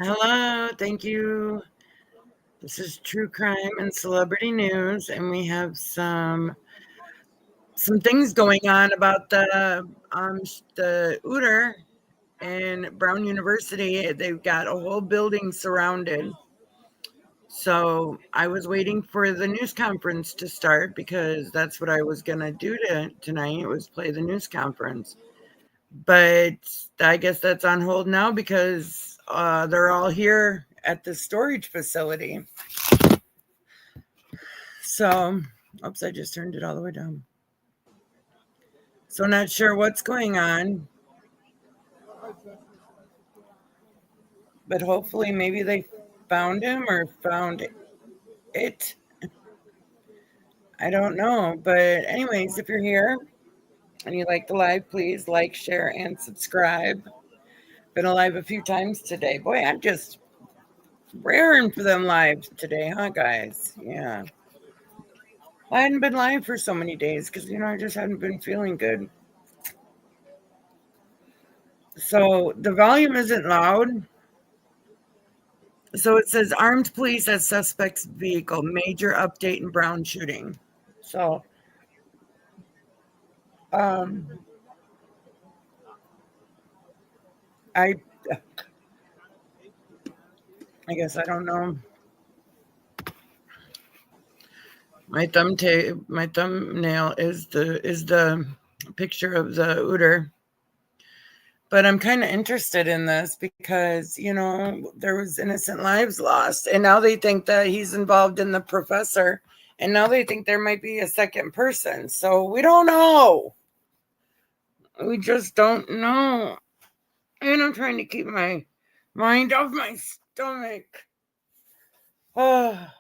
Hello, thank you. This is True Crime and Celebrity News, and we have some things going on about the Uter in Brown University. They've got a whole building surrounded. So I was waiting for the news conference to start because that's what I was gonna do tonight was play the news conference. But I guess that's on hold now because they're all here at the storage facility. So, oops, I just turned it all the way down. So, not sure what's going on, but hopefully, maybe they found him or found it. I don't know. But, anyways, if you're here and you like the live, please like, share, and subscribe. Been alive a few times today. Boy, I'm just raring for them lives today, huh, guys? Yeah. I hadn't been live for so many days because, I just hadn't been feeling good. So the volume isn't loud. So it says armed police at suspect's vehicle, major update in Brown shooting. So, um, I, I guess I don't know. My thumbnail is the picture of the Uter. But I'm kind of interested in this because, there was innocent lives lost. And now they think that he's involved in the professor. And now they think there might be a second person. So we don't know. We just don't know. And I'm trying to keep my mind off my stomach. But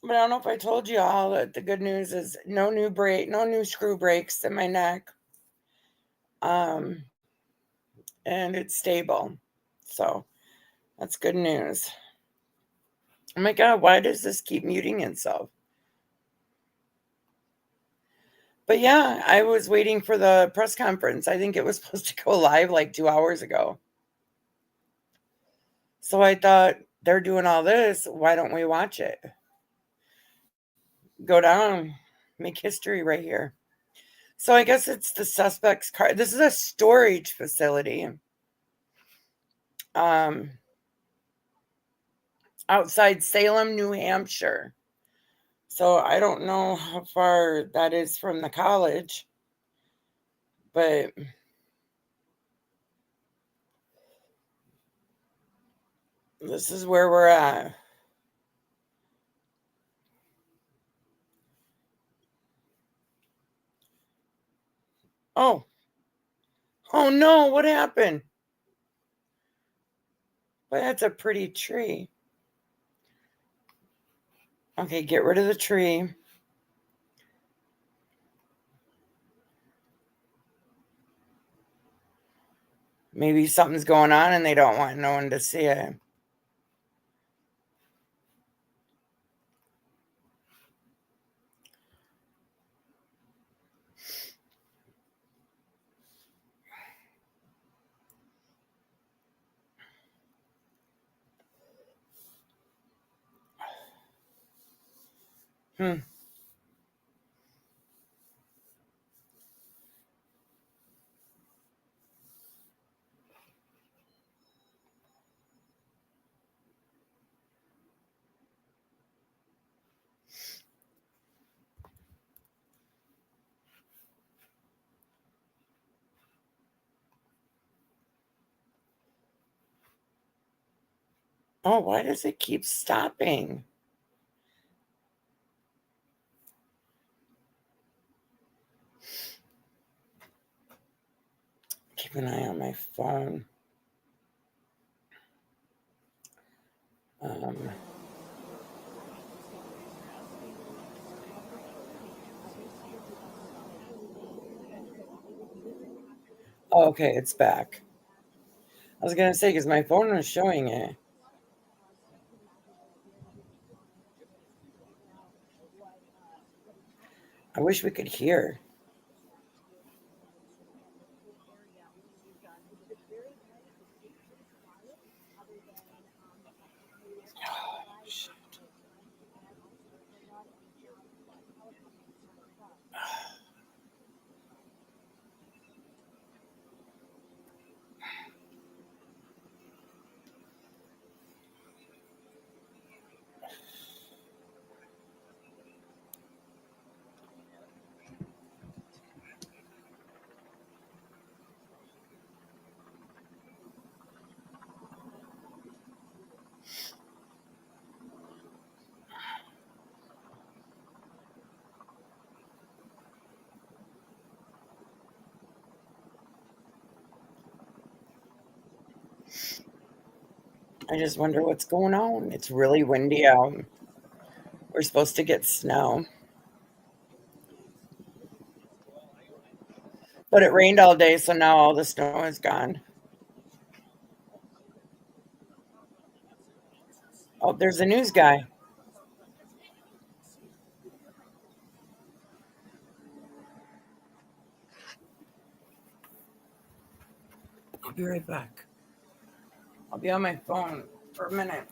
I don't know if I told you all that the good news is no new screw breaks in my neck. And it's stable. So that's good news. Oh my God, why does this keep muting itself? But yeah, I was waiting for the press conference. I think it was supposed to go live like 2 hours ago. So I thought they're doing all this. Why don't we watch it? Go down, make history right here. So I guess it's the suspect's car. This is a storage facility. Um, Outside Salem, New Hampshire. So I don't know how far that is from the college, but this is where we're at. Oh, oh no, what happened? Well, that's a pretty tree. Okay, get rid of the tree. Maybe something's going on and they don't want no one to see it. Oh, why does it keep stopping? Keep an eye on my phone. Um, oh, okay, it's back. I was gonna say because my phone was showing it. I wish we could hear. I just wonder what's going on. It's really windy out. We're supposed to get snow. But it rained all day, so now all the snow is gone. Oh, there's a news guy. I'll be right back. I'll be on my phone for a minute.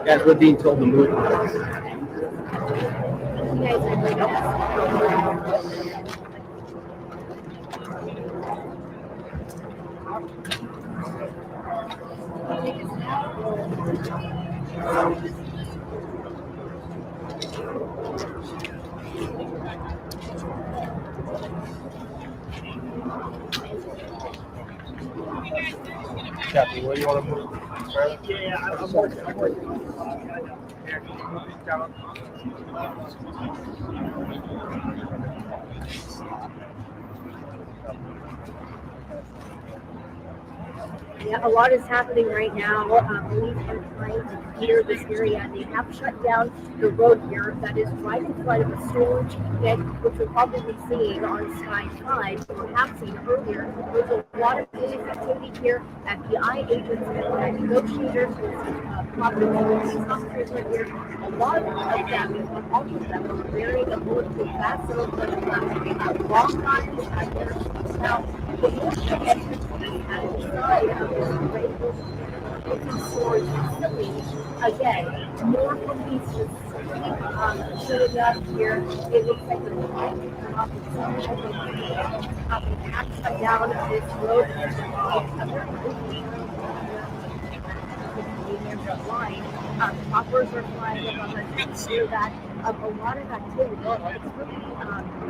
Guys, we're being told to move. Kathy, where do you want to move? Yeah, I'm working. Yeah, a lot is happening right now. Police are trying to clear this area. They have shut down the road here that is right in front of a storage pit, which we're probably seeing on Sky 5, or have seen earlier. There's a lot of police activity here. FBI agents and negotiators with property police officers are here. A lot of them, all of them, are wearing a bulletproof vest. Some of them have long guns here. Now, the military entrance at the side of again, more police just showing up here. It looks like the police come up with some type of action down this road. Line. Choppers are flying up on the sure that a lot of activity. It's really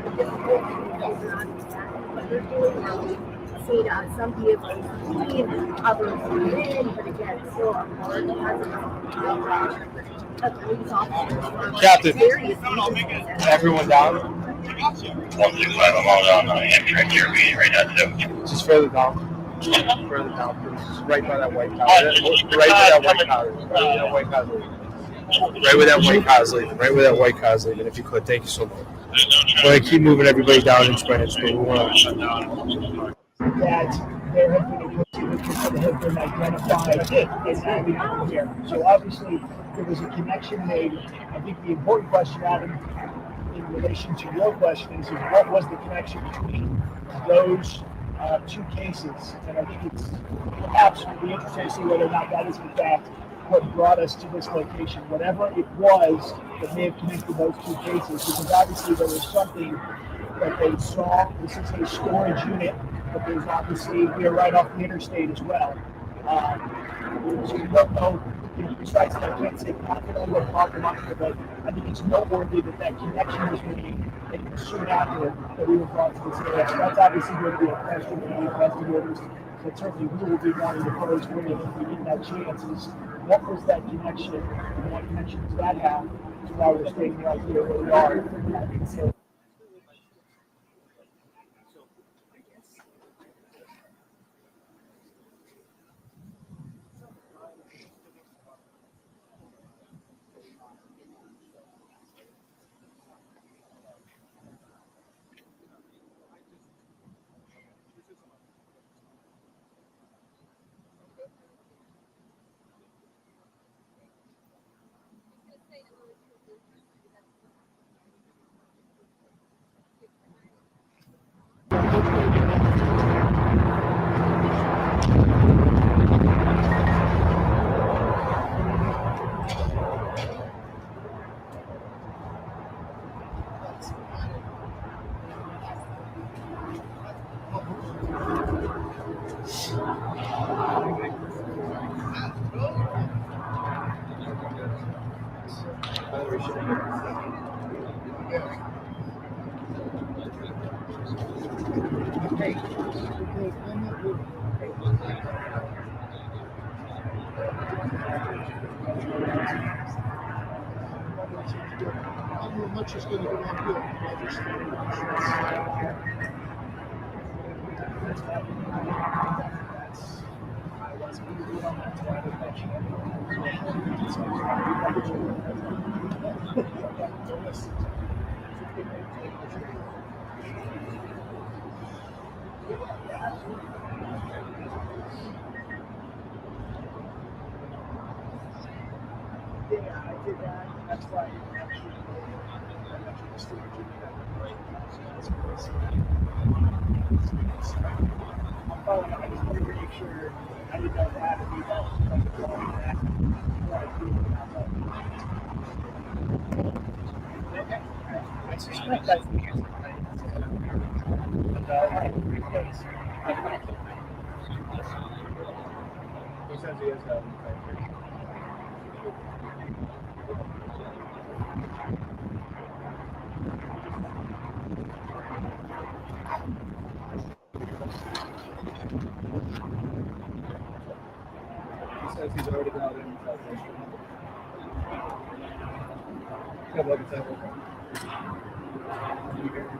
difficult to figure out exactly what they're doing. Seen some vehicles leave, others in, but again, still a hard of police officers. Captain, everyone down? 165, I'm all down on Amtrak here meeting right now, too. Just further down. Further down, please. Just right by that white car. Right where that white car is. Right where that white car is. Right where that white car is leaving. Right where that white car is leaving, if you could. Thank you so much. We're going to keep moving everybody down inch by inch, but we want to shut down. That there have been that have been identified as having been here. So obviously there was a connection made. I think the important question, Adam, in relation to your question is what was the connection between those two cases? And I think it's absolutely interesting to see whether or not that is in fact what brought us to this location. Whatever it was that may have connected those two cases, because obviously there was something that they saw. This is a storage unit, but there's obviously, we are right off the interstate as well. So we don't know, precisely, I can't say confidently what brought them up here, but I think it's noteworthy that that connection was made and soon after that we were brought to this area. So that's obviously going to be a question for the investigators that certainly we will be wanting to pose with if we get that chance is what was that connection and what connection does that have to why we're staying right here where we are. So,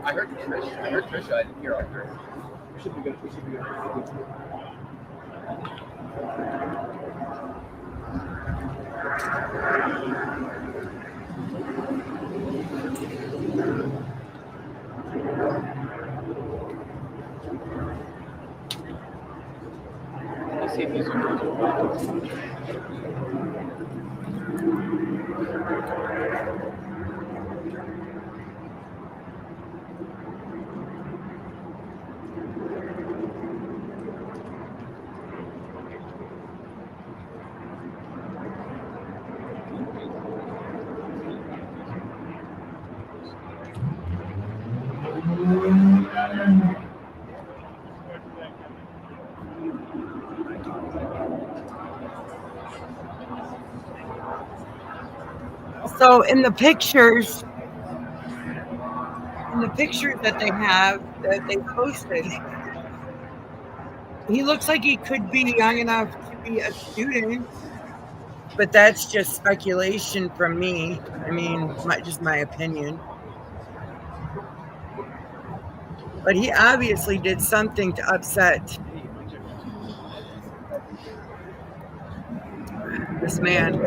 I heard Trisha. I didn't hear her. We should be good. Let's see if he's So in the pictures that they have that they posted, he looks like he could be young enough to be a student, but that's just speculation from me. I mean, just my opinion. But he obviously did something to upset this man.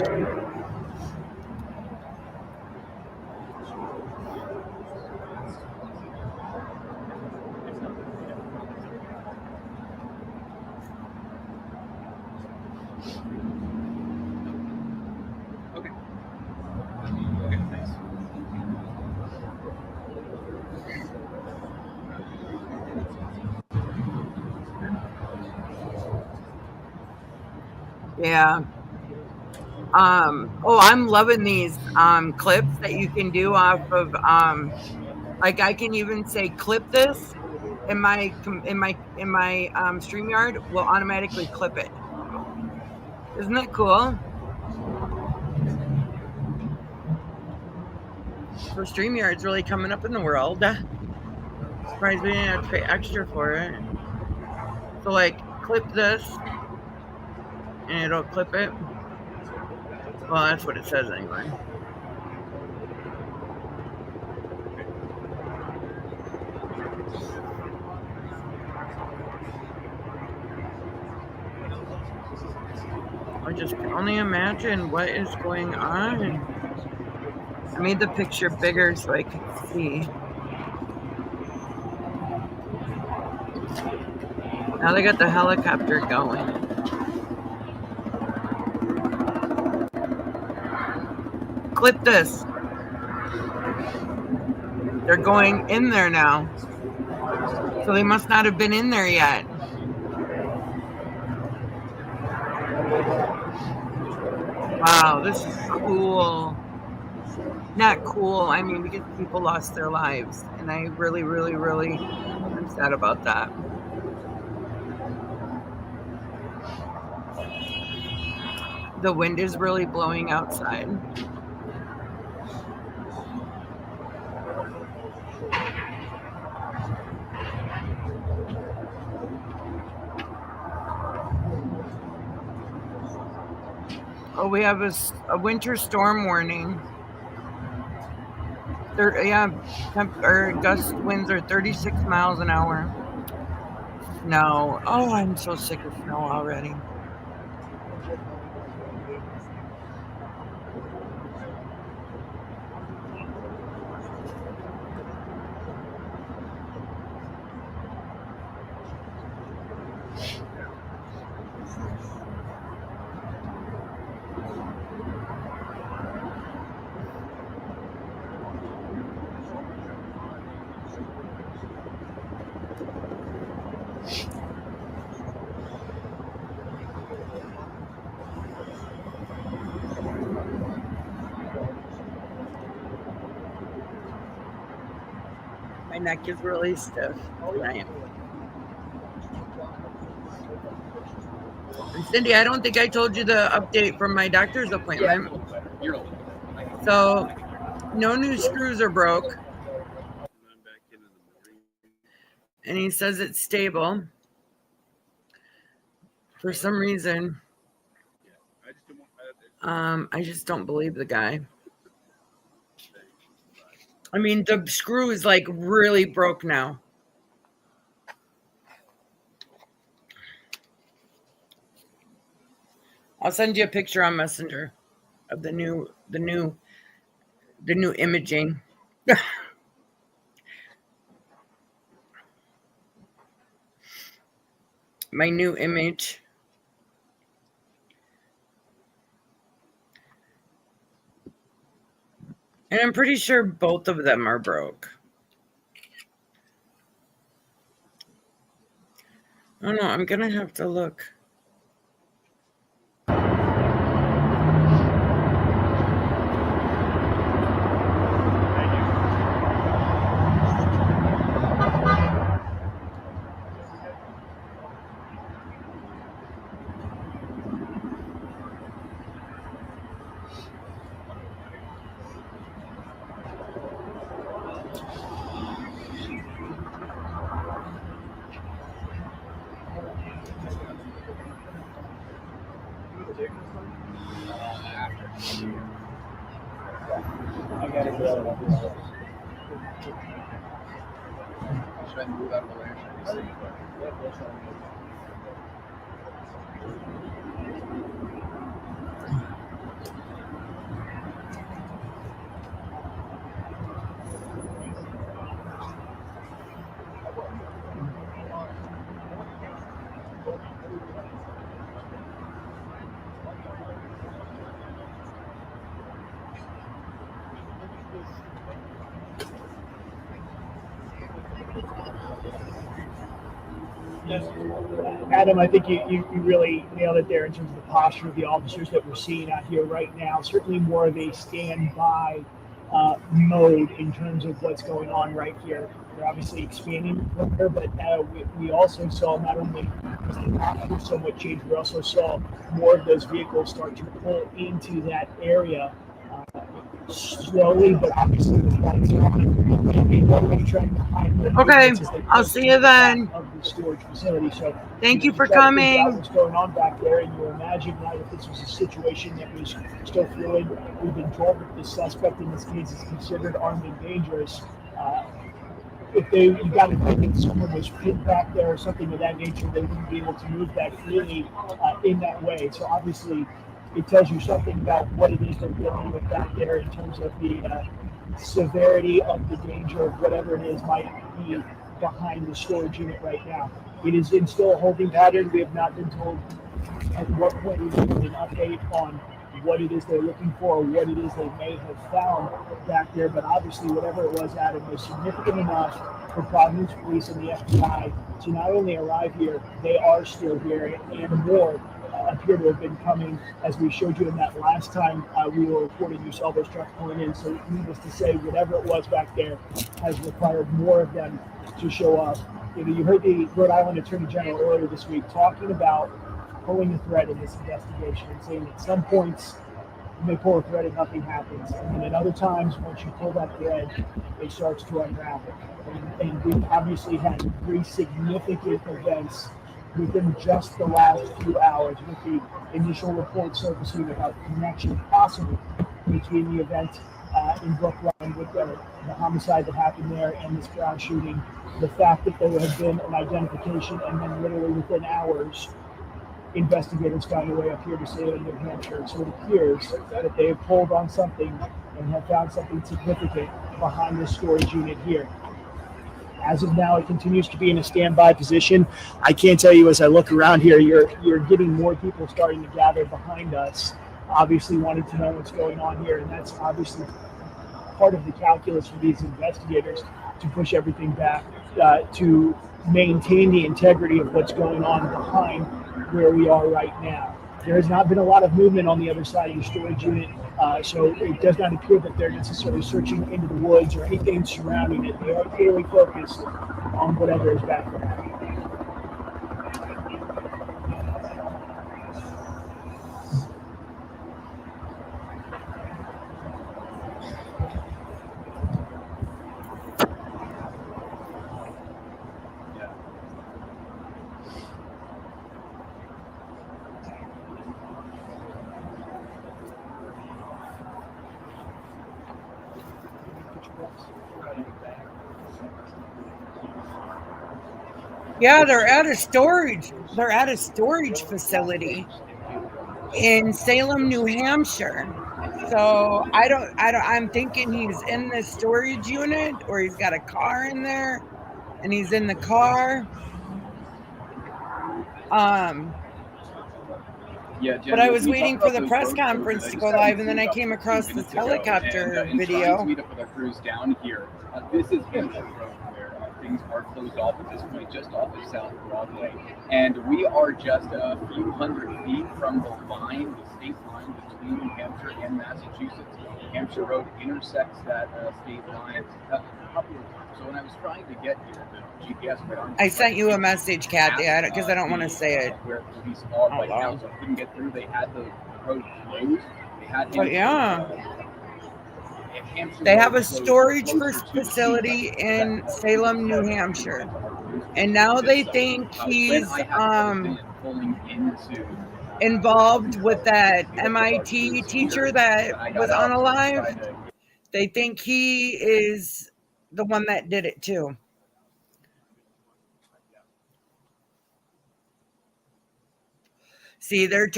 Yeah. Oh, I'm loving these clips that you can do off of like I can even say clip this in my StreamYard will automatically clip it. Isn't that cool? So StreamYard's really coming up in the world. Surprised we didn't have to pay extra for it. So like clip this and it'll clip it. Well, that's what it says anyway. I just can only imagine what is going on. I made the picture bigger so I could see. Now they got the helicopter going. Clip this. They're going in there now. So they must not have been in there yet. Wow, this is cool. Not cool. I mean, because people lost their lives. And I really, really, really am sad about that. The wind is really blowing outside. Oh, we have a winter storm warning. Gust winds are 36 miles an hour. Snow. Oh, I'm so sick of snow already. My neck is really stiff tonight. And Cindy, I don't think I told you the update from my doctor's appointment. So, no new screws are broke. And he says it's stable. For some reason, I just don't believe the guy. I mean, the screw is like really broke now. I'll send you a picture on Messenger of the new imaging. My new image. And I'm pretty sure both of them are broke. Oh no, I'm gonna have to look. Adam, I think you really nailed it there in terms of the posture of the officers that we're seeing out here right now. Certainly more of a standby mode in terms of what's going on right here. We're obviously expanding here, but we also saw not only the posture somewhat change, we also saw more of those vehicles start to pull into that area slowly, but obviously the lights are on. Okay, I'll see you then. Of the storage facility. So thank you for coming. What's going on back there, and you imagine now if this was a situation that was still fluid, we've been told that the suspect in this case is considered armed and dangerous. If you got to think that someone was pinned back there or something of that nature, they wouldn't be able to move that freely in that way. So obviously, it tells you something about what it is they're dealing with back there in terms of the severity of the danger of whatever it is might be behind the storage unit right now. It is in still a holding pattern. We have not been told at what point we've given an update on what it is they're looking for or what it is they may have found back there. But obviously, whatever it was, Adam, was significant enough for Providence Police and the FBI to not only arrive here, they are still here, and more appear to have been coming. As we showed you in that last time we were reporting, you saw those trucks pulling in. So needless to say, whatever it was back there has required more of them to show up. You heard the Rhode Island Attorney General earlier this week talking about pulling the thread in this investigation and saying at some points you may pull a thread and nothing happens. And then at other times, once you pull that thread, it starts to unravel. And we've obviously had three significant events within just the last few hours, with the initial report surfacing about the connection possibly between the event in Brookline with the homicide that happened there and this Brown shooting. The fact that there had been an identification, and then literally within hours, investigators found a way up here to Salem, New Hampshire. So it appears that they have pulled on something and have found something significant behind this storage unit here. As of now, it continues to be in a standby position. I can't tell you, as I look around here, you're getting more people starting to gather behind us, obviously wanting to know what's going on here, and that's obviously part of the calculus for these investigators to push everything back to maintain the integrity of what's going on behind where we are right now. There has not been a lot of movement on the other side of the storage unit, so it does not appear that they're necessarily searching into the woods or anything surrounding it. They are clearly focused on whatever is back there. Yeah, they're at a storage facility in Salem, New Hampshire. So I'm thinking he's in the storage unit, or he's got a car in there and he's in the car. Yeah, Jen, but I was waiting for the press conference to go live, and then I came across this helicopter video. Meet up with our crews down here. This is Hampshire Road, where things are closed off at this point, just off of South Broadway. And we are just a few hundred feet from the line, the state line between New Hampshire and Massachusetts. Hampshire Road intersects that state line a couple of times. So when I was trying to get here, the GPS right on. I sent you a message, Kathy, because I don't want to say it. Where police are right now, so I couldn't get through. They had the road closed. They had. But yeah. They have a storage facility in Salem, New Hampshire, and now they think he's involved with that MIT teacher that was unalive. They think he is the one that did it too. See, they're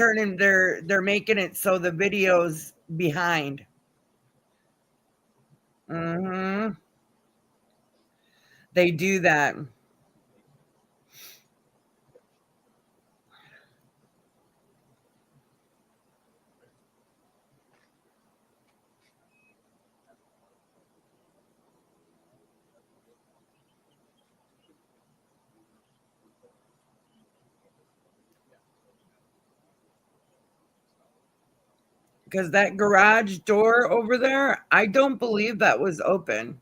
making it so the video's behind. They do that. Because that garage door over there, I don't believe that was open.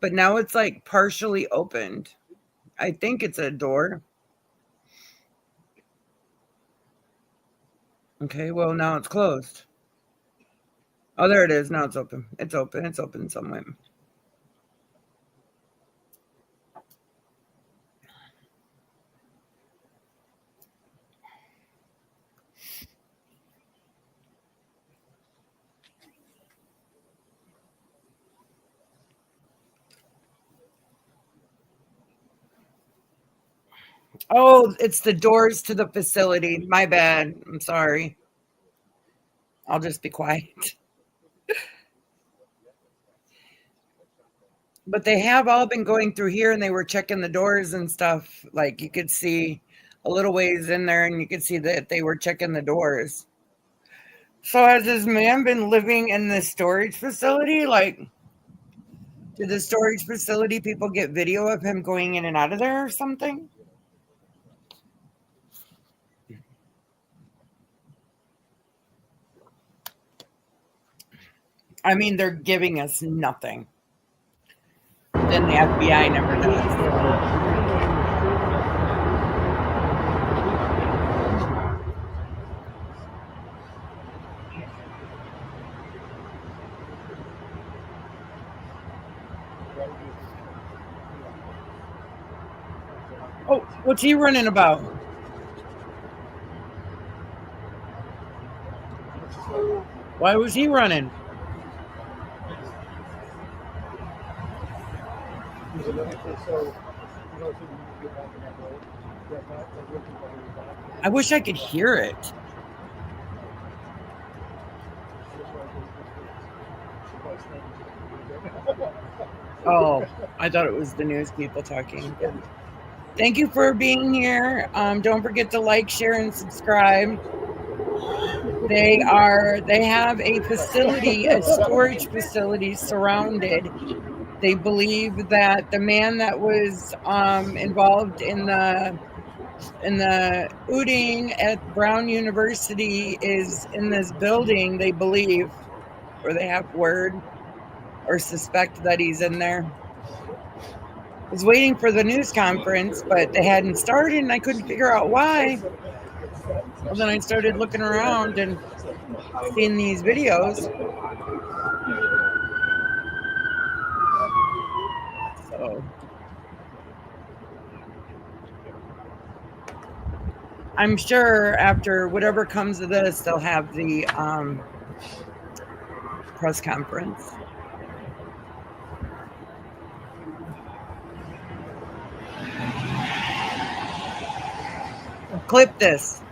But now it's like partially opened. I think it's a door. Okay, well, now it's closed. Oh, there it is. Now it's open. It's open. It's open somewhere. Oh, it's the doors to the facility. My bad. I'm sorry. I'll just be quiet. But they have all been going through here, and they were checking the doors and stuff. Like, you could see a little ways in there, and you could see that they were checking the doors. So has this man been living in this storage facility? Like, Did the storage facility people get video of him going in and out of there or something? I mean, they're giving us nothing. Then the FBI never does. Oh, what's he running about? Why was he running? I wish I could hear it. Oh, I thought it was the news people talking. Thank you for being here. Don't forget to like, share, and subscribe. They have a facility, a storage facility surrounded. They believe that the man that was involved in the ooting at Brown University is in this building. They believe, or they have word, or suspect that he's in there. I was waiting for the news conference, but they hadn't started, and I couldn't figure out why. Well, then I started looking around and seeing these videos. So I'm sure after whatever comes of this, they'll have the press conference. Clip this.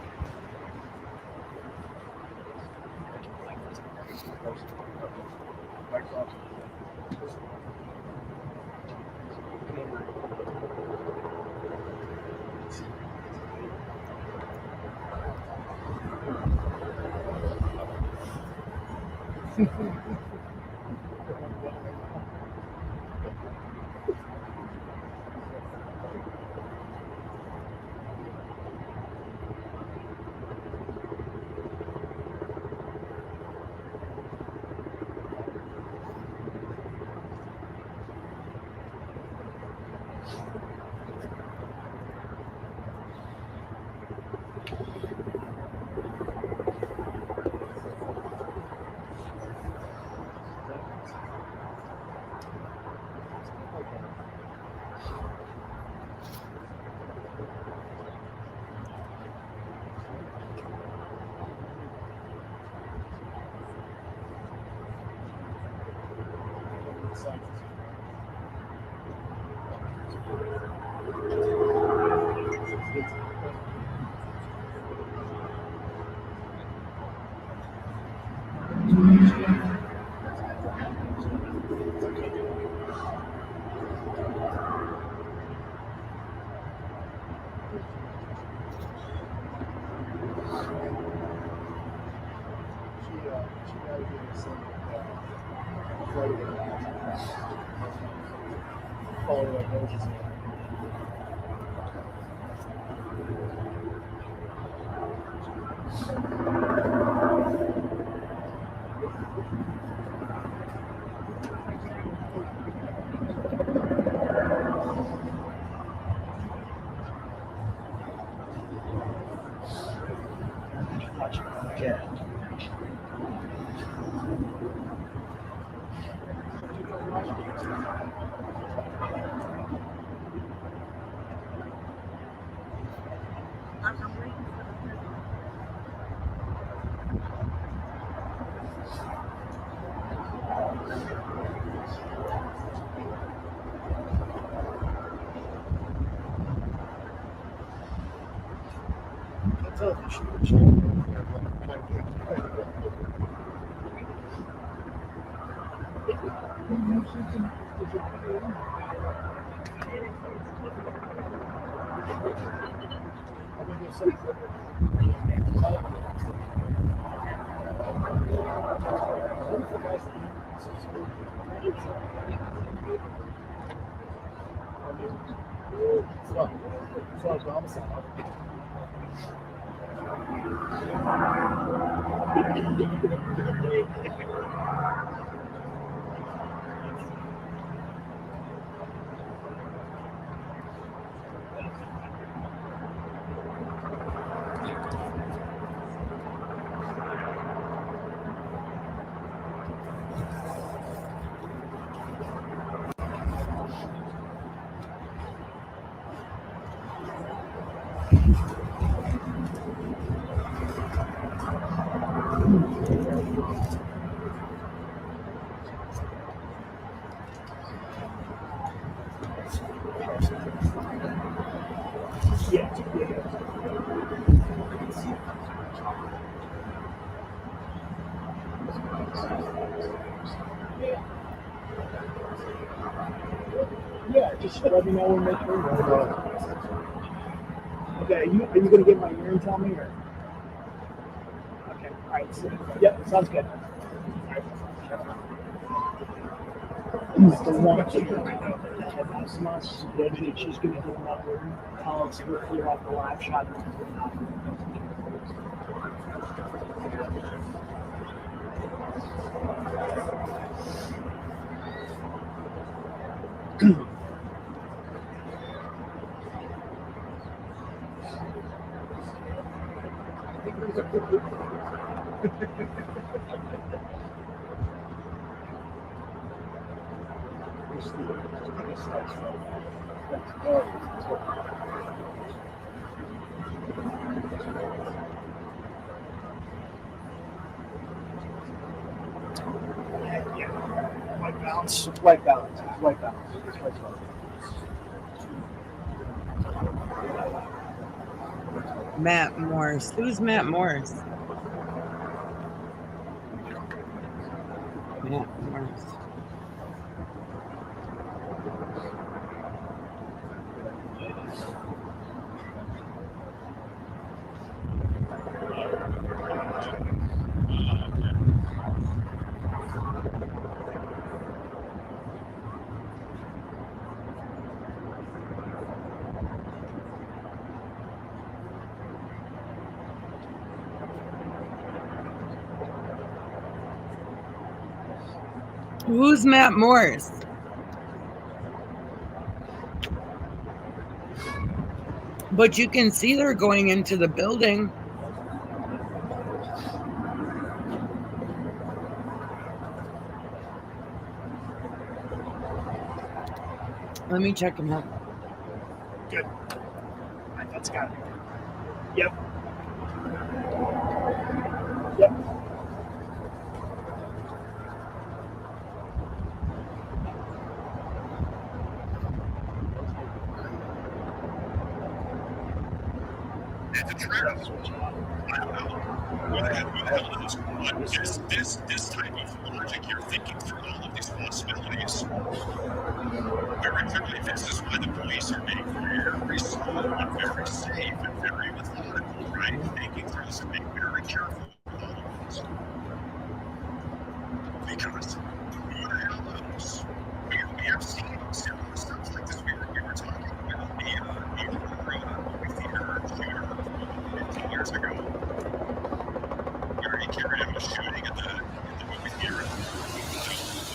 Yeah, just let me know when they turn. Okay, are you going to get my ear and tell me? Or? Okay, all right. So, yep, sounds good. The one chicken right now that had us, she's going to do another tell us to clear off the live shot. White balance. Matt Morris. Who's Matt Morris? Matt Morris. Who's Matt Morris? But you can see they're going into the building. Let me check him out. Good. That's got it. Yep. Yep. It's a trap. I don't know. Who the hell is this type of logic you're thinking through all of these possibilities? Very clearly, this is why the police are being very slow and very safe and very methodical, right? Thinking through this and being very careful with all of this. Because who the hell knows? We have seen similar stuff like this. We were talking about the movie theater shooter 15 years ago, where he carried out a shooting in the movie theater.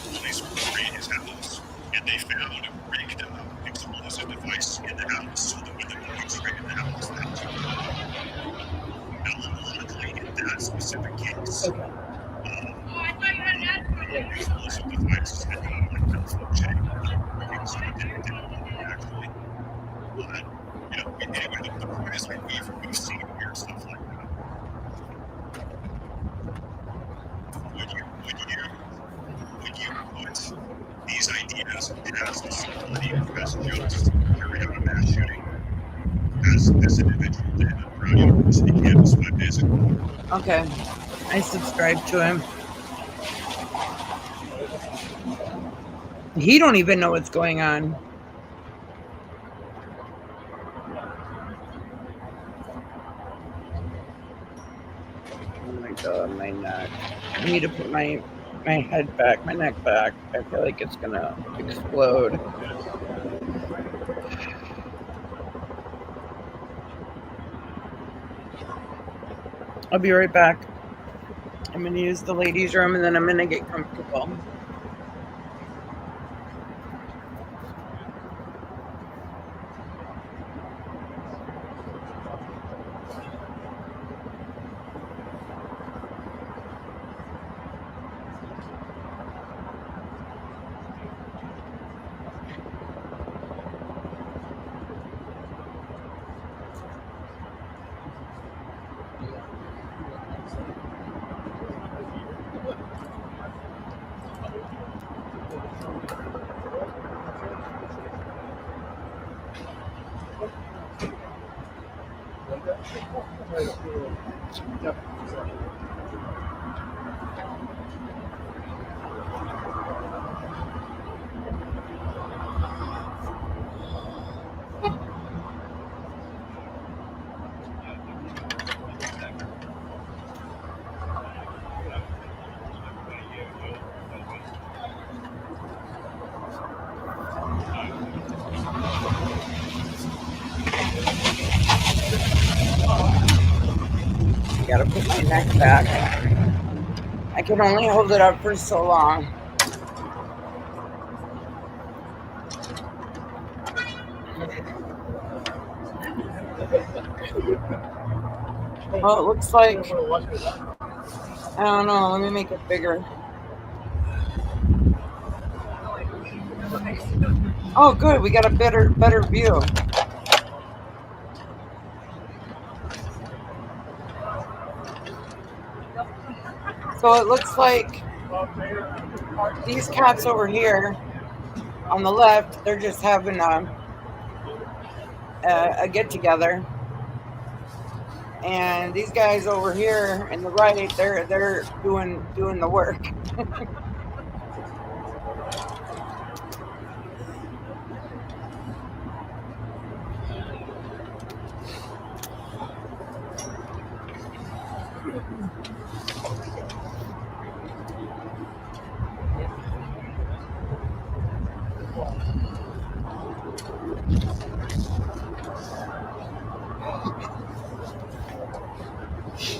The police were raiding his house, and they found a rigged explosive device in the house, so that when the police raided the house, that was luckily in that specific case. Explosive device had malfunctioning. It didn't actually. But, anyway, the point is we've seen weird stuff like that. When you put these ideas as somebody who has just carried out a mass shooting as an individual did at Brown University campus 5 days ago. Okay. I subscribe to him. He don't even know what's going on. Oh my God, my neck. I need to put my my head back, my neck back. I feel like it's gonna explode. I'll be right back. I'm gonna use the ladies' room and then I'm gonna get comfortable. Gotta put my neck back. I can only hold it up for so long. Oh, it looks like, I don't know, let me make it bigger. Oh, good, we got a better view. So it looks like these cats over here on the left, they're just having a get together, and these guys over here in the right, they're doing the work.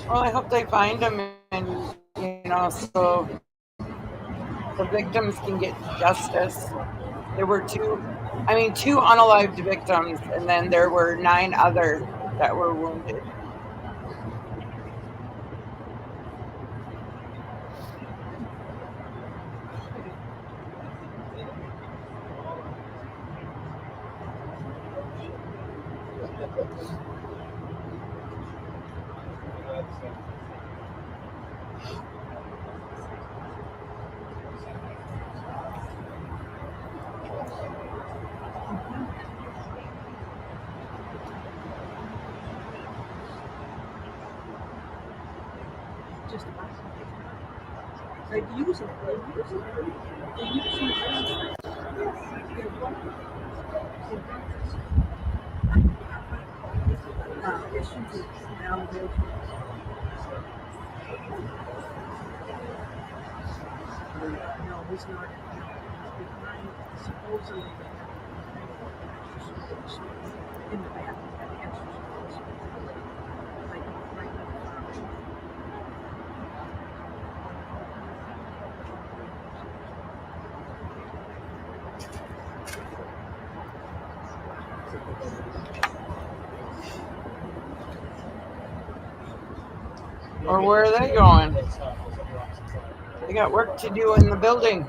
Well, I hope they find them, and so the victims can get justice. There were two unalived victims, and then there were 9 others that were wounded. Or where are they going? They got work to do in the building.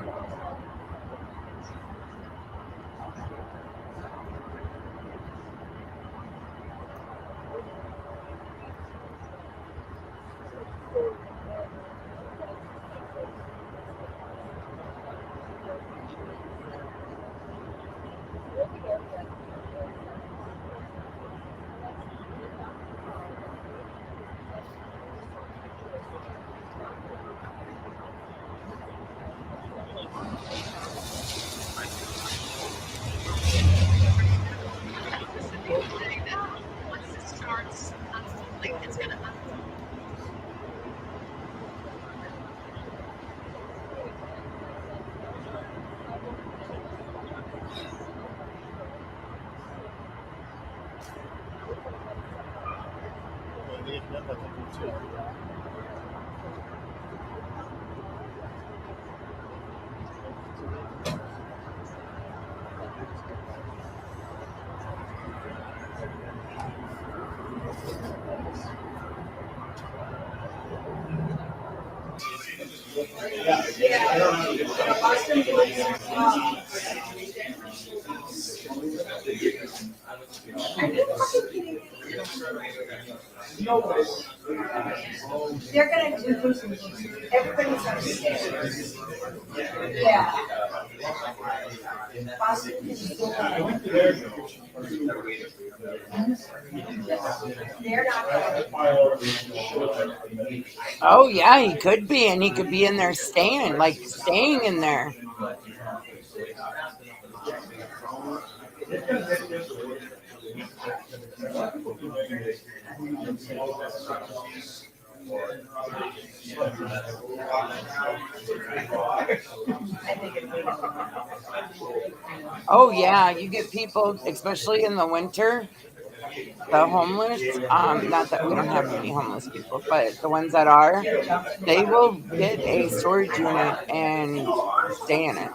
They're gonna do everybody's upstairs. Yeah. They're not Oh yeah, he could be, and he could be in there staying in there. Oh yeah, you get people, especially in the winter, the homeless. Not that we don't have any homeless people, but the ones that are, they will get a storage unit and stay in it.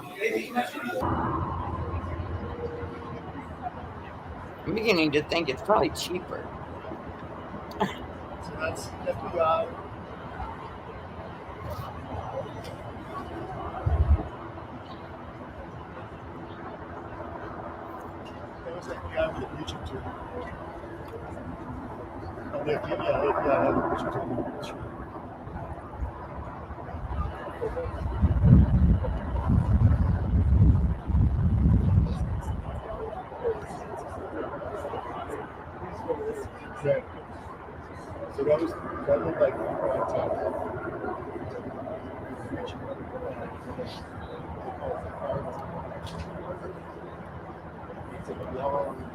I'm beginning to think it's probably cheaper. So that's FBI. That was FBI with a reaching to. And the FBI had a reaching to. Exactly. So that looked like it's a long.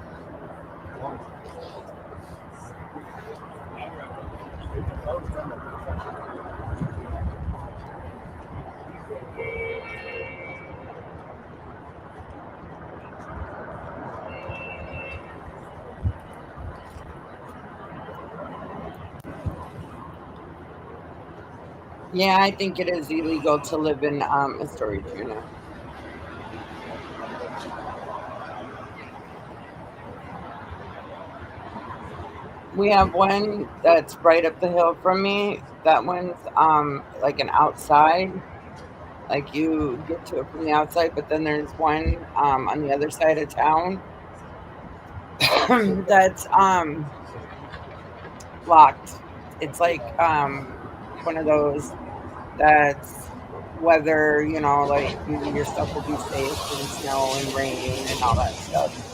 Yeah, I think it is illegal to live in a storage unit. We have one that's right up the hill from me. That one's like an outside, like you get to it from the outside, but then there's one on the other side of town that's locked. It's like one of those that's whether, like your stuff will be safe in snow and rain and all that stuff.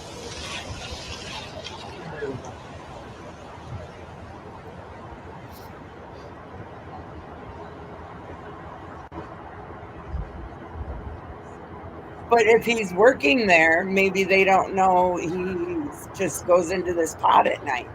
But if he's working there, maybe they don't know he just goes into this pod at night.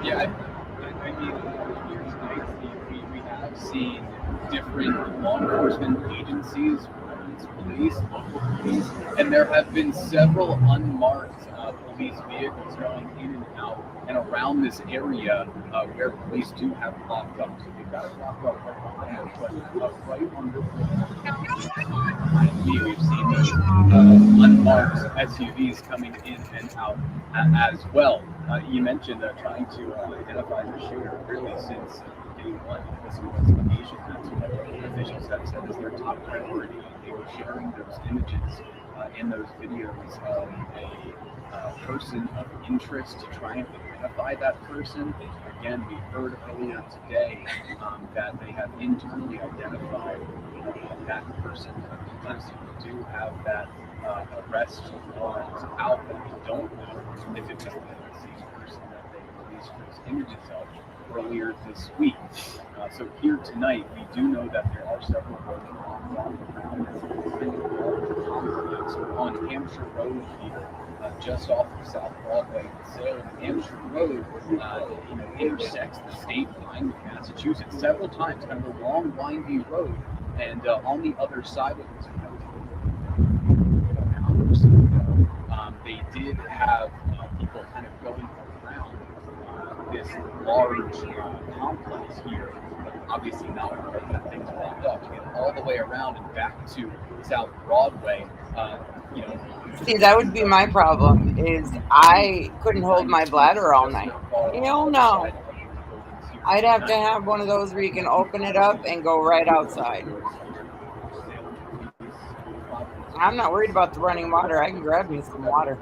Yeah, I mean, here's nice. We have seen different law enforcement agencies Phoenix police, local police, and there have been several unmarked police vehicles going in and out and around this area where police do have locked up. So they've got it locked up right behind us, but right on this behind me, we've seen those unmarked SUVs coming in and out as well. You mentioned trying to identify the shooter really since day one of this investigation. That's what officials have said is their top priority. They were sharing those images in those videos of a person of interest to try and identify that person. Again, we heard earlier today that they have internally identified that person of interest. We do have that arrest warrant out, but we don't know if it's the same person that they released those images of earlier this week. So here tonight, we do know that there are several roads on Hampshire Road here, just off of South Broadway. So Hampshire Road, intersects the state line with Massachusetts several times, kind of a long, windy road. And on the other side of this road, they did have people kind of going around this large complex here, but obviously not where that thing's blocked up, to get all the way around and back to South Broadway. See, that would be my problem, is I couldn't hold my bladder all night. Hell no. I'd have to have one of those where you can open it up and go right outside. I'm not worried about the running water. I can grab me some water.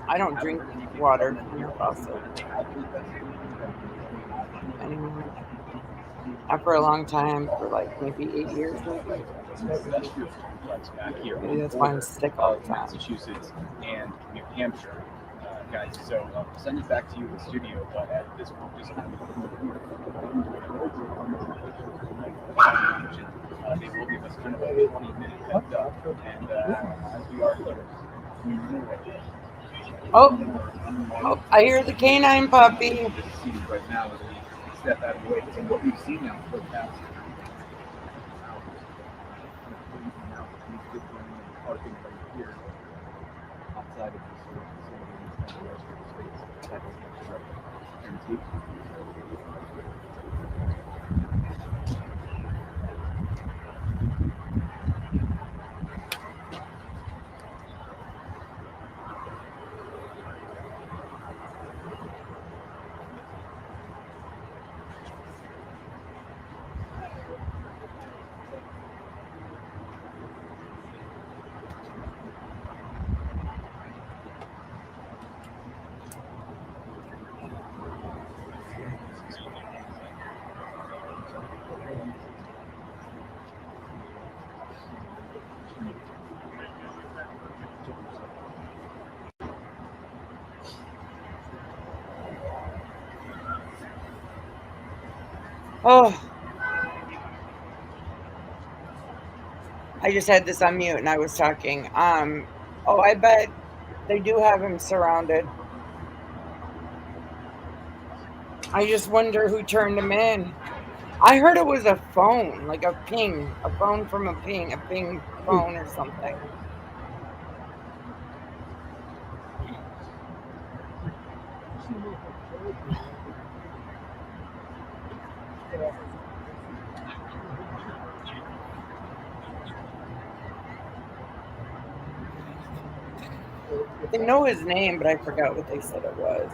I don't drink water from your faucet anymore. Not for a long time, for like maybe 8 years, maybe. Maybe that's why I'm sick all the time. Massachusetts and New Hampshire, guys. So I'll send it back to you in the studio, but at this point, just kind of they will give us kind of a 20-minute heads up, and as we are here, oh, I hear the canine puppy. Right now, as we step out of the way, so what we've seen now for the past parking right here outside of the facility. Oh, I just had this on mute and I was talking. Oh, I bet they do have him surrounded. I just wonder who turned him in. I heard it was a phone, like a ping, a phone from a ping phone or something. They know his name, but I forgot what they said it was.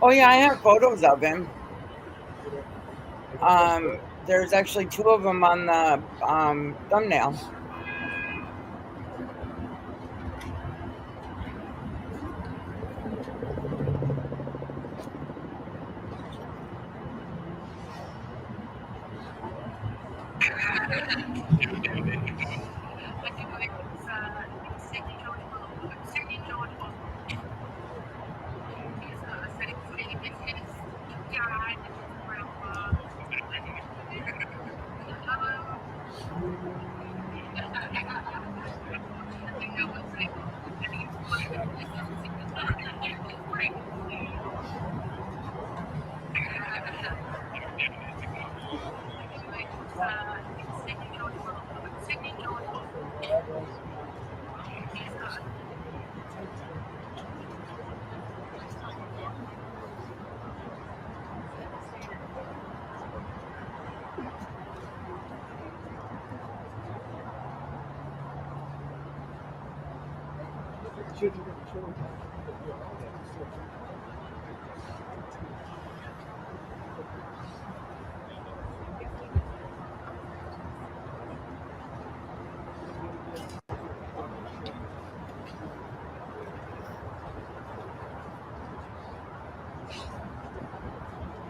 Oh yeah, I have photos of him. There's actually 2 of them on the thumbnail.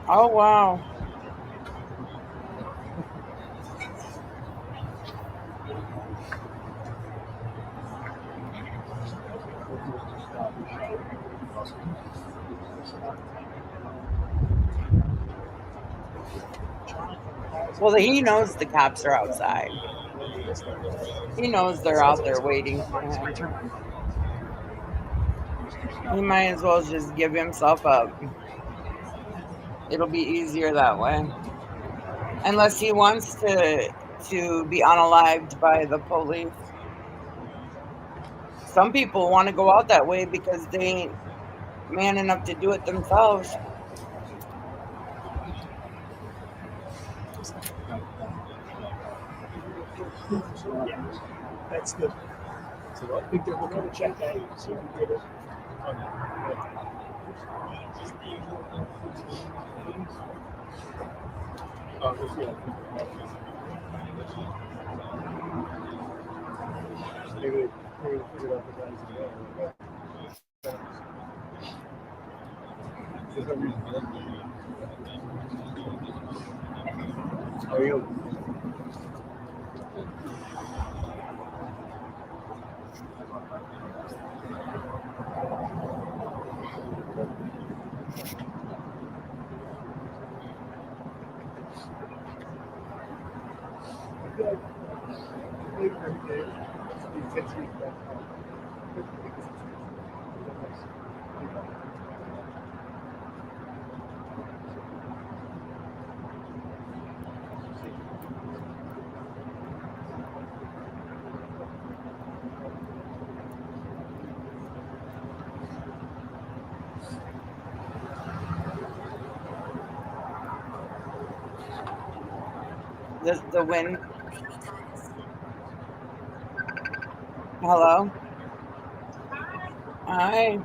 Oh, wow. Well, he knows the cops are outside. He knows they're out there waiting for him. He might as well just give himself up. It'll be easier that way. Unless he wants to be unalived by the police. Some people want to go out that way because they ain't man enough to do it themselves. That's good. So I think they're looking to check that. See if we get it. Maybe figure out the guys How are you? The wind. Hello? Hi.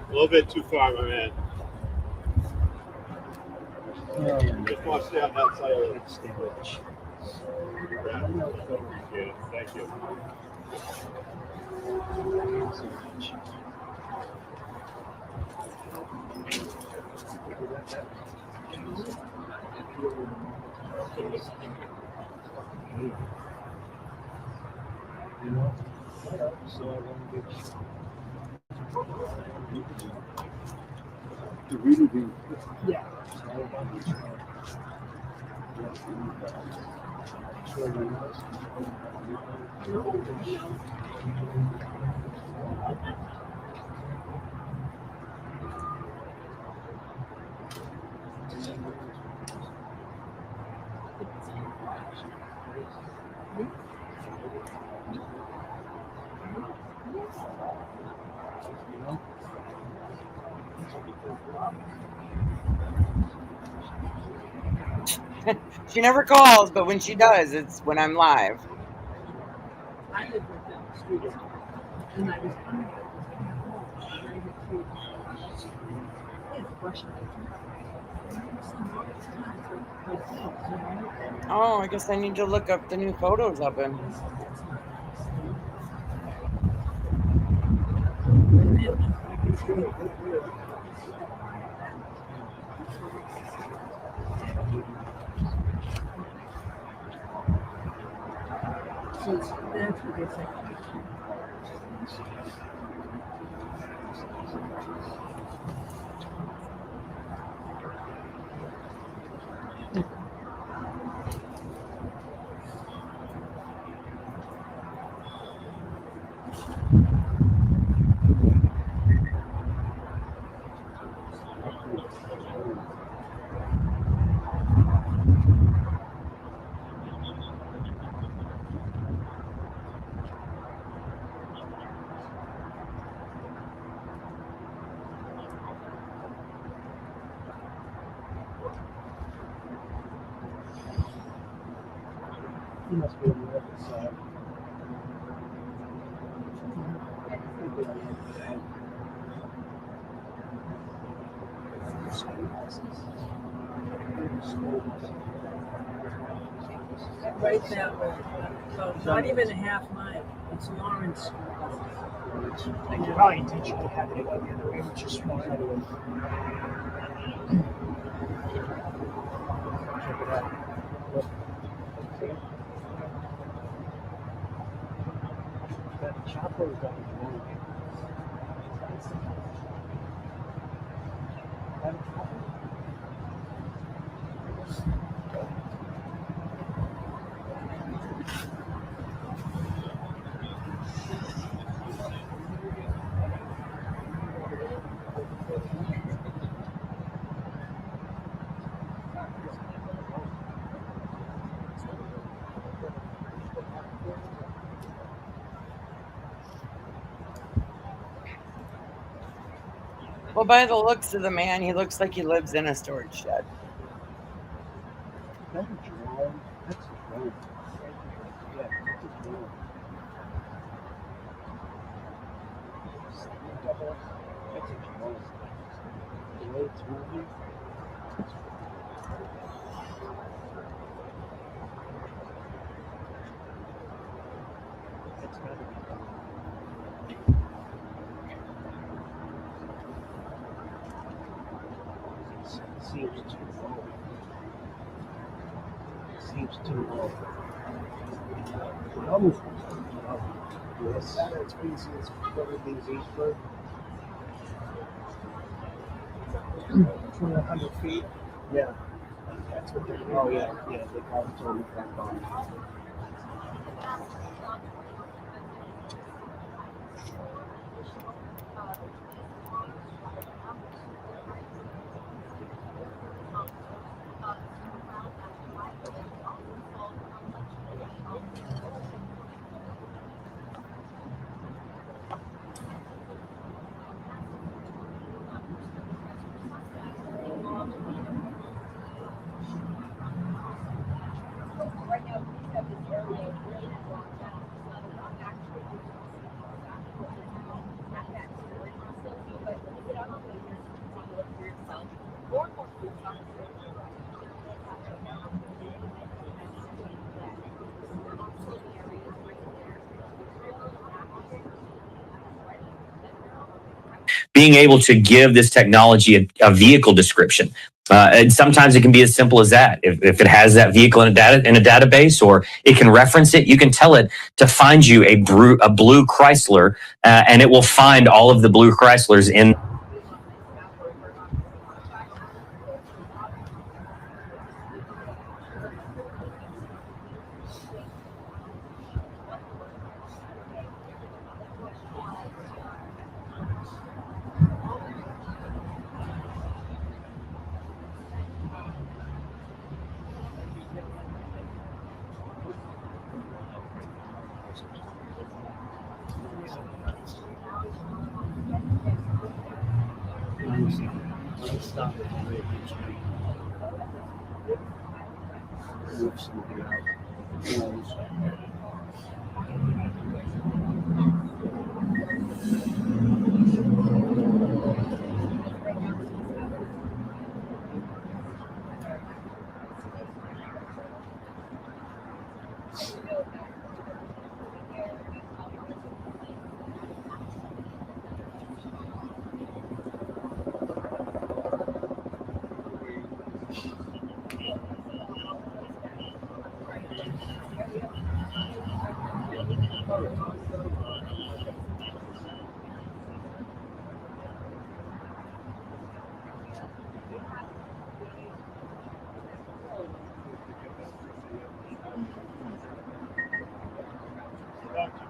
A little bit too far, my man. Just want to stay on that side of it. Thank you. Yeah. She never calls, but when she does, it's when I'm live. I lived with them students, and I was Oh, I guess I need to look up the new photos of him. So that's what they say. He must be on the other side. Right that way. So not even a half mile. It's Lawrence. I could probably teach you to have it the other way, which is smart. Check it out. That chopper is on the road. Well, by the looks of the man, he looks like he lives in a storage shed. That's a drone. That's a drone. Yeah, that's a drone. That's a drone. The way it's moving. It's gotta be done. It seems too low. It seems too low. It almost looks like yes. That species probably Eastburg. 200 feet. Yeah. That's what they call. Oh yeah, yeah. They call it total front bond. being able to give this technology a vehicle description. And sometimes it can be as simple as that. If it has that vehicle in a database, or it can reference it, you can tell it to find you a blue Chrysler, and it will find all of the blue Chryslers in.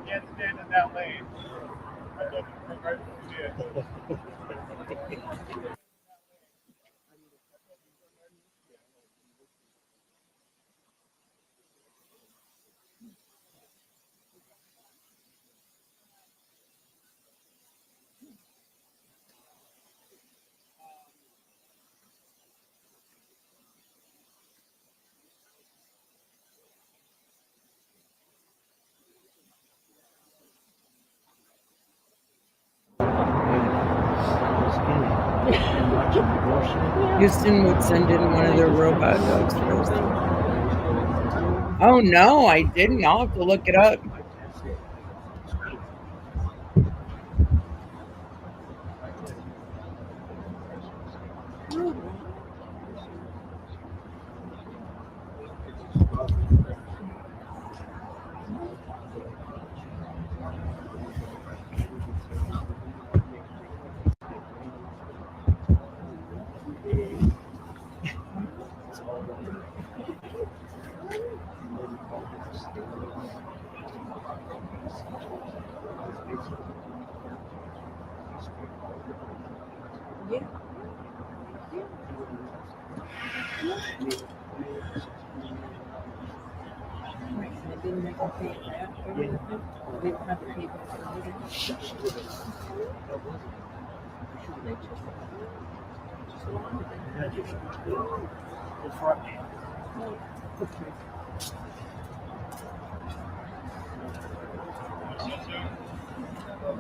Can't stand in that lane. Houston would send in one of their robot dogs first. Oh no, I didn't. I'll have to look it up.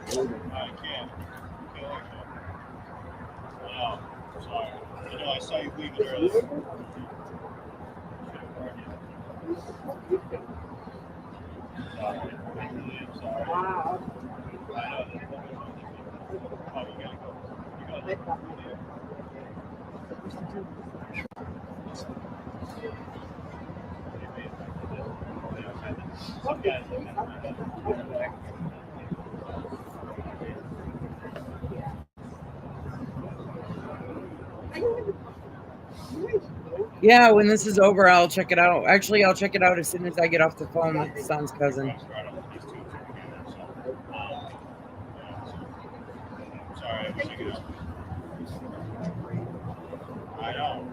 I can't. Wow, sorry. You know, I saw you leave it earlier. Sorry. I really am sorry. Wow. I know. Oh, you gotta go. You gotta go. Some guys Yeah, when this is over, I'll check it out. Actually, I'll check it out as soon as I get off the phone with Son's cousin. Sorry, I'm checking out. I know.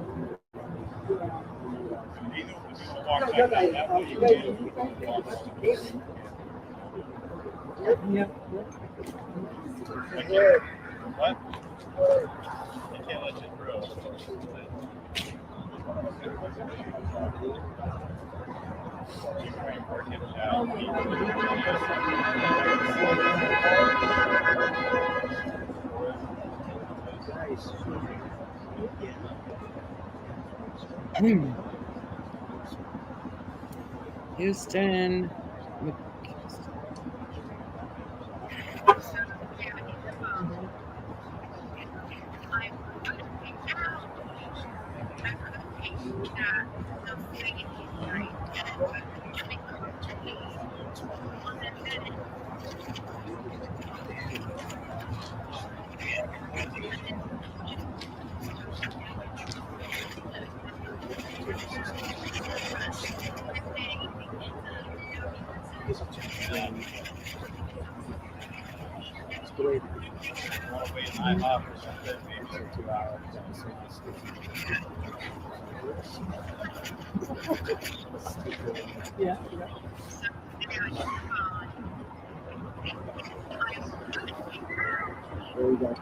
Walk back that way, you can. Yep. What? I can't let you through. Houston. It's great. All the way in IHOP or something, maybe for 2 hours. Yeah. There we go.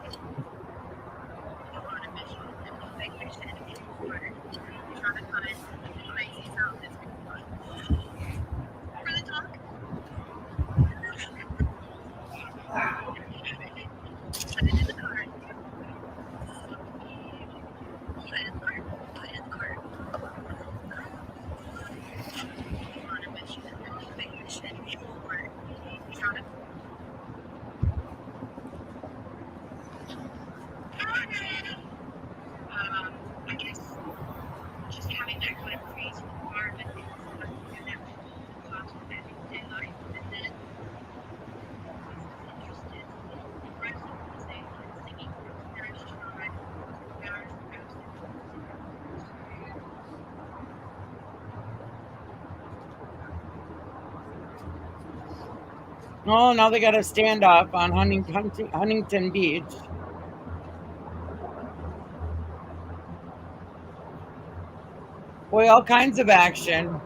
Oh, now they got a standoff on Huntington Beach. Boy, all kinds of action.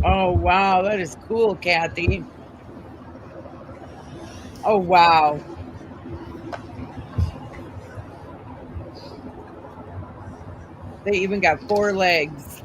Oh, wow. That is cool, Kathy. Oh, wow. They even got 4 legs.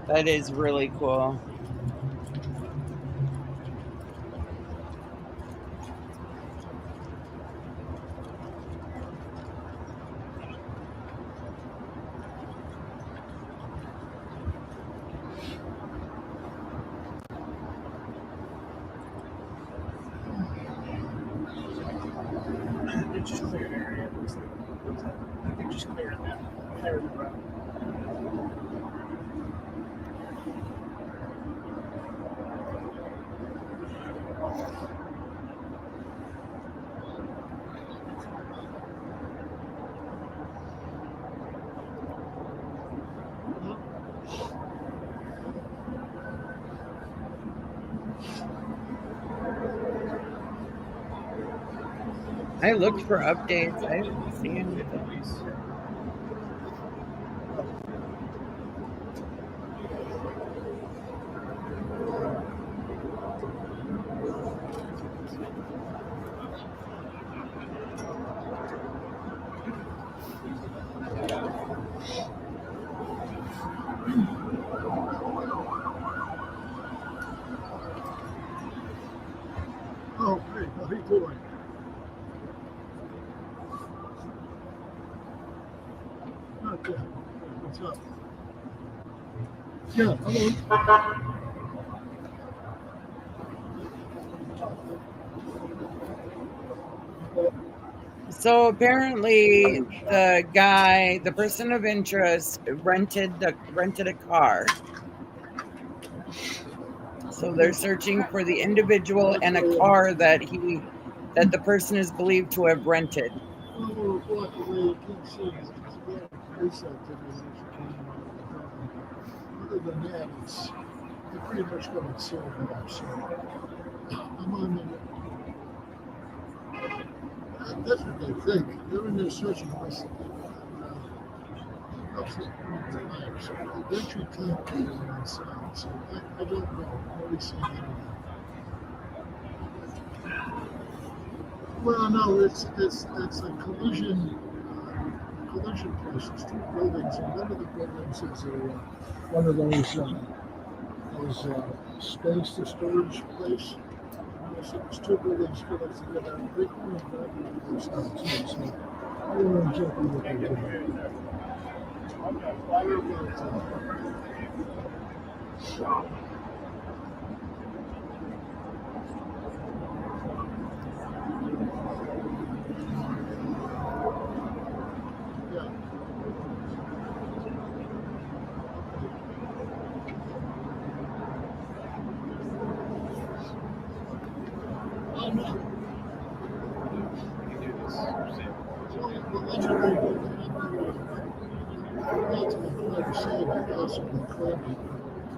That is really cool. They just cleared area. They just cleared that. Cleared the road. I looked for updates. I didn't see anything. Oh, great. How are you doing? Not bad. What's up? Yeah, hello. So apparently, the person of interest, rented a car. So they're searching for the individual and a car that the person is believed to have rented. Well, we're a block away. You can't see it. It's very police activity as you came out of the building. Other than that, they pretty much got it sorted out. So I'm on the. That's what they think. They're in there searching for us. So the entry can't be inside. So I don't know. I'm already seeing anything. Well, no, it's a collision place. It's two buildings, and one of the buildings is one of those space to storage place. So there's two buildings connected together. They own a variety of those things too. So I don't know exactly what they're doing.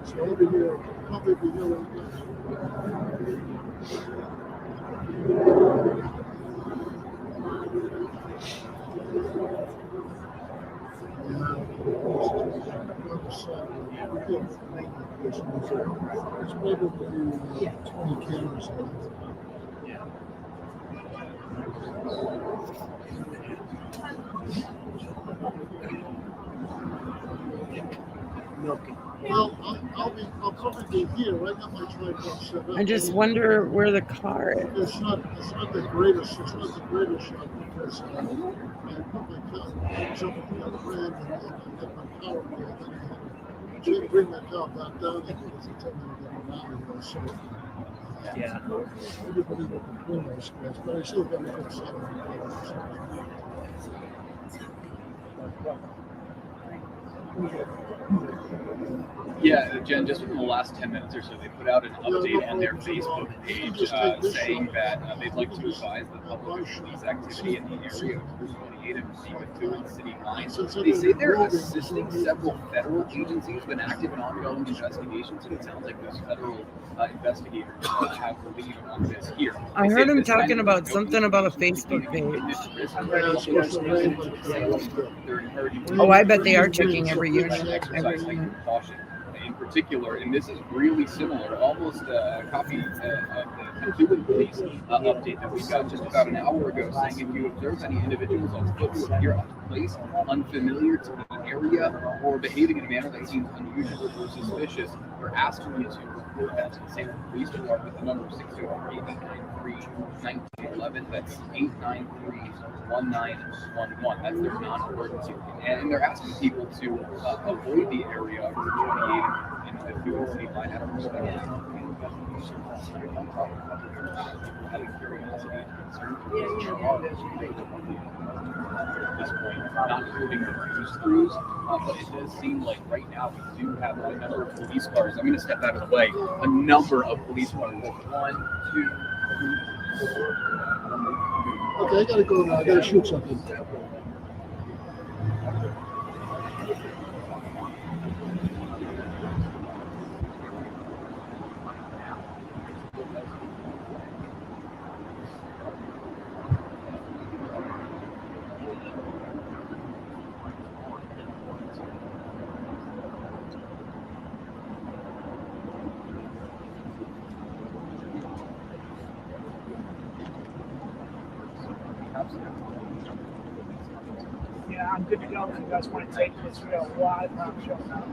So over here, probably be here right There's probably 20 cameras on it. Well, I'll probably be here. Right now, my tripod set up. I just wonder where the car is. It's not the greatest. It's not the greatest shot because I put my car jumping on the ramp and I hit my power pole. Then I had to bring my car back down because it took me to get around here. So yeah, everybody will complain those guys, but I still got a good shot on Yeah, Jen, just within the last 10 minutes or so, they put out an update on their Facebook page saying that they'd like to advise the public of police activity in the area of Route 28 and Stephen city lines. They say they're assisting several federal agencies with active and ongoing investigations, and it sounds like those federal investigators have the lead on this here. I heard him talking about something about a Facebook page. Oh, I bet they are checking every unit. Caution. In particular, and this is really similar, almost a copy of the Cuban police update that we got just about an hour ago, saying if you observe any individuals on foot who appear out of place, unfamiliar to the area, area or behaving in a manner that seems unusual or suspicious, we're asking you to report that to the St. Louis Police Department. The number is 603-893-1911. That's 893-1911. That's their non-emergency. And they're asking people to avoid the area for 28 and the food city line out of respect. Having curiosity and concern for this at this point, not including the news crews, but it does seem like right now we do have a number of police cars. I'm going to step out of the way. A number of police cars. 1, 2, 3, 4. Okay, I gotta go now. I gotta shoot something. Yeah, I'm good to go. If you guys want to take this, we got a live show now.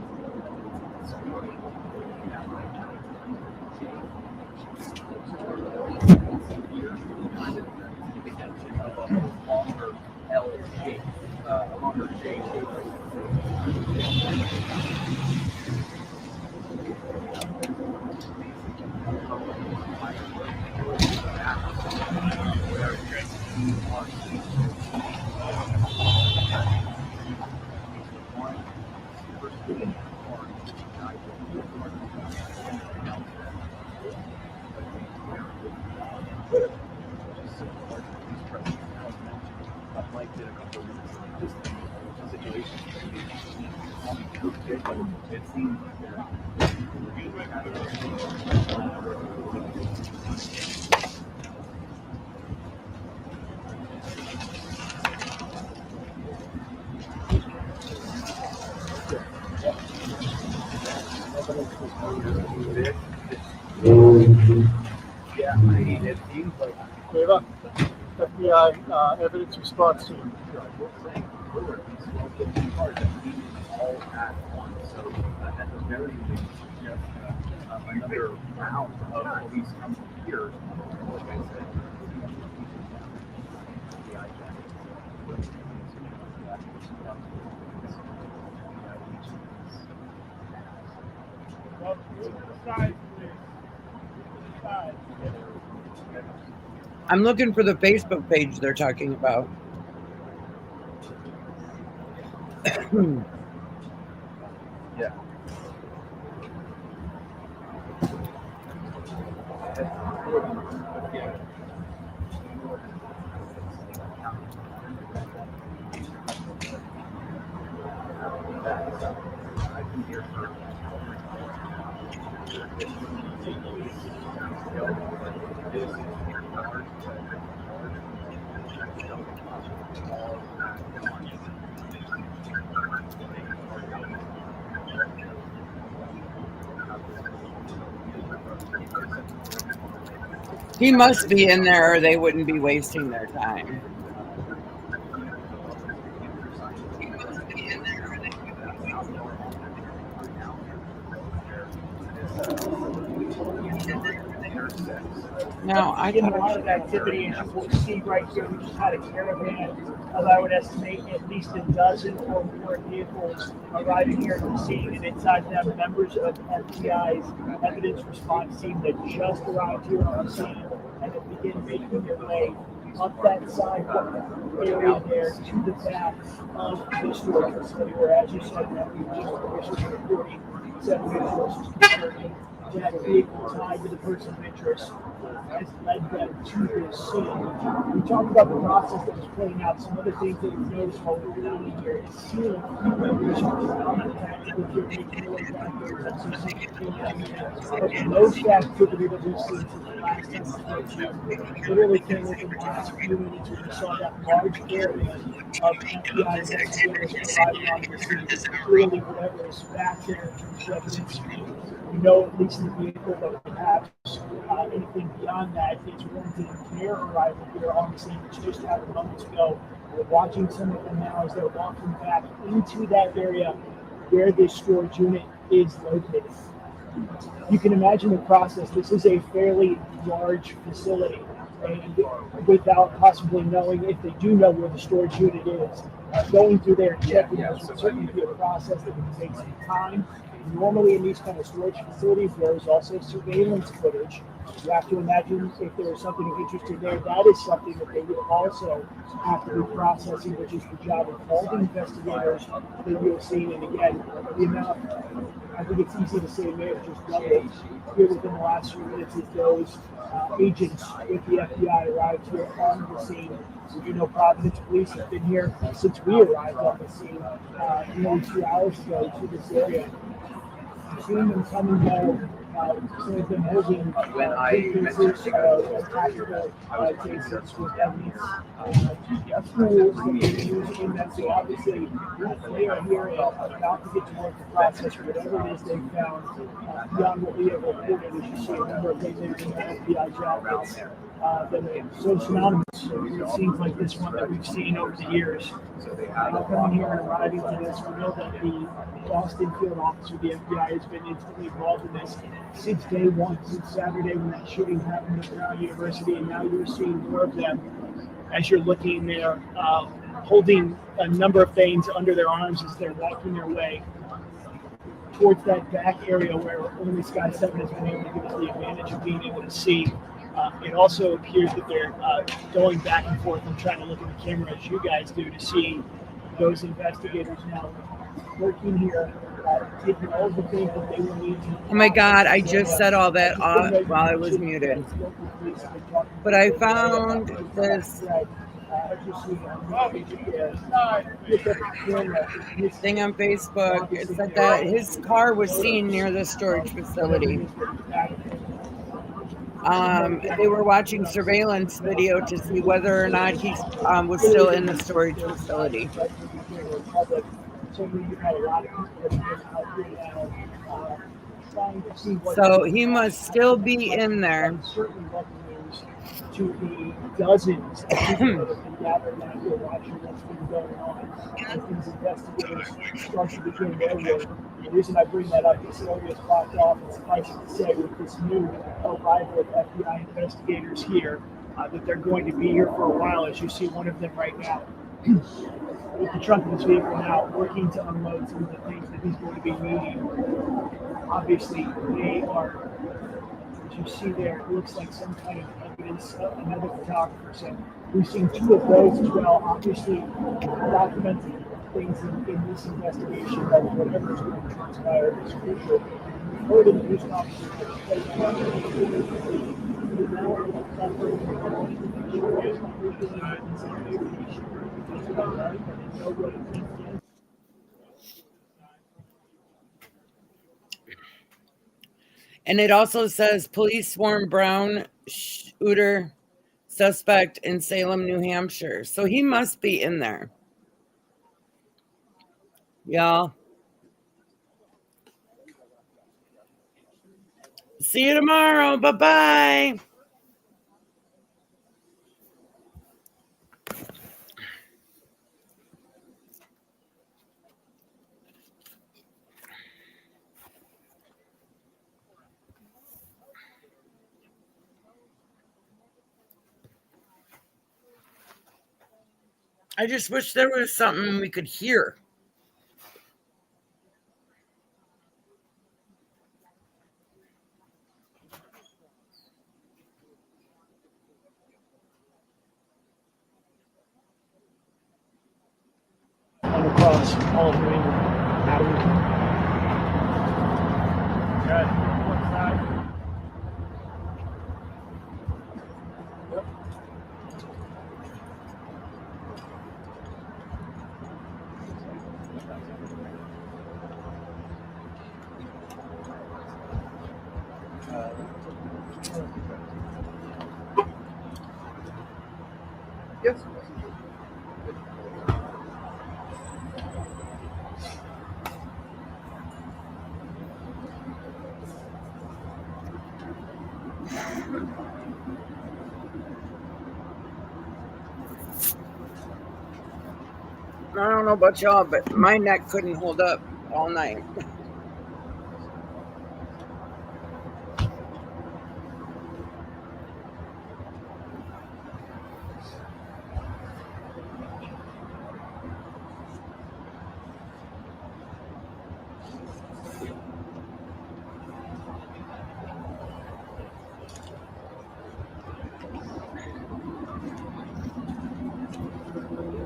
Yeah, it seems like FBI evidence response team. All at once. So at the very least, just another round of police coming here. Like I said, I'm looking for the Facebook page they're talking about. yeah. He must be in there or they wouldn't be wasting their time. No, I Getting a thought lot of activity, and what we see right here, we just had a caravan of, I would estimate, at least a dozen or more vehicles arriving here at the scene, and inside them, members of FBI's evidence response team that just arrived here on the scene and that begin making their way up that sidewalk area there to the back of the storage facility, where, as you said, that we just officially reporting 7 vehicles that vehicle tied to the person of interest has led them to this scene. We talked about the process that was playing out. Some other things that we noticed while we were down here is seeing but no activity that we've seen since the last time literally came within the last few minutes when we saw that large area of FBI investigators arriving on the scene. Clearly, whatever is back there in terms of evidence, we know at least the vehicle, but perhaps anything beyond that is warranted their arrival here on the scene, which just happened moments ago. We're watching some of them now as they're walking back into that area where this storage unit is located. You can imagine the process. This is a fairly large facility, and without possibly knowing, if they do know where the storage unit is, going through there and checking this would certainly be a process that would take some time. Normally in these kind of storage facilities, there is also surveillance footage. You have to imagine if there is something of interest in there, that is something that they would also have to be processing, which is the job of all the investigators that you have seen. And again, the amount, I think it's easy to say, may have just doubled here within the last few minutes as those agents with the FBI arrived here on the scene. So, you know, Providence Police have been here since we arrived on the scene nearly 2 hours ago to this area. Seeing them come and go, some of them holding cases, tactical cases with evidence, tools that they use in that. So obviously, they are here about to get to work the process, whatever it is they found, beyond what we have reported. As you see, a number of things in the FBI jackets that are so synonymous. It seems like this one that we've seen over the years. Coming here and arriving to this, we know that the Boston field officer, the FBI, has been intimately involved in this since day one, since Saturday when that shooting happened at Brown University, and now you're seeing more of them as you're looking there, holding a number of things under their arms as they're walking their way towards that back area where only Sky 7 has been able to give us the advantage of being able to see. It also appears that they're going back and forth and trying to look at the camera as you guys do to see those investigators now working here, taking all the things that they will need to. Oh my God, I just said all that while I was muted. But I found this thing on Facebook. It said that his car was seen near the storage facility. They were watching surveillance video to see whether or not he was still in the storage facility. So he must still be in there. To the dozens of people that have been gathered now who are watching what's been going on as these investigators start to begin their work. The reason I bring that up is the area is blocked off, and suffice it to say, with this new arrival of FBI investigators here, that they're going to be here for a while, as you see one of them right now with the trunk of his vehicle now, working to unload some of the things that he's going to be needing. Obviously, they are, as you see there, it looks like some kind of evidence of another photographer. So we've seen two of those as well, obviously documenting things in this investigation of whatever is going to transpire in this future. We've heard in the news conferences and it also says police swarm Brown shooter suspect in Salem, New Hampshire. So he must be in there. Y'all. See you tomorrow. Bye-bye. I just wish there was something we could hear. And across all of New England. Yes. I don't know about y'all, but my neck couldn't hold up all night.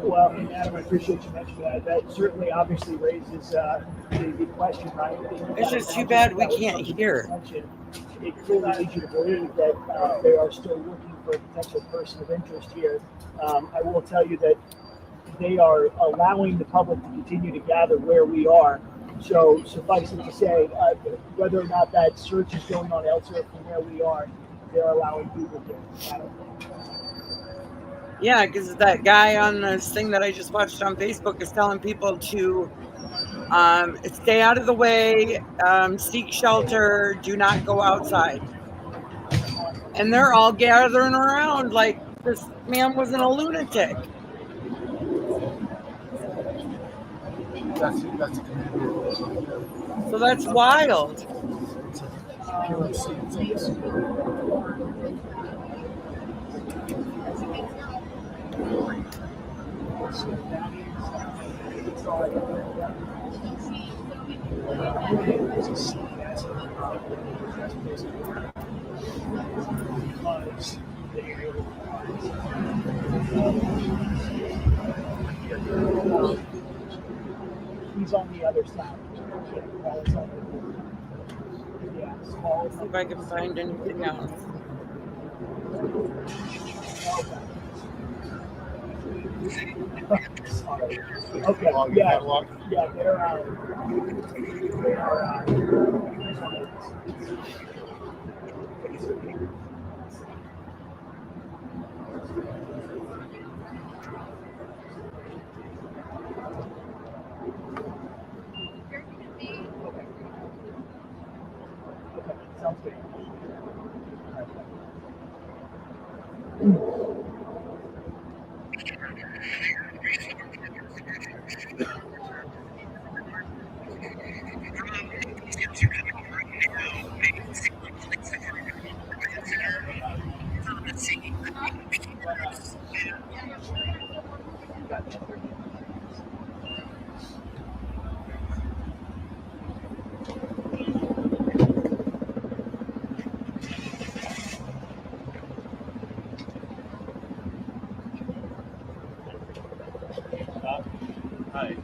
Well, and Adam, I appreciate you mentioning that. That certainly obviously raises the question, right? It's just too bad we can't hear. It clearly leads you to believe that they are still looking for a potential person of interest here. I will tell you that they are allowing the public to continue to gather where we are. So suffice it to say, whether or not that search is going on elsewhere from where we are, they're allowing people to gather. Yeah, because that guy on this thing that I just watched on Facebook is telling people to stay out of the way, seek shelter, do not go outside. And they're all gathering around like this man wasn't a lunatic. That's a commander. So that's wild. He's on the other side. Yeah, small. Let's see if I can find anything else. Okay, yeah, they're sounds good. Hi.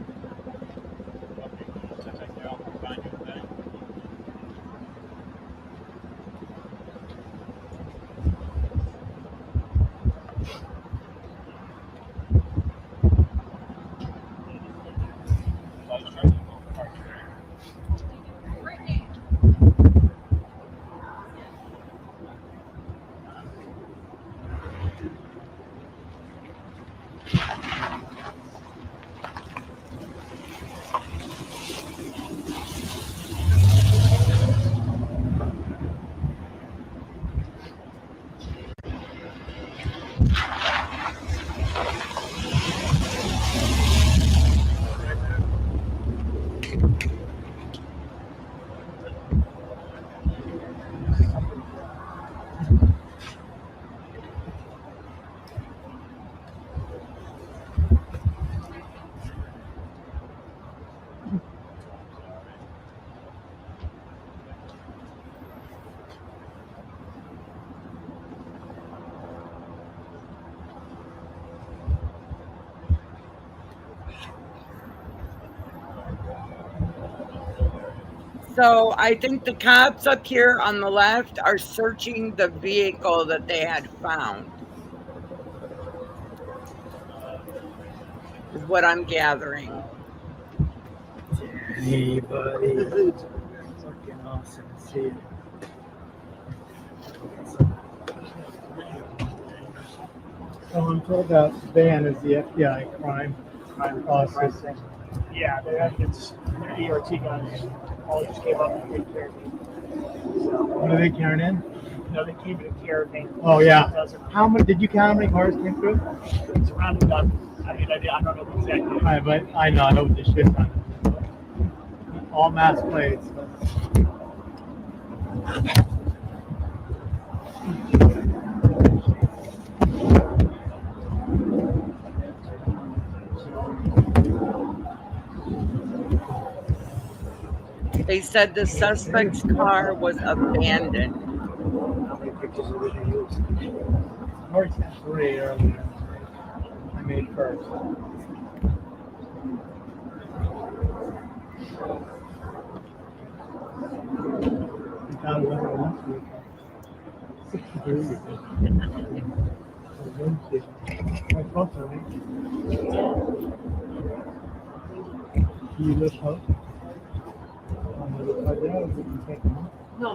So I think the cops up here on the left are searching the vehicle that they had found. Is what I'm gathering. Hey, buddy. It's fucking awesome to see you. So I'm told that van is the FBI crime processing. Yeah, their evidence, their ERT guys all just came up and took care of me. What are they carrying in? No, they came to care of me. Oh, yeah. How many, did you count how many cars came through? It's around a dozen. I mean, I don't know exactly. Right, but I know what the shit's on. All mass plates. They said the suspect's car was abandoned. How many pictures did they use? I already sent 3 earlier. I made first. Got another one. 6 degrees. My phone's on me. Do you lift up? No.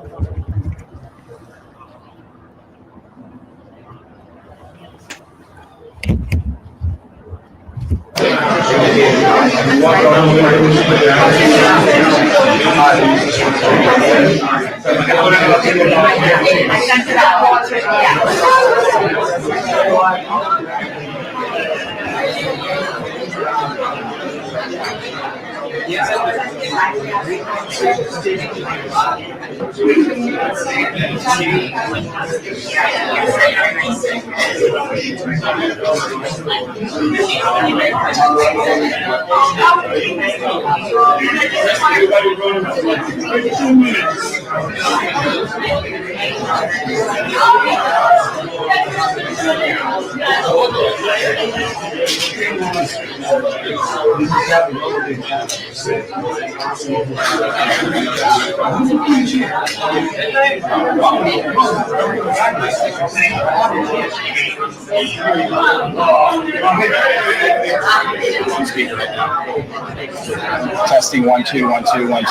Testing 1 2 1 2 1 2.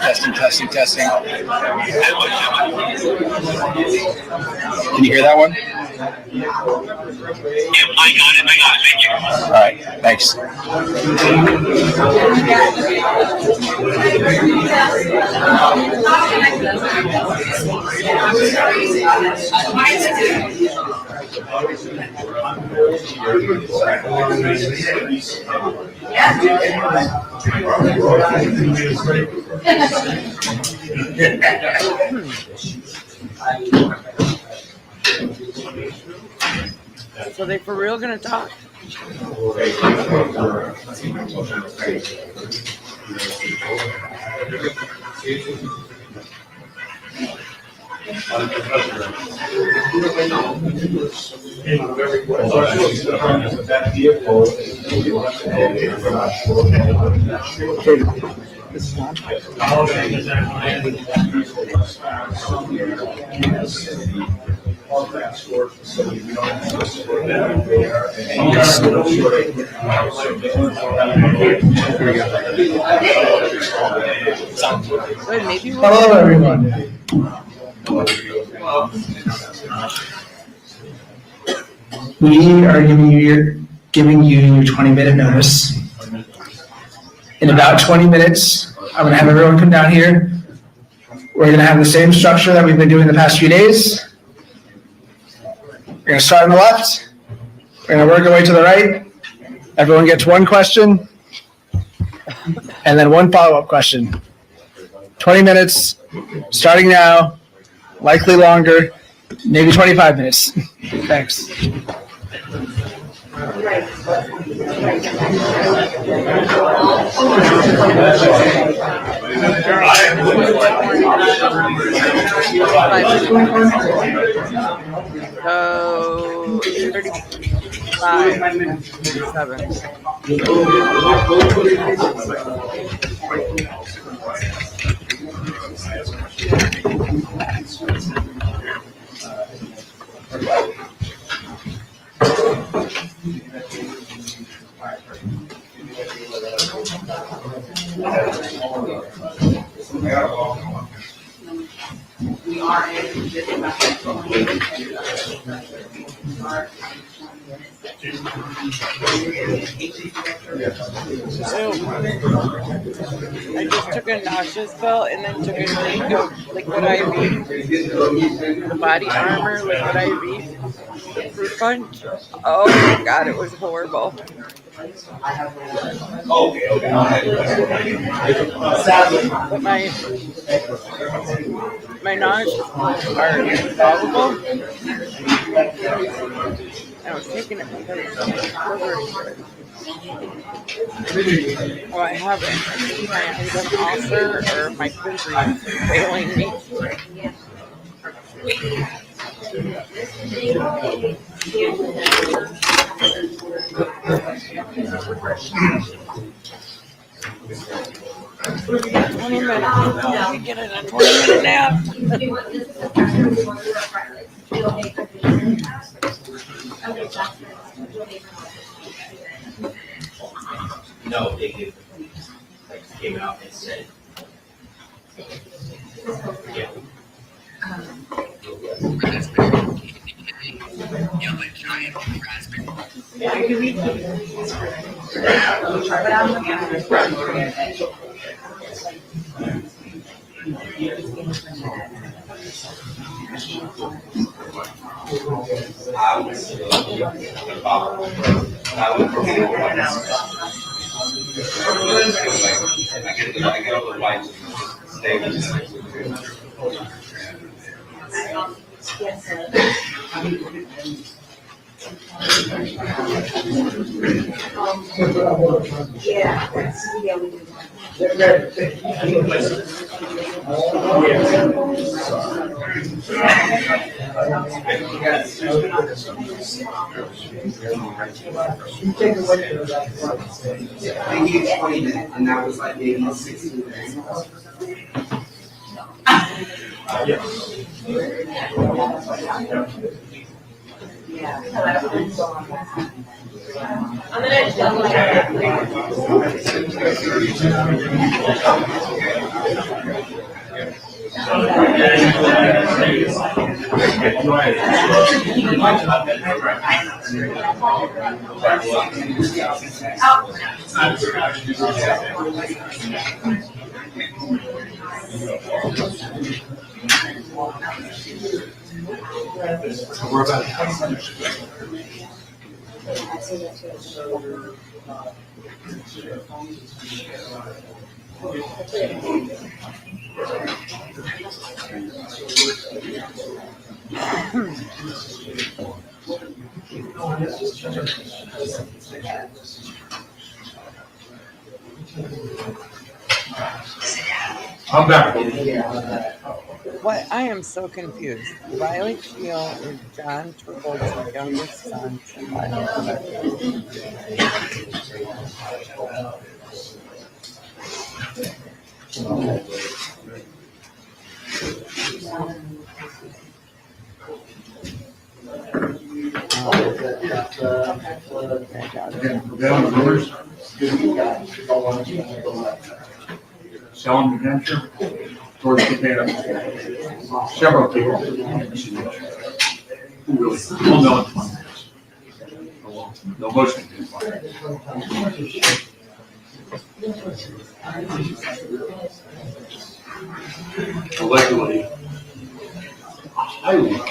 Testing. Can you hear that one? Yep, I got it. Thank you. All right, thanks. So they for real gonna talk? Good, maybe we'll Hello, everyone. We are giving you 20-minute notice. In about 20 minutes, I'm going to have everyone come down here. We're going to have the same structure that we've been doing the past few days. We're going to start on the left. We're going to work our way to the right. Everyone gets one question and then one follow-up question. 20 minutes, starting now, likely longer, maybe 25 minutes. Thanks. go 35, 7. We are in I just took a nauseous pill and then took a drink of liquid IV, the body armor liquid IV, the fruit punch. Oh my god, it was horrible. But my nausea are solvable. I was taking it because oh, I haven't. I either an ulcer or my pancreas is failing me. We get it a 20-minute nap. No, they did. Like, came out and said, yeah. I get all the whites and stay with They gave 20 minutes, and that was like maybe 16 minutes. We're about I'm back. What? I am so confused. Riley Keel is John Travolta's youngest son. Selling New Hampshire, towards Japan. Several people. Who really? Well, no. No, most of them. Allegedly, highly.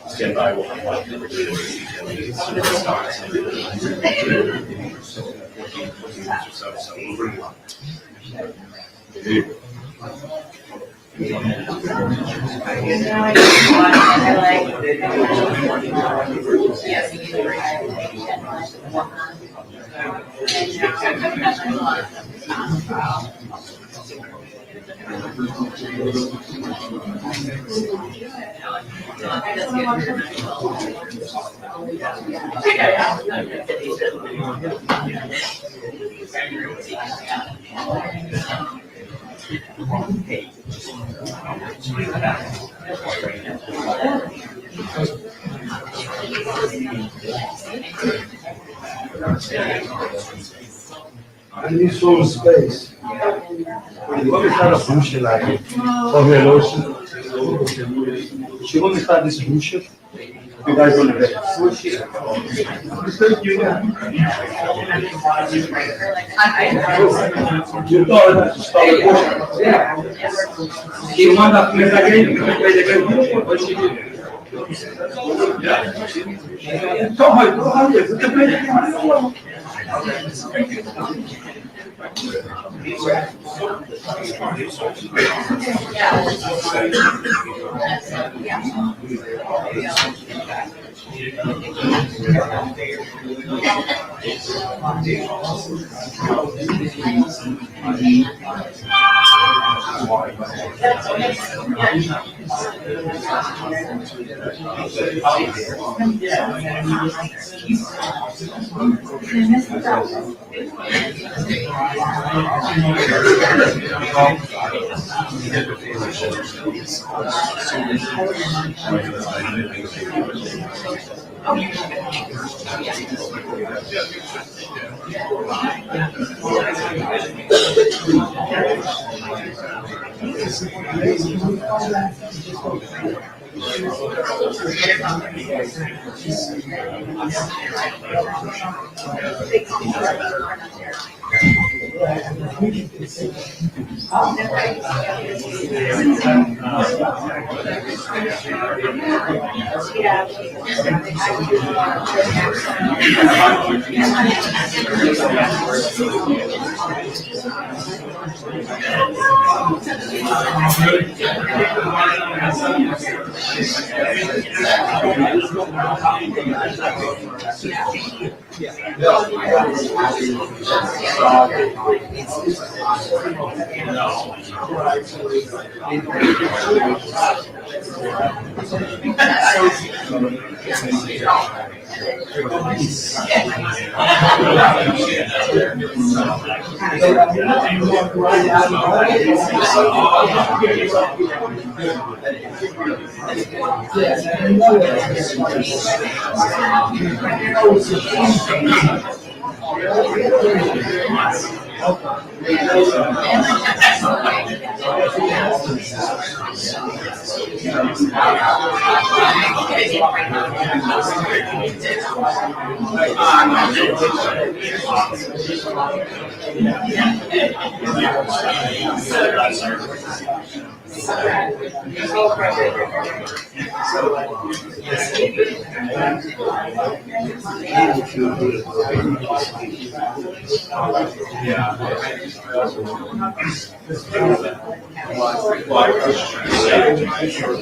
Stand by. I need some space. Vamos estar a bucha lá. Ó, relógio. Chegou a estar desse bucha. Pegar o olho velho. Quem manda a primeira grande, então,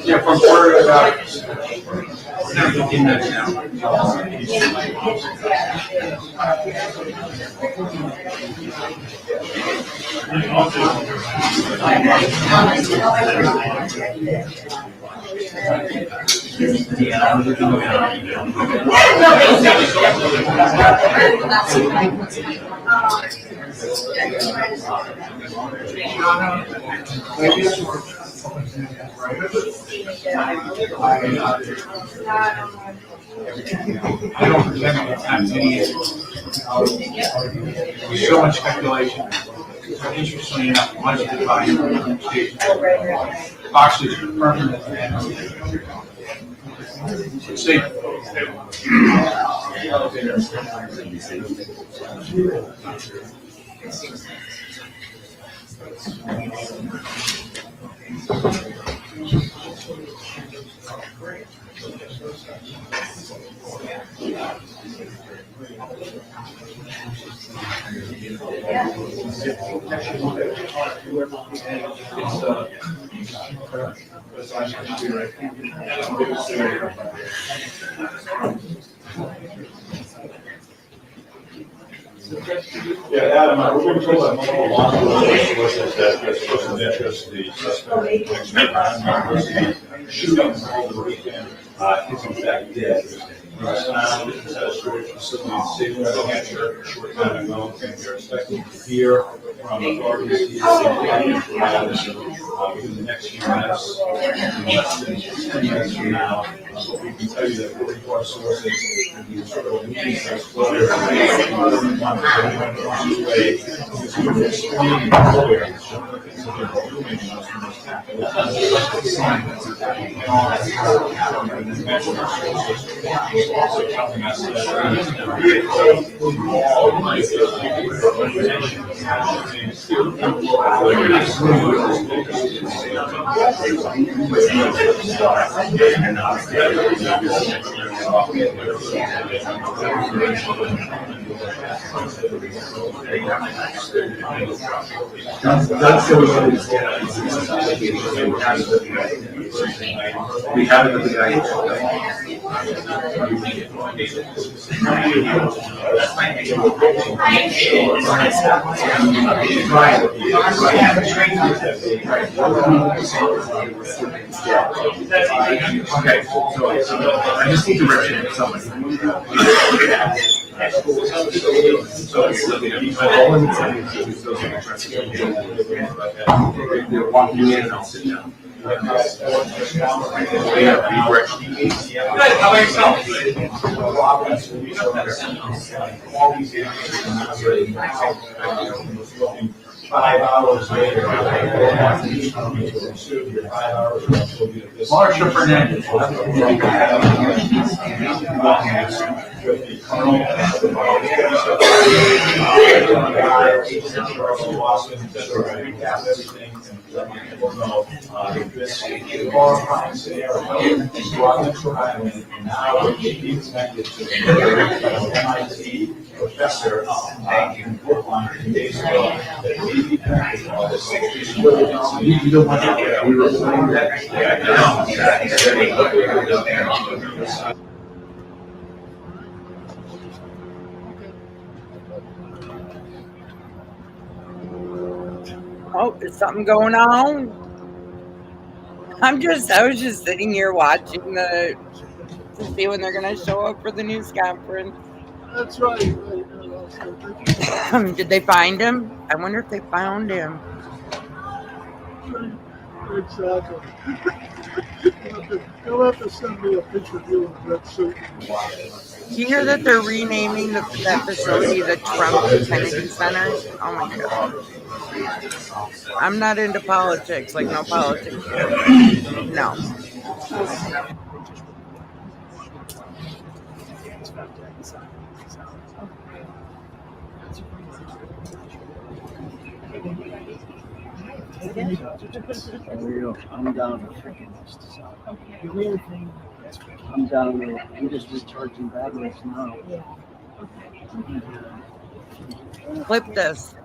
Yeah, from where about 15 minutes now. I don't pretend it's not any. There's so much speculation. Interestingly enough, much of the body boxes are permanent and safe. Yeah, Adam, we're going to talk about multiple law enforcement that's supposed to interest the suspect. Shooting over the weekend is in fact dead. He was found at a storage facility in Salem, New Hampshire, a short time ago, and we're expecting to hear from authorities within the next few minutes, less than 10 minutes from now. We can tell you that according to our sources, the sort of meeting has exploded. Also telling us that we haven't the guy. Okay, so I just need direction from somebody. They're walking in and I'll sit down. Good. How about yourself? 5 hours later, Marsha Fernandez. This horrifying scenario brought to Island, and now being connected to an MIT professor in Brookline days ago that may be connected to all this. You don't want to get we were playing that. Oh, is something going on? I was just sitting here watching to see when they're going to show up for the news conference. That's right. Did they find him? I wonder if they found him. Exactly. You'll have to send me a picture of you in that suit. Do you hear that they're renaming that facility the Trump Kennedy Center? Oh my God. I'm not into politics, like no politics. No. I'm down to freaking I'm down there. I'm just recharging batteries now. Clip this.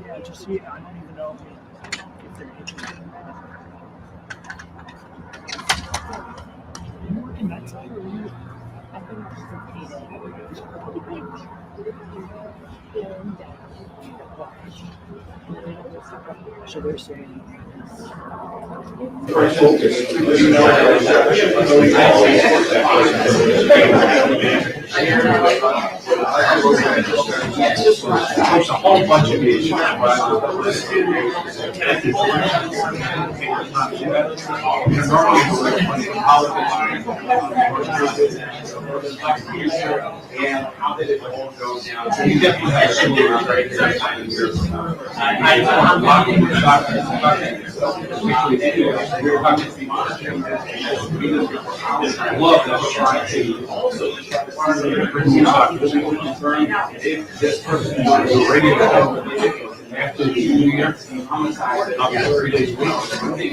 Yeah, just see, I don't even know if they're you working that side or you? I've been so they're saying There's a whole bunch of issues. And how did it all go down? So you definitely have similar I'm talking to doctors. I love that trying to also bring these doctors. If this person is ready to go after the 2 years, I'll be 3 days a week.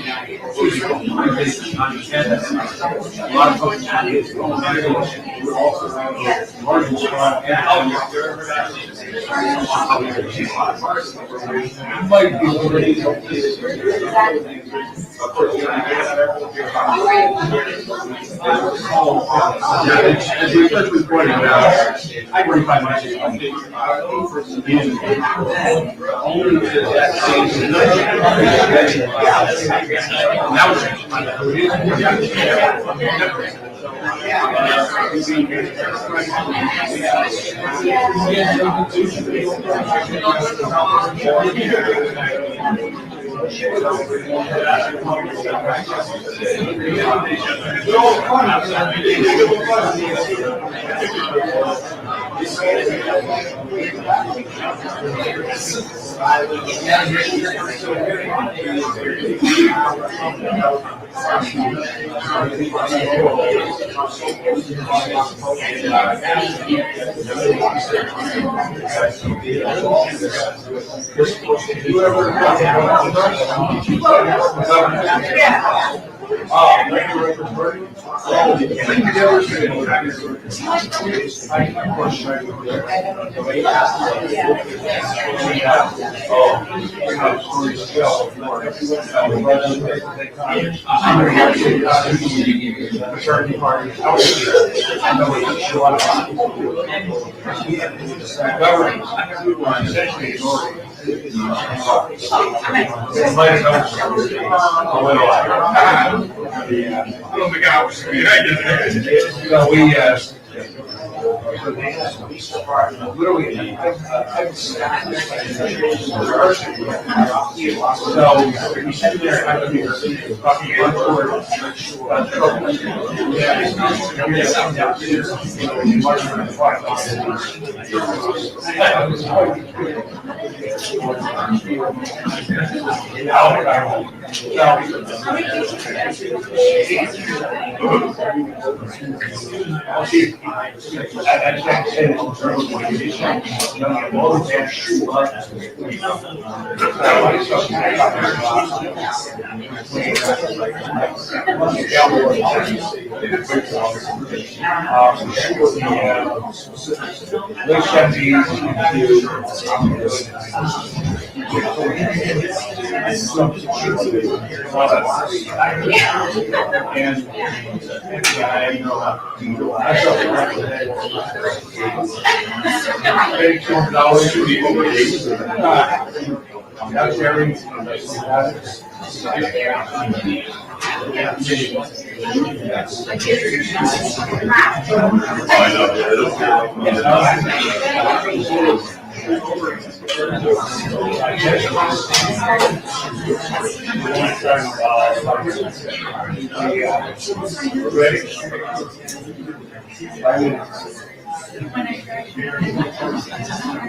A lot of folks would also have margin squad and might be already as we first pointed out, I 45 minutes only that stage.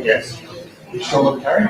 Yes. show them carrying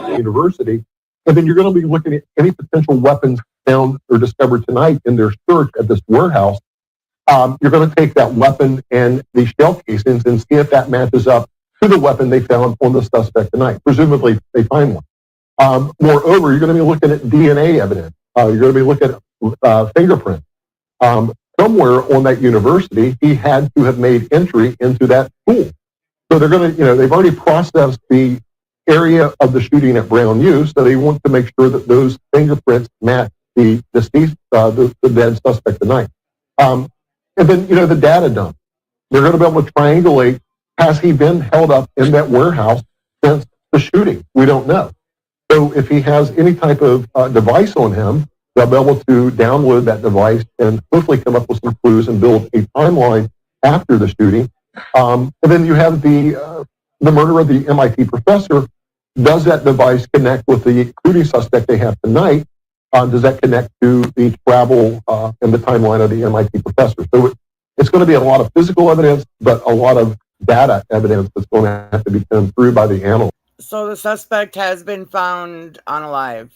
University, and then you're going to be looking at any potential weapons found or discovered tonight in their search at this warehouse. You're going to take that weapon and the shell casings and see if that matches up to the weapon they found on the suspect tonight. Presumably, they find one. Moreover, you're going to be looking at DNA evidence. You're going to be looking at fingerprints. Somewhere on that university, he had to have made entry into that school. So they're going to, they've already processed the area of the shooting at Brown U, so they want to make sure that those fingerprints match the deceased, the dead suspect tonight. And then, the data dump. They're going to be able to triangulate, has he been held up in that warehouse since the shooting? We don't know. So if he has any type of device on him, they'll be able to download that device and hopefully come up with some clues and build a timeline after the shooting. And then you have the murder of the MIT professor. Does that device connect with the shooting suspect they have tonight? Does that connect to the travel and the timeline of the MIT professor? So it's going to be a lot of physical evidence, but a lot of data evidence that's going to have to be come through by the analyst. So the suspect has been found unalived.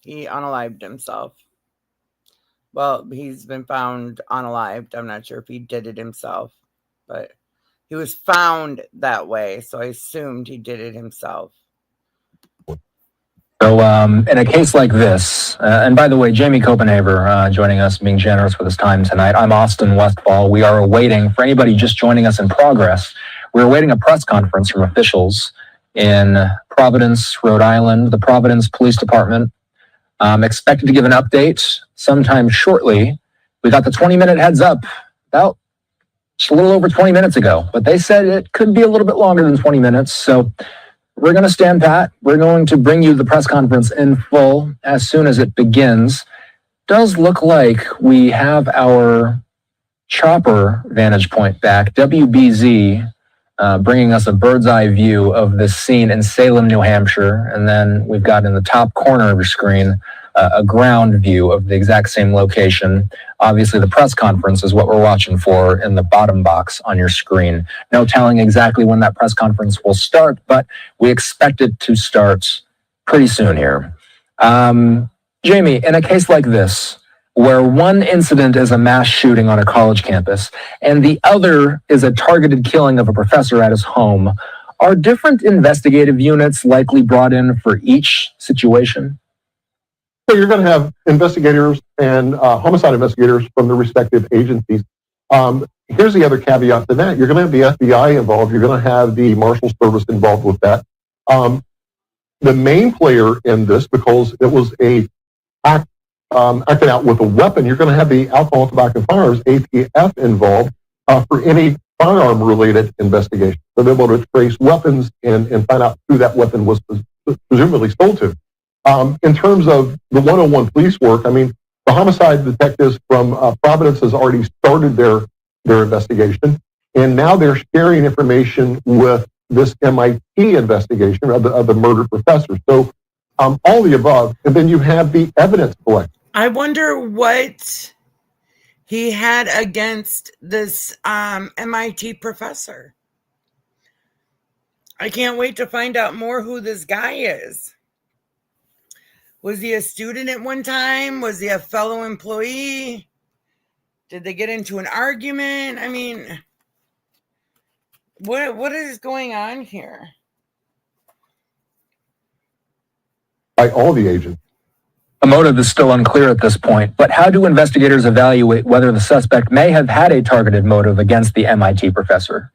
He unalived himself. Well, he's been found unalived. I'm not sure if he did it himself, but he was found that way, so I assumed he did it himself. So in a case like this, and by the way, Jamie Copenhaver joining us, being generous with his time tonight. I'm Austin Westfall. We are awaiting, for anybody just joining us in progress, we're awaiting a press conference from officials in Providence, Rhode Island, the Providence Police Department. Expected to give an update sometime shortly. We got the 20-minute heads up about just a little over 20 minutes ago, but they said it could be a little bit longer than 20 minutes. So we're going to stand pat. We're going to bring you the press conference in full as soon as it begins. Does look like we have our chopper vantage point back. WBZ bringing us a bird's eye view of this scene in Salem, New Hampshire. And then we've got in the top corner of your screen a ground view of the exact same location. Obviously, the press conference is what we're watching for in the bottom box on your screen. No telling exactly when that press conference will start, but we expect it to start pretty soon here. Jamie, in a case like this, where one incident is a mass shooting on a college campus and the other is a targeted killing of a professor at his home, are different investigative units likely brought in for each situation? So you're going to have investigators and homicide investigators from the respective agencies. Here's the other caveat to that. You're going to have the FBI involved. You're going to have the Marshal Service involved with that. The main player in this, because it was acting out with a weapon, you're going to have the Alcohol, Tobacco, and Firearms, ATF, involved for any firearm-related investigation. So they're able to trace weapons and find out who that weapon was presumably sold to. In terms of the 101 police work, I mean, the homicide detectives from Providence has already started their investigation, and now they're sharing information with this MIT investigation of the murdered professor. So all the above, and then you have the evidence collection. I wonder what he had against this MIT professor. I can't wait to find out more who this guy is. Was he a student at one time? Was he a fellow employee? Did they get into an argument? I mean, what is going on here? By all the agents. The motive is still unclear at this point, but how do investigators evaluate whether the suspect may have had a targeted motive against the MIT professor?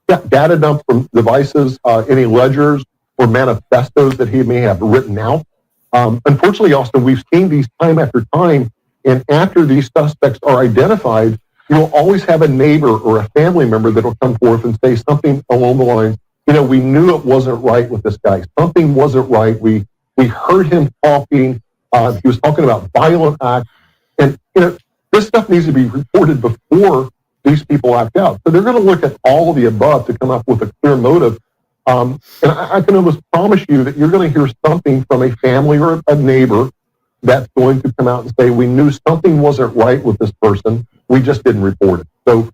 Yeah, data dumped from devices, any ledgers or manifestos that he may have written out. Unfortunately, Austin, we've seen these time after time, and after these suspects are identified, you'll always have a neighbor or a family member that will come forth and say something along the lines, we knew it wasn't right with this guy. Something wasn't right. We heard him talking. He was talking about violent acts. And, this stuff needs to be reported before these people act out. So they're going to look at all of the above to come up with a clear motive. And I can almost promise you that you're going to hear something from a family or a neighbor that's going to come out and say, we knew something wasn't right with this person. We just didn't report it. So,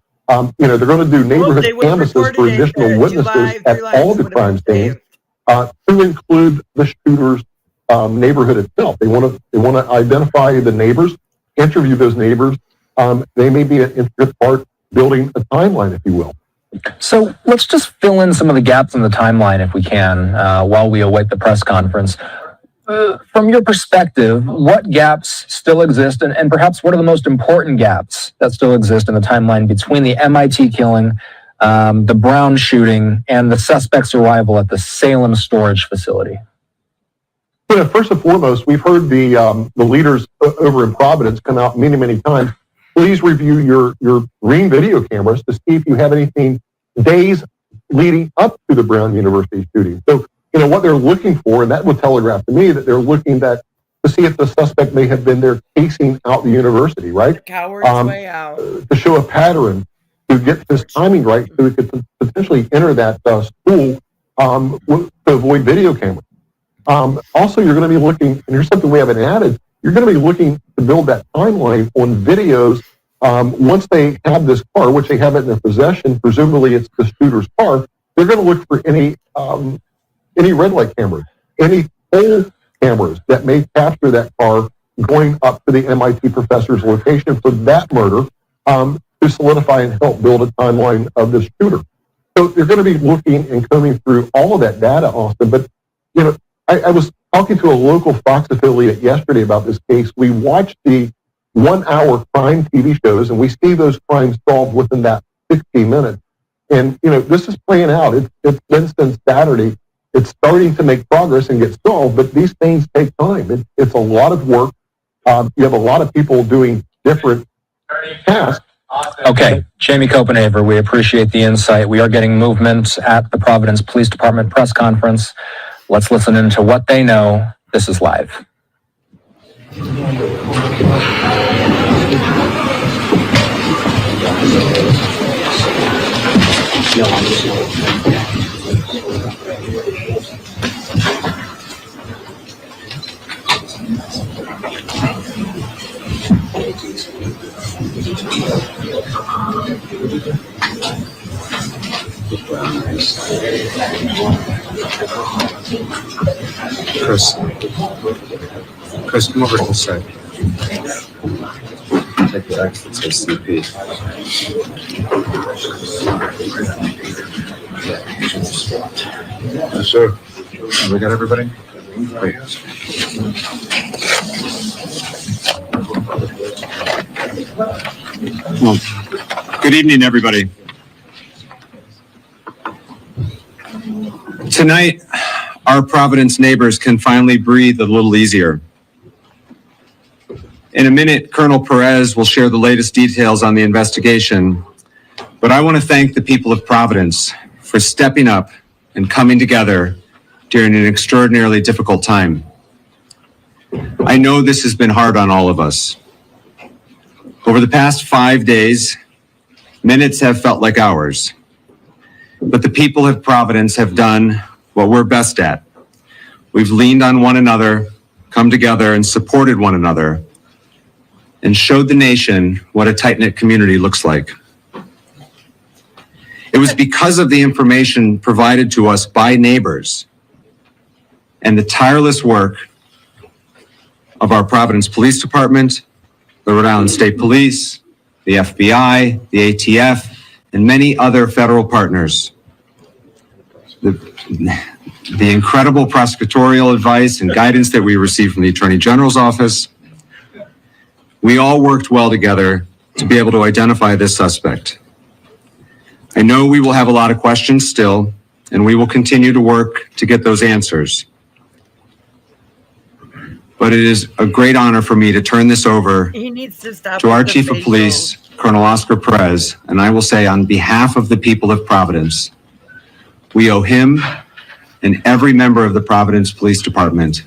they're going to do neighborhood canvases for additional witnesses at all the crime scenes to include the shooter's neighborhood itself. They want to identify the neighbors, interview those neighbors. They may be an intricate part building a timeline, if you will. So let's just fill in some of the gaps in the timeline, if we can, while we await the press conference. From your perspective, what gaps still exist, and perhaps what are the most important gaps that still exist in the timeline between the MIT killing, the Brown shooting, and the suspect's arrival at the Salem storage facility? First and foremost, we've heard the leaders over in Providence come out many, many times. Please review your Ring video cameras to see if you have anything days leading up to the Brown University shooting. So, what they're looking for, and that would telegraph to me that they're looking to see if the suspect may have been there casing out the university, right? Coward's way out. To show a pattern, to get this timing right, so we could potentially enter that school to avoid video cameras. Also, you're going to be looking, and here's something we haven't added, you're going to be looking to build that timeline on videos once they have this car, which they have it in their possession. Presumably it's the shooter's car. They're going to look for any red light cameras, any pole cameras that may capture that car going up to the MIT professor's location for that murder to solidify and help build a timeline of this shooter. So they're going to be looking and combing through all of that data, Austin. But, I was talking to a local Fox affiliate yesterday about this case. We watched the 1-hour crime TV shows, and we see those crimes solved within that 60 minutes. And, this is playing out. It's been since Saturday. It's starting to make progress and get solved, but these things take time. It's a lot of work. You have a lot of people doing different tasks. Okay, Jamie Copenhaver, we appreciate the insight. We are getting movement at the Providence Police Department press conference. Let's listen into what they know. This is live. Chris, come over to this side. Take the X that says CP. Sure. We got everybody? Great. Good evening, everybody. Tonight, our Providence neighbors can finally breathe a little easier. In a minute, Colonel Perez will share the latest details on the investigation, but I want to thank the people of Providence for stepping up and coming together during an extraordinarily difficult time. I know this has been hard on all of us. Over the past 5 days, minutes have felt like hours, but the people of Providence have done what we're best at. We've leaned on one another, come together and supported one another, and showed the nation what a tight-knit community looks like. It was because of the information provided to us by neighbors and the tireless work of our Providence Police Department, the Rhode Island State Police, the FBI, the ATF, and many other federal partners. The incredible prosecutorial advice and guidance that we received from the Attorney General's office, we all worked well together to be able to identify this suspect. I know we will have a lot of questions still, and we will continue to work to get those answers. But it is a great honor for me to turn this over He needs to stop to our with the Chief of Police, Colonel Oscar Perez, and I will say on behalf of the people of Providence, we owe him and every member of the Providence Police Department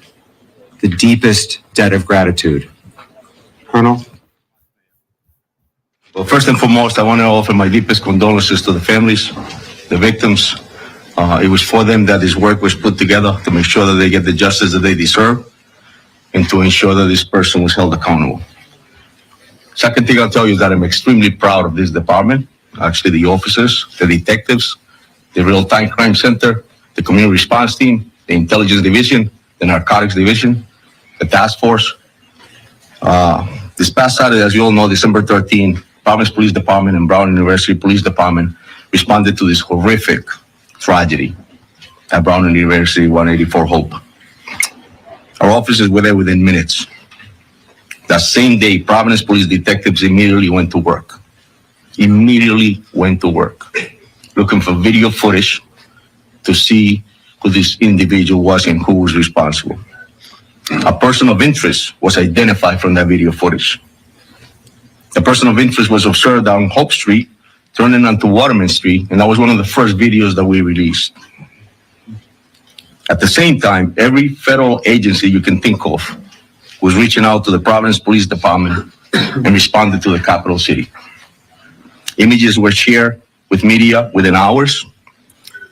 the deepest debt of gratitude. Colonel? Well, first and foremost, I want to offer my deepest condolences to the families, the victims. It was for them that this work was put together to make sure that they get the justice that they deserve and to ensure that this person was held accountable. Second thing I'll tell you is that I'm extremely proud of this department, actually the officers, the detectives, the real-time crime center, the community response team, the intelligence division, the narcotics division, the task force. This past Saturday, as you all know, December 13, Providence Police Department and Brown University Police Department responded to this horrific tragedy at Brown University 184 Hope. Our officers were there within minutes. That same day, Providence Police detectives immediately went to work. Looking for video footage to see who this individual was and who was responsible. A person of interest was identified from that video footage. The person of interest was observed down Hope Street, turning onto Waterman Street, and that was one of the first videos that we released. At the same time, every federal agency you can think of was reaching out to the Providence Police Department and responded to the capital city. Images were shared with media within hours.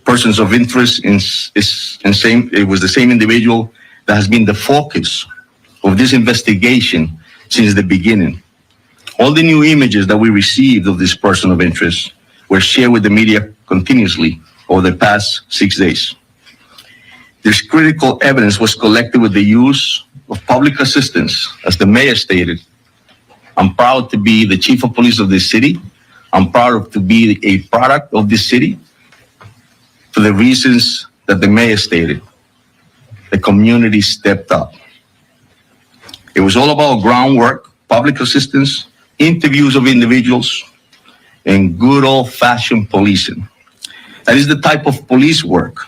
Persons of interest it was the same individual that has been the focus of this investigation since the beginning. All the new images that we received of this person of interest were shared with the media continuously over the past 6 days. This critical evidence was collected with the use of public assistance. As the mayor stated, I'm proud to be the chief of police of this city. I'm proud to be a product of this city for the reasons that the mayor stated. The community stepped up. It was all about groundwork, public assistance, interviews of individuals, and good old-fashioned policing. That is the type of police work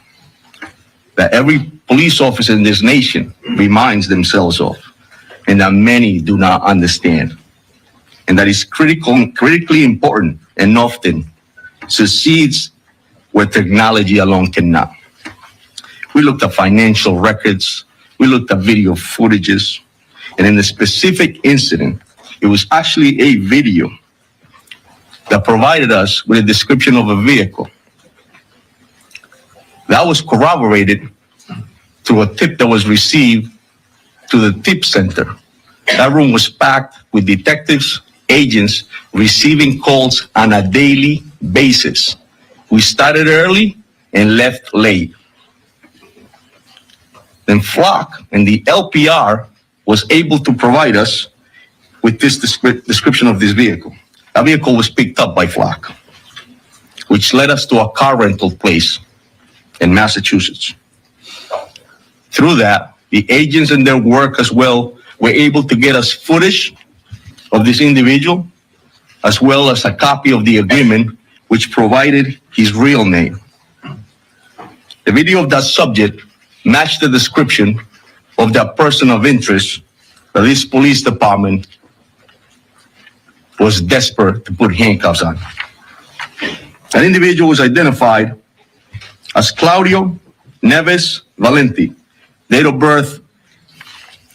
that every police officer in this nation reminds themselves of, and that many do not understand. And that is critically important and often succeeds where technology alone cannot. We looked at financial records, we looked at video footages, and in the specific incident, it was actually a video that provided us with a description of a vehicle. That was corroborated through a tip that was received to the tip center. That room was packed with detectives, agents receiving calls on a daily basis. We started early and left late. Then Flock and the LPR was able to provide us with this description of this vehicle. That vehicle was picked up by Flock, which led us to a car rental place in Massachusetts. Through that, the agents and their work as well were able to get us footage of this individual, as well as a copy of the agreement, which provided his real name. The video of that subject matched the description of that person of interest that this police department was desperate to put handcuffs on. That individual was identified as Claudio Neves Valenti, date of birth,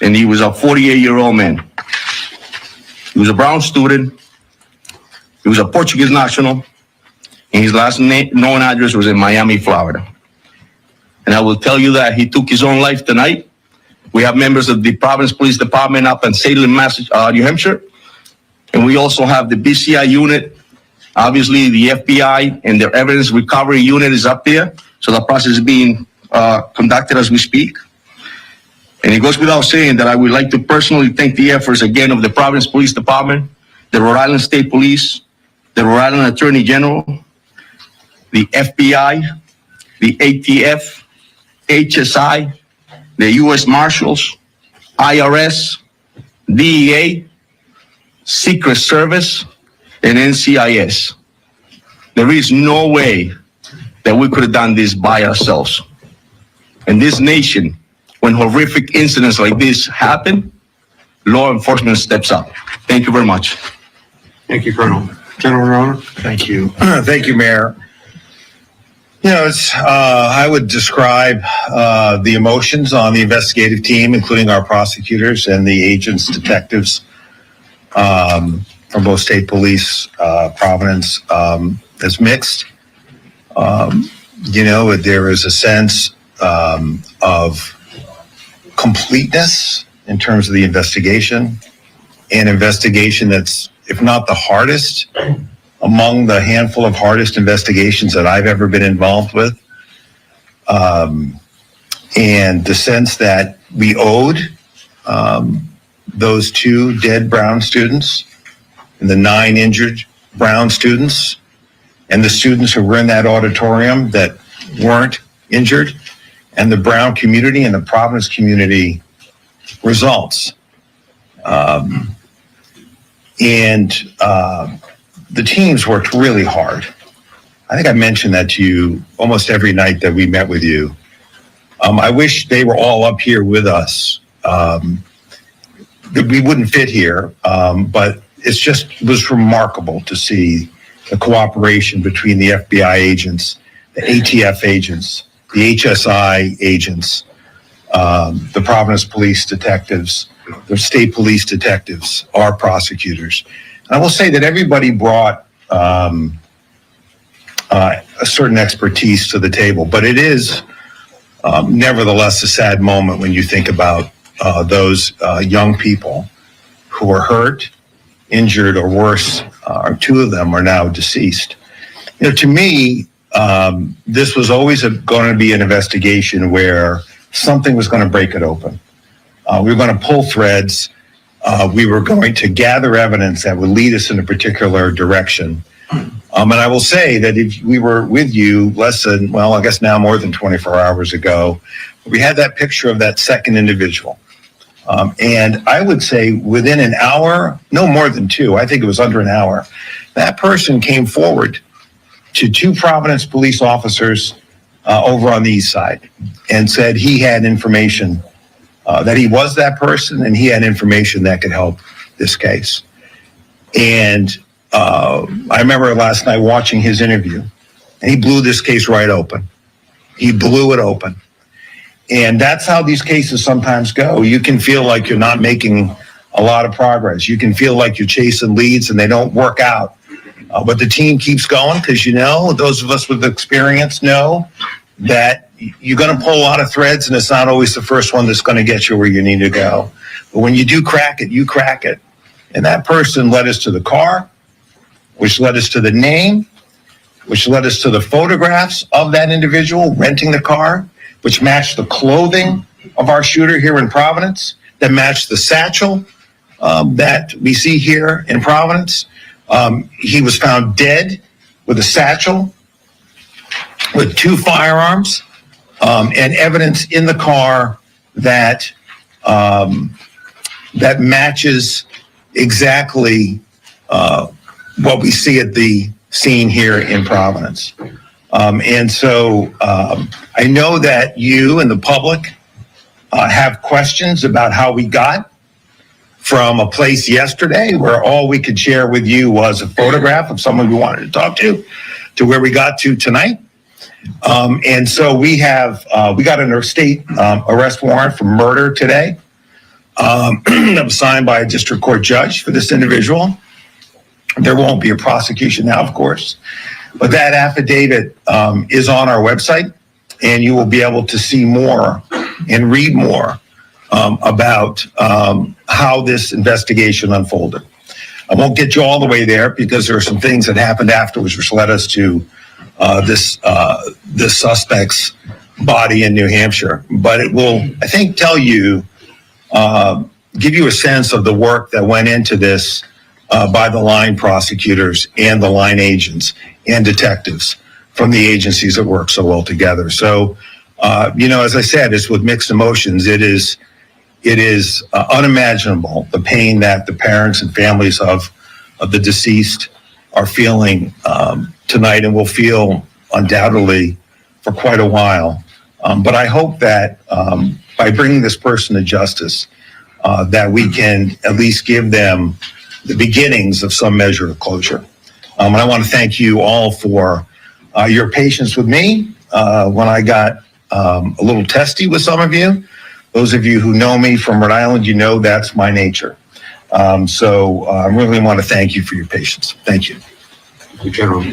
and he was a 48-year-old man. He was a Brown student. He was a Portuguese national, and his last known address was in Miami, Florida. And I will tell you that he took his own life tonight. We have members of the Providence Police Department up in Salem, New Hampshire, and we also have the BCI unit Obviously, the FBI and their evidence recovery unit is up there, so the process is being conducted as we speak. And it goes without saying that I would like to personally thank the efforts again of the Providence Police Department, the Rhode Island State Police, the Rhode Island Attorney General, the FBI, the ATF, HSI, the U.S. Marshals, IRS, DEA, Secret Service, and NCIS. There is no way that we could have done this by ourselves. In this nation, when horrific incidents like this happen, law enforcement steps up. Thank you very much. Thank you, Colonel. General Roner. Thank you. Thank you, Mayor. You know, I would describe the emotions on the investigative team, including our prosecutors and the agents, detectives from both state police, Providence, as mixed. You know, there is a sense of completeness in terms of the investigation, an investigation that's, if not the hardest, among the handful of hardest investigations that I've ever been involved with. And the sense that we owed those 2 dead Brown students and the 9 injured Brown students and the students who were in that auditorium that weren't injured, and the Brown community and the Providence community results. The teams worked really hard. I think I mentioned that to you almost every night that we met with you. I wish they were all up here with us. We wouldn't fit here, but it was remarkable to see the cooperation between the FBI agents, the ATF agents, the HSI agents, the Providence police detectives, the state police detectives, our prosecutors. And I will say that everybody brought a certain expertise to the table, but it is nevertheless a sad moment when you think about those young people who were hurt, injured, or worse, or 2 of them are now deceased. You know, to me, this was always going to be an investigation where something was going to break it open. We were going to pull threads. We were going to gather evidence that would lead us in a particular direction. And I will say that if we were with you less than, well, I guess now more than 24 hours ago, we had that picture of that second individual. And I would say within an hour, no more than 2, I think it was under an hour, that person came forward to 2 Providence police officers over on the east side and said he had information, that he was that person and he had information that could help this case. And I remember last night watching his interview, and he blew this case right open. He blew it open. And that's how these cases sometimes go. You can feel like you're not making a lot of progress. You can feel like you're chasing leads and they don't work out. But the team keeps going because, you know, those of us with experience know that you're going to pull a lot of threads, and it's not always the first one that's going to get you where you need to go. But when you do crack it, you crack it. And that person led us to the car, which led us to the name, which led us to the photographs of that individual renting the car, which matched the clothing of our shooter here in Providence, that matched the satchel that we see here in Providence. He was found dead with a satchel, with 2 firearms, and evidence in the car that that matches exactly what we see at the scene here in Providence. And so I know that you and the public have questions about how we got from a place yesterday where all we could share with you was a photograph of someone we wanted to talk to where we got to tonight. And so we got an state arrest warrant for murder today that was signed by a district court judge for this individual. There won't be a prosecution now, of course, but that affidavit is on our website, and you will be able to see more and read more about how this investigation unfolded. I won't get you all the way there because there are some things that happened afterwards which led us to this suspect's body in New Hampshire. But it will, I think, tell you, give you a sense of the work that went into this by the line prosecutors and the line agents and detectives from the agencies that work so well together. So, as I said, it's with mixed emotions. It is unimaginable, the pain that the parents and families of the deceased are feeling tonight and will feel undoubtedly for quite a while. But I hope that by bringing this person to justice, that we can at least give them the beginnings of some measure of closure. And I want to thank you all for your patience with me when I got a little testy with some of you. Those of you who know me from Rhode Island, you know that's my nature. So I really want to thank you for your patience. Thank you. General,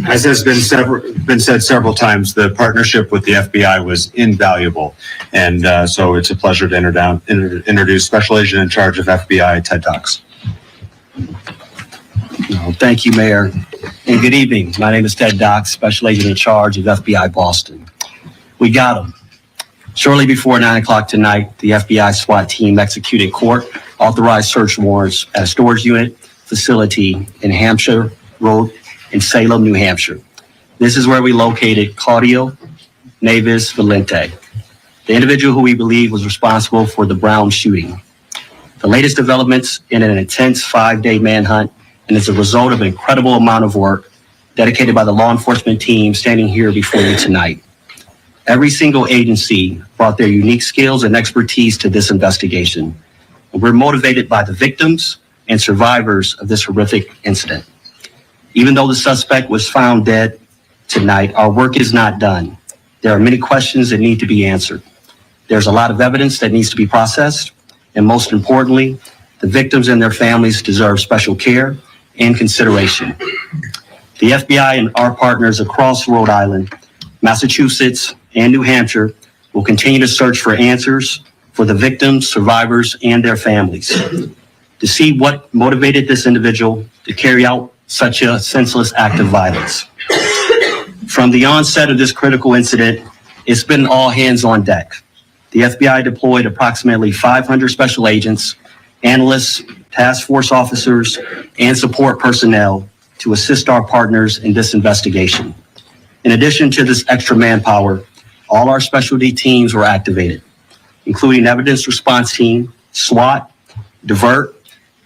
as has been said several times, the partnership with the FBI was invaluable, and so it's a pleasure to introduce Special Agent in Charge of FBI, Ted Dox. Thank you, Mayor, and good evening. My name is Ted Dox, Special Agent in Charge of FBI Boston. We got him. Shortly before 9 o'clock tonight, the FBI SWAT team executed court-authorized search warrants at a storage unit facility in Hampshire Road in Salem, New Hampshire. This is where we located Claudio Neves Valente, the individual who we believe was responsible for the Brown shooting. The latest developments in an intense 5-day manhunt, and it's a result of an incredible amount of work dedicated by the law enforcement team standing here before you tonight. Every single agency brought their unique skills and expertise to this investigation. And we're motivated by the victims and survivors of this horrific incident. Even though the suspect was found dead tonight, our work is not done. There are many questions that need to be answered. There's a lot of evidence that needs to be processed. And most importantly, the victims and their families deserve special care and consideration. The FBI and our partners across Rhode Island, Massachusetts, and New Hampshire will continue to search for answers for the victims, survivors, and their families to see what motivated this individual to carry out such a senseless act of violence. From the onset of this critical incident, it's been all hands on deck. The FBI deployed approximately 500 special agents, analysts, task force officers, and support personnel to assist our partners in this investigation. In addition to this extra manpower, all our specialty teams were activated, including Evidence Response Team, SWAT, Divert,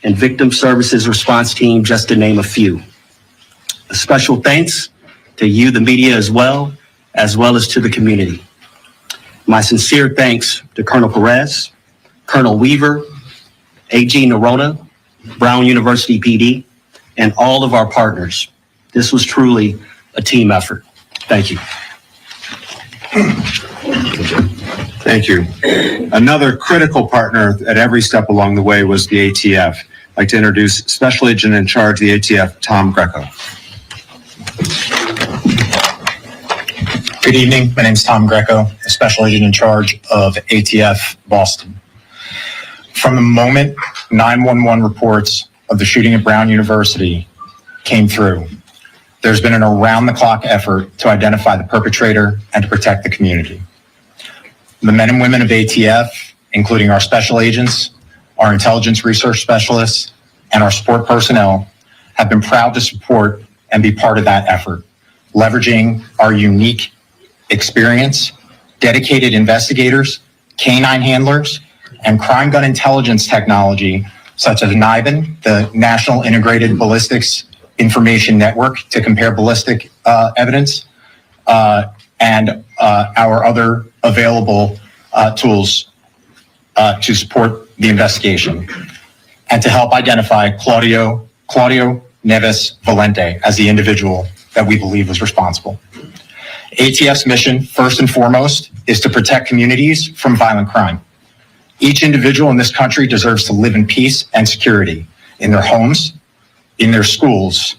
and Victim Services Response Team, just to name a few. A special thanks to you, the media, as well as to the community. My sincere thanks to Colonel Perez, Colonel Weaver, AG Nerona, Brown University PD, and all of our partners. This was truly a team effort. Thank you. Thank you. Another critical partner at every step along the way was the ATF. I'd like to introduce Special Agent in Charge of the ATF, Tom Greco. Good evening. My name is Tom Greco, a Special Agent in Charge of ATF Boston. From the moment 911 reports of the shooting at Brown University came through, there's been an around-the-clock effort to identify the perpetrator and to protect the community. The men and women of ATF, including our special agents, our intelligence research specialists, and our support personnel, have been proud to support and be part of that effort, leveraging our unique experience, dedicated investigators, canine handlers, and crime gun intelligence technology, such as NIBIN, the National Integrated Ballistics Information Network, to compare ballistic evidence, and our other available tools to support the investigation, and to help identify Claudio Neves Valente as the individual that we believe was responsible. ATF's mission, first and foremost, is to protect communities from violent crime. Each individual in this country deserves to live in peace and security in their homes, in their schools,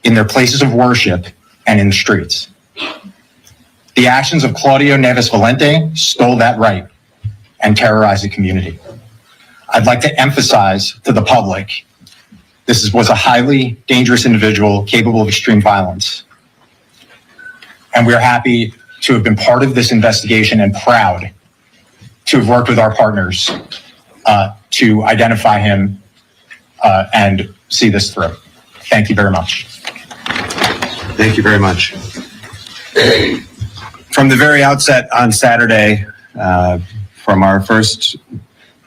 in their places of worship, and in the streets. The actions of Claudio Neves Valente stole that right and terrorized the community. I'd like to emphasize to the public this was a highly dangerous individual capable of extreme violence. And we're happy to have been part of this investigation and proud to have worked with our partners to identify him and see this through. Thank you very much. Thank you very much. From the very outset on Saturday, from our first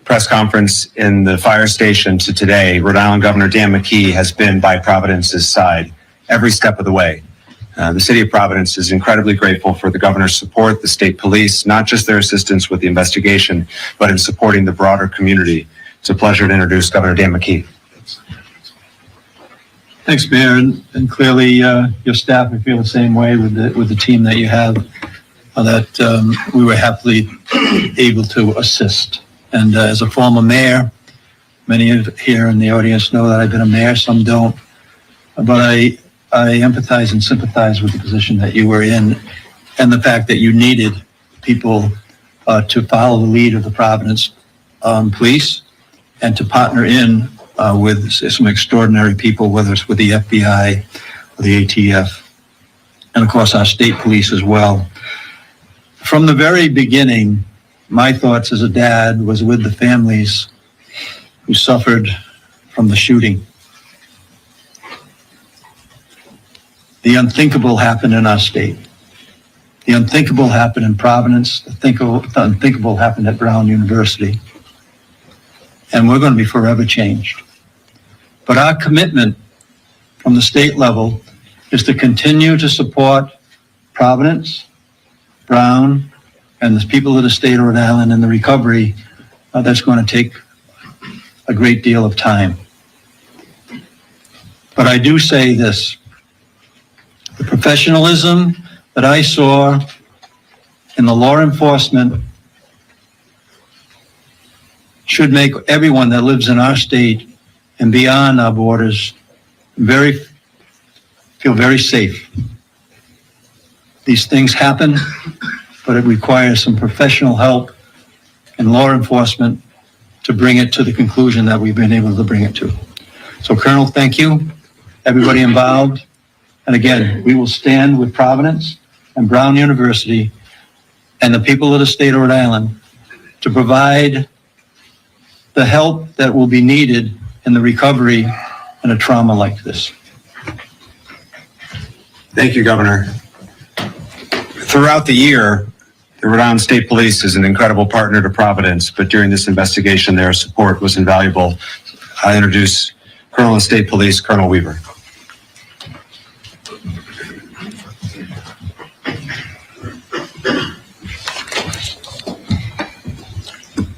press conference in the fire station to today, Rhode Island Governor Dan McKee has been by Providence's side every step of the way. The city of Providence is incredibly grateful for the governor's support, the state police, not just their assistance with the investigation, but in supporting the broader community. It's a pleasure to introduce Governor Dan McKee. Thanks, Mayor, and clearly your staff may feel the same way with the team that you have, that we were happily able to assist. And as a former mayor, many of here in the audience know that I've been a mayor, some don't, but I empathize and sympathize with the position that you were in and the fact that you needed people to follow the lead of the Providence police and to partner in with some extraordinary people, whether it's with the FBI or the ATF, and of course our state police as well. From the very beginning, my thoughts as a dad was with the families who suffered from the shooting. The unthinkable happened in our state. The unthinkable happened in Providence. The unthinkable happened at Brown University. And we're going to be forever changed. But our commitment from the state level is to continue to support Providence, Brown, and the people of the state of Rhode Island in the recovery. That's going to take a great deal of time. But I do say this. The professionalism that I saw in the law enforcement should make everyone that lives in our state and beyond our borders feel very safe. These things happen, but it requires some professional help in law enforcement to bring it to the conclusion that we've been able to bring it to. So, Colonel, thank you, everybody involved. And again, we will stand with Providence and Brown University and the people of the state of Rhode Island to provide the help that will be needed in the recovery in a trauma like this. Thank you, Governor. Throughout the year, the Rhode Island State Police is an incredible partner to Providence, but during this investigation, their support was invaluable. I introduce Colonel of State Police, Colonel Weaver.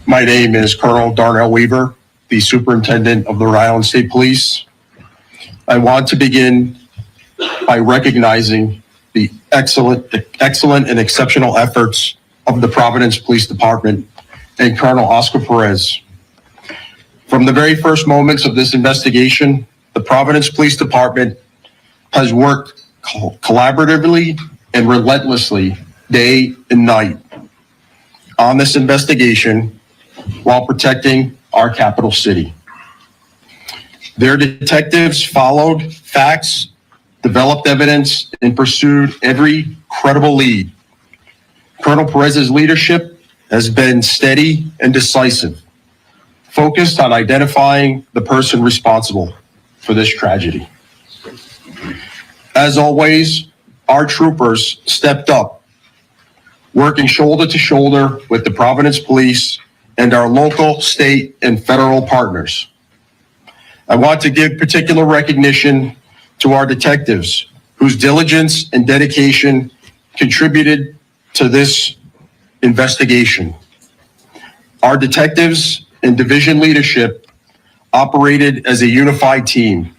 My name is Colonel Darnell Weaver, the Superintendent of the Rhode Island State Police. I want to begin by recognizing the excellent and exceptional efforts of the Providence Police Department and Colonel Oscar Perez. From the very first moments of this investigation, the Providence Police Department has worked collaboratively and relentlessly day and night on this investigation while protecting our capital city. Their detectives followed facts, developed evidence, and pursued every credible lead. Colonel Perez's leadership has been steady and decisive, focused on identifying the person responsible for this tragedy. As always, our troopers stepped up, working shoulder to shoulder with the Providence Police and our local, state, and federal partners. I want to give particular recognition to our detectives, whose diligence and dedication contributed to this investigation. Our detectives and division leadership operated as a unified team,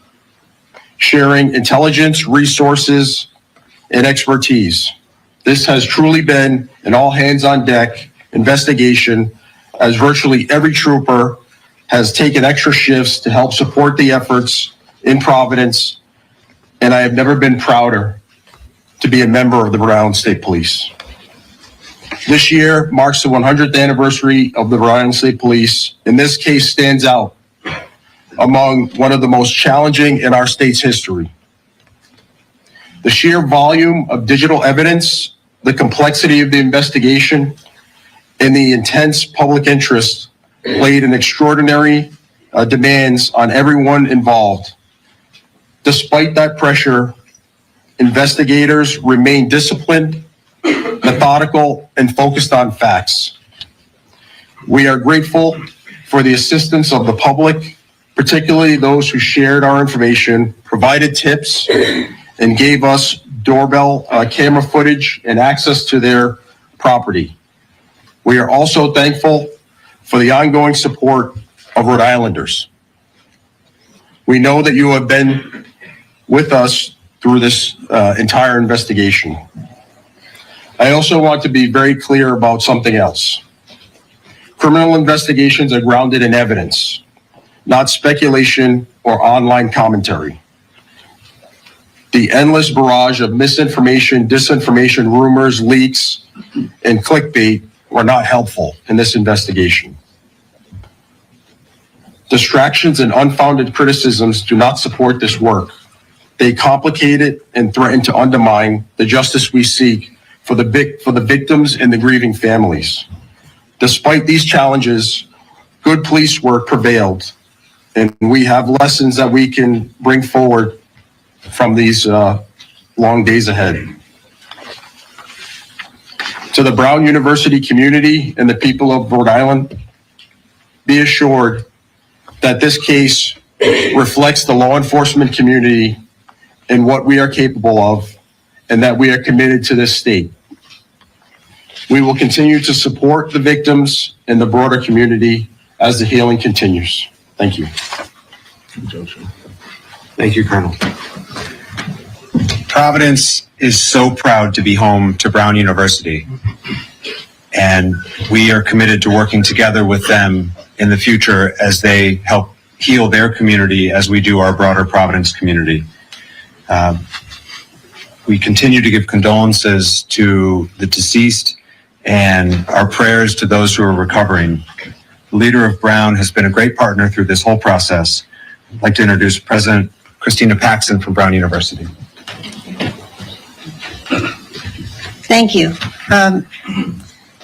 sharing intelligence, resources, and expertise. This has truly been an all-hands-on-deck investigation, as virtually every trooper has taken extra shifts to help support the efforts in Providence, and I have never been prouder to be a member of the Rhode Island State Police. This year marks the 100th anniversary of the Rhode Island State Police, and this case stands out among one of the most challenging in our state's history. The sheer volume of digital evidence, the complexity of the investigation, and the intense public interest laid an extraordinary demands on everyone involved. Despite that pressure, investigators remain disciplined, methodical, and focused on facts. We are grateful for the assistance of the public, particularly those who shared our information, provided tips, and gave us doorbell camera footage and access to their property. We are also thankful for the ongoing support of Rhode Islanders. We know that you have been with us through this entire investigation. I also want to be very clear about something else. Criminal investigations are grounded in evidence, not speculation or online commentary. The endless barrage of misinformation, disinformation, rumors, leaks, and clickbait were not helpful in this investigation. Distractions and unfounded criticisms do not support this work. They complicate it and threaten to undermine the justice we seek for the victims and the grieving families. Despite these challenges, good police work prevailed, and we have lessons that we can bring forward from these long days ahead. To the Brown University community and the people of Rhode Island, be assured that this case reflects the law enforcement community and what we are capable of, and that we are committed to this state. We will continue to support the victims and the broader community as the healing continues. Thank you. Thank you, Colonel. Providence is so proud to be home to Brown University, and we are committed to working together with them in the future as they help heal their community as we do our broader Providence community. We continue to give condolences to the deceased and our prayers to those who are recovering. The leader of Brown has been a great partner through this whole process. I'd like to introduce President Christina Paxson from Brown University. Thank you.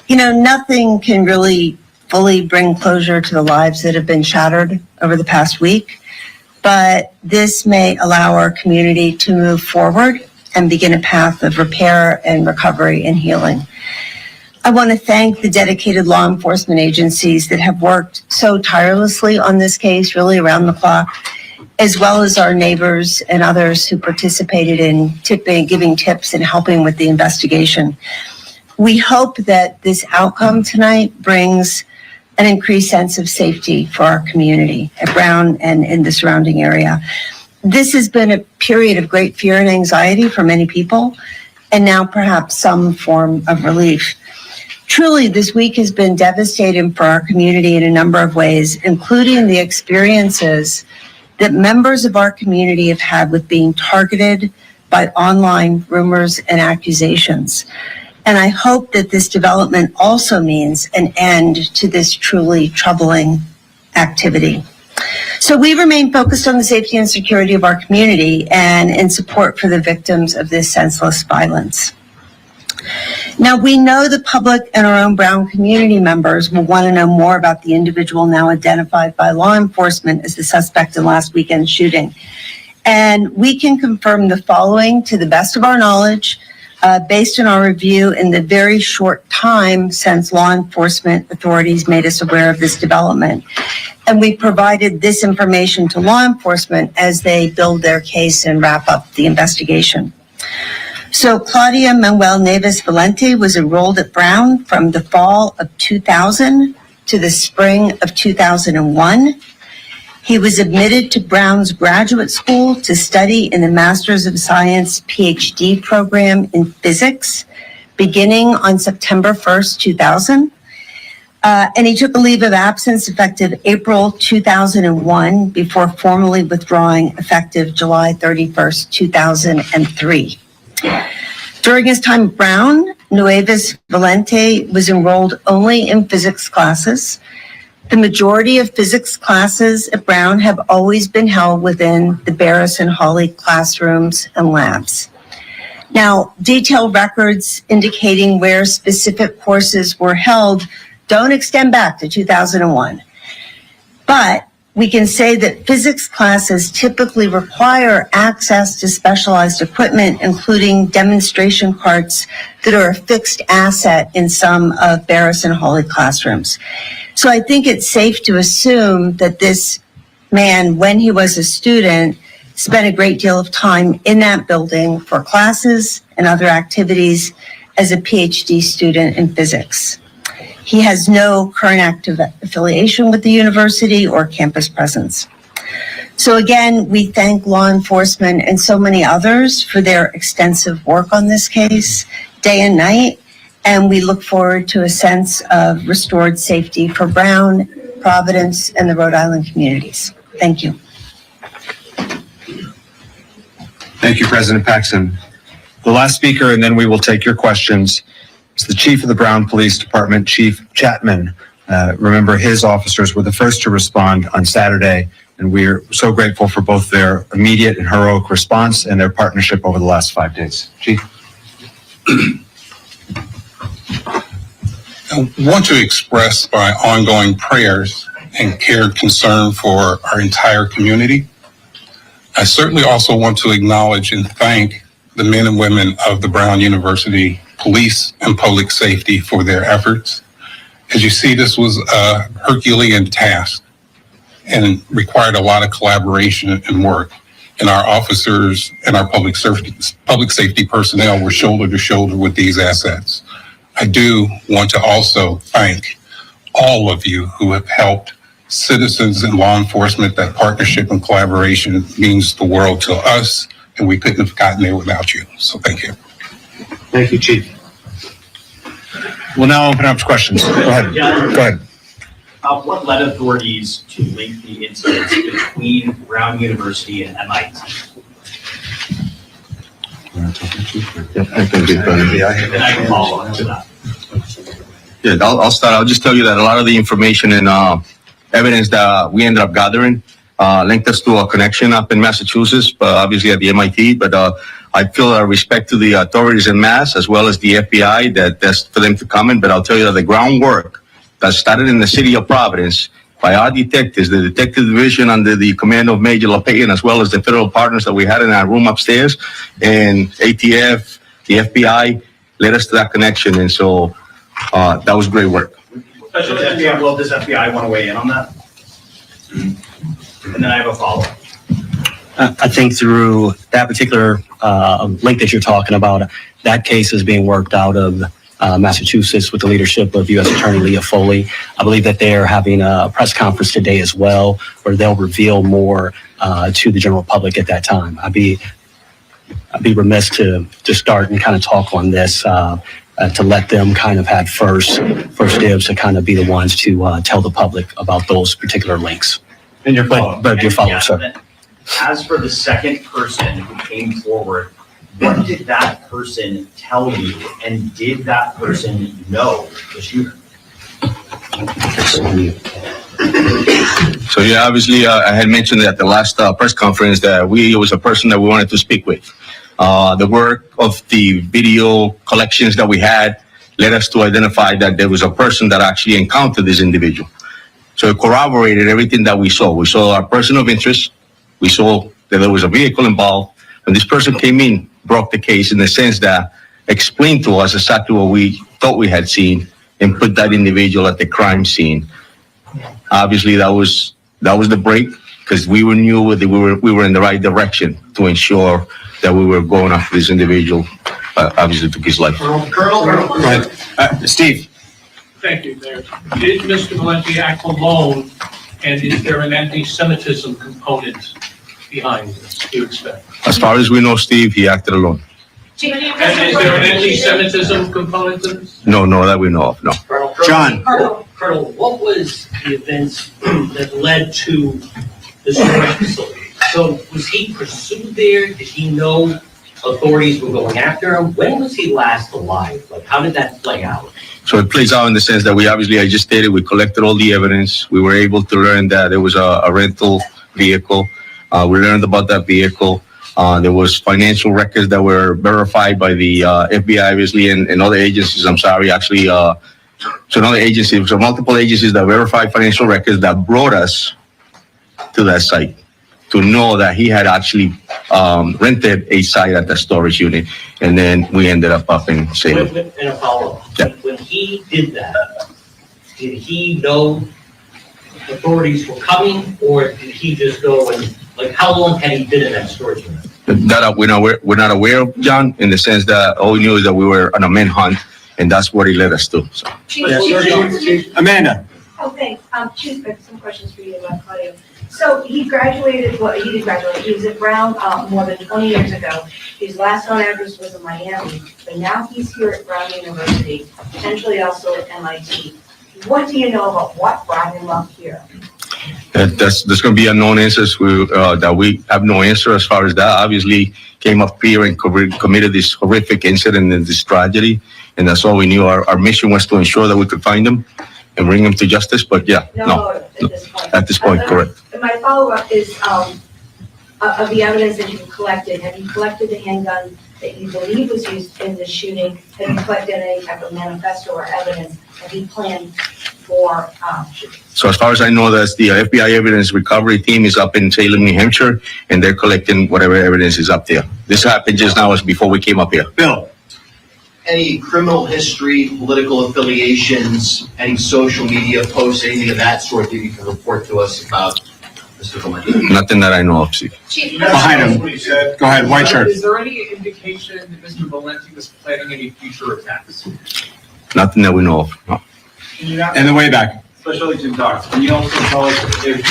Nothing can really fully bring closure to the lives that have been shattered over the past week, but this may allow our community to move forward and begin a path of repair and recovery and healing. I want to thank the dedicated law enforcement agencies that have worked so tirelessly on this case, really around the clock, as well as our neighbors and others who participated in giving tips and helping with the investigation. We hope that this outcome tonight brings an increased sense of safety for our community at Brown and in the surrounding area. This has been a period of great fear and anxiety for many people, and now perhaps some form of relief. Truly, this week has been devastating for our community in a number of ways, including the experiences that members of our community have had with being targeted by online rumors and accusations. And I hope that this development also means an end to this truly troubling activity. So we remain focused on the safety and security of our community and in support for the victims of this senseless violence. Now, we know the public and our own Brown community members will want to know more about the individual now identified by law enforcement as the suspect in last weekend's shooting. And we can confirm the following to the best of our knowledge, based on our review in the very short time since law enforcement authorities made us aware of this development. And we provided this information to law enforcement as they build their case and wrap up the investigation. So Claudia Manuel Neves Valente was enrolled at Brown from the fall of 2000 to the spring of 2001. He was admitted to Brown's graduate school to study in the Master's of Science PhD program in physics, beginning on September 1st, 2000. And he took a leave of absence effective April 2001 before formally withdrawing effective July 31st, 2003. During his time at Brown, Nueves Valente was enrolled only in physics classes, The majority of physics classes at Brown have always been held within the Barris and Hawley classrooms and labs. Now, detailed records indicating where specific courses were held don't extend back to 2001. But we can say that physics classes typically require access to specialized equipment, including demonstration carts that are a fixed asset in some of Barris and Hawley classrooms. So I think it's safe to assume that this man, when he was a student, spent a great deal of time in that building for classes and other activities as a PhD student in physics. He has no current active affiliation with the university or campus presence. So again, we thank law enforcement and so many others for their extensive work on this case, day and night, and we look forward to a sense of restored safety for Brown, Providence, and the Rhode Island communities. Thank you. Thank you, President Paxson. The last speaker, and then we will take your questions, is the Chief of the Brown Police Department, Chief Chapman. Remember, his officers were the first to respond on Saturday, and we're so grateful for both their immediate and heroic response and their partnership over the last 5 days. Chief. I want to express my ongoing prayers and cared concern for our entire community. I certainly also want to acknowledge and thank the men and women of the Brown University Police and Public Safety for their efforts. As you see, this was a Herculean task and required a lot of collaboration and work. And our officers and our public safety personnel were shoulder to shoulder with these assets. I do want to also thank all of you who have helped citizens and law enforcement. That partnership and collaboration means the world to us, and we couldn't have gotten there without you. So thank you. Thank you, Chief. We'll now open up to questions. Go ahead. Yeah. Go ahead. What led authorities to link the incidents between Brown University and MIT? I can get done. And I can follow up to that. Yeah, I'll start. I'll just tell you that a lot of the information and evidence that we ended up gathering linked us to a connection up in Massachusetts, but obviously at the MIT. But I feel a respect to the authorities in Mass as well as the FBI that's for them to comment. But I'll tell you that the groundwork that started in the city of Providence by our detectives, the detective division under the command of Major LaPayan, as well as the federal partners that we had in our room upstairs, and ATF, the FBI, led us to that connection. And so that was great work. Special FBI, well, does FBI want to weigh in on that? And then I have a follow-up. I think through that particular link that you're talking about, that case is being worked out of Massachusetts with the leadership of U.S. Attorney Leah Foley. I believe that they are having a press conference today as well, where they'll reveal more to the general public at that time. I'd be remiss to start and kind of talk on this, to let them kind of have first dibs to kind of be the ones to tell the public about those particular links. And your follow-up. But your follow-up, sir. As for the second person who came forward, what did that person tell you, and did that person know the shooter? So yeah, obviously I had mentioned at the last press conference that it was a person that we wanted to speak with. The work of the video collections that we had led us to identify that there was a person that actually encountered this individual. So it corroborated everything that we saw. We saw a person of interest. We saw that there was a vehicle involved. And this person came in, broke the case in the sense that explained to us exactly what we thought we had seen and put that individual at the crime scene. Obviously, that was the break, because we knew that we were in the right direction to ensure that we were going after this individual. Obviously, took his life. Colonel. Steve. Thank you, Mayor. Did Mr. Valenti act alone, and is there an anti-Semitism component behind this, do you expect? As far as we know, Steve, he acted alone. And is there an anti-Semitism component to this? No, that we know of, no. John. Colonel, what was the events that led to the storage facility? So was he pursued there? Did he know authorities were going after him. When was he last alive? Like, how did that play out? So it plays out in the sense that we obviously, I just stated, we collected all the evidence. We were able to learn that it was a rental vehicle. We learned about that vehicle. There was financial records that were verified by the FBI, obviously, and other agencies. I'm sorry, actually, so another agency, so multiple agencies that verified financial records that brought us to that site to know that he had actually rented a site at the storage unit, and then we ended up in Salem. In a follow-up, Yeah. when he did that, did he know authorities were coming, or did he just go and, like, how long had he been in that storage unit? That we're not aware of, John, in the sense that all we knew is that we were on a manhunt, and that's what he led us to. So. Amanda. Oh, thanks. Chief, I have some questions for you about Claudio. So he graduated, well, he didn't graduate, he was at Brown more than 20 years ago. His last known address was in Miami, but now he's here at Brown University, potentially also at MIT. What do you know about what brought him up here? There's going to be unknown answers that we have no answer as far as that. Obviously, came up here and committed this horrific incident and this tragedy, and that's all we knew. Our mission was to ensure that we could find him and bring him to justice. But yeah, no. At this point, correct. And my follow-up is of the evidence that you've collected. Have you collected the handgun that you believe was used in the shooting? Have you collected any type of manifesto or evidence? Have you planned for shooting? So as far as I know, that's the FBI evidence recovery team is up in Salem, New Hampshire, and they're collecting whatever evidence is up there. This happened just now, as before we came up here. Bill. Any criminal history, political affiliations, any social media posts, anything of that sort that you can report to us about Mr. Valenti? Nothing that I know of, Steve. Behind him. Go ahead, white shirt. Is there any indication that Mr. Valenti was planning any future attacks? Nothing that we know of, no. In the way back. Special Agent Docs, can you also tell us if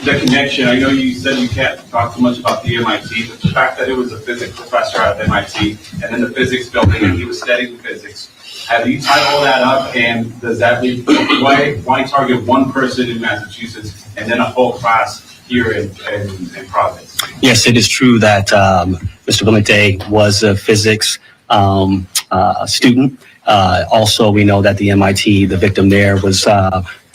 the connection, I know you said you can't talk too much about the MIT, but the fact that it was a physics professor at MIT and in the physics building and he was studying physics, have you tied all that up, and does that lead, why target one person in Massachusetts and then a whole class here in Providence? Yes, it is true that Mr. Valenti was a physics student. Also, we know that the MIT, the victim there, was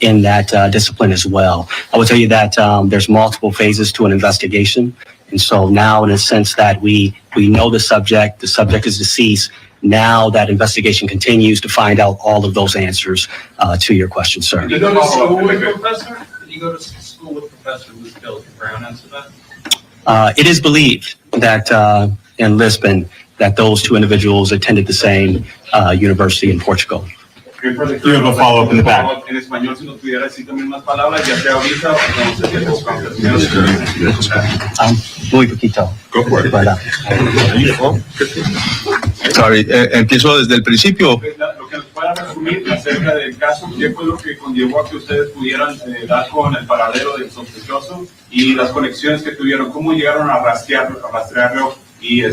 in that discipline as well. I will tell you that there's multiple phases to an investigation. And so now, in a sense that we know the subject is deceased. Now that investigation continues to find out all of those answers to your question, sir. Did you go to school with a professor? Did you go to school with a professor who was killed? Can Brown answer that? It is believed that in Lisbon, that those two individuals attended the same university in Portugal. You have a follow-up in the back. En español, si nos pudiera decir también más palabras, ya sea ahorita o Muy poquito. Go for it. Sorry, empiezo desde el principio. Lo que nos pueda resumir acerca del caso, ¿qué fue lo que conllevó a que ustedes pudieran dar con el paradero del sospechoso y las conexiones que tuvieron? ¿Cómo llegaron a rastrearlo? Y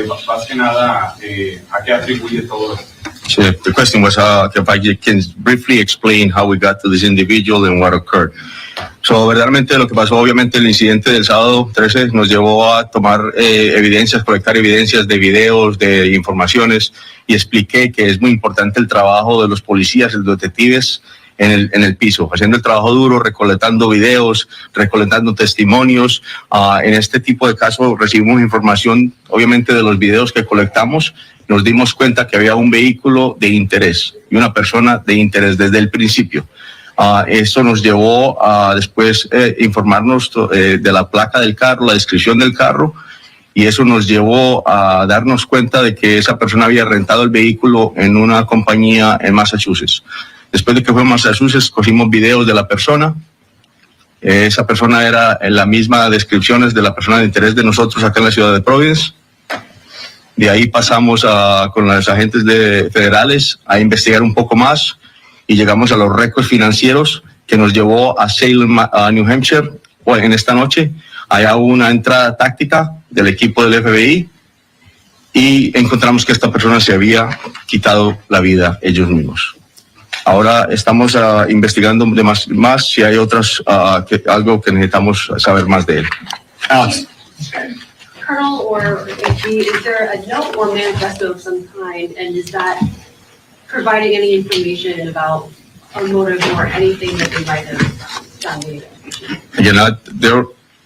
más que nada, ¿a qué atribuye todo esto? So the question was if I can briefly explain how we got to this individual and what occurred. So, verdaderamente lo que pasó, obviamente el incidente del sábado 13 nos llevó a tomar evidencias, colectar evidencias de videos, de informaciones, y expliqué que es muy importante el trabajo de los policías, los detectives en el piso, haciendo el trabajo duro, recolectando videos, recolectando testimonios. En este tipo de casos recibimos información, obviamente, de los videos que colectamos. Nos dimos cuenta que había un vehículo de interés y una persona de interés desde el principio. Esto nos llevó a después informarnos de la placa del carro, la descripción del carro, y eso nos llevó a darnos cuenta de que esa persona había rentado el vehículo en una compañía en Massachusetts. Después de que fue a Massachusetts, cogimos videos de la persona. Esa persona era en la misma descripciones de la persona de interés de nosotros acá en la ciudad de Providence. De ahí pasamos con los agentes federales a investigar un poco más y llegamos a los récords financieros que nos llevó a Salem, New Hampshire, en esta noche. Allá hubo una entrada táctica del equipo del FBI y encontramos que esta persona se había quitado la vida ellos mismos. Ahora estamos investigando más si hay algo que necesitamos saber más de él. Alex. Colonel or AG, is there a note or manifesto of some kind, and is that providing any information about a motive or anything that they might have done later?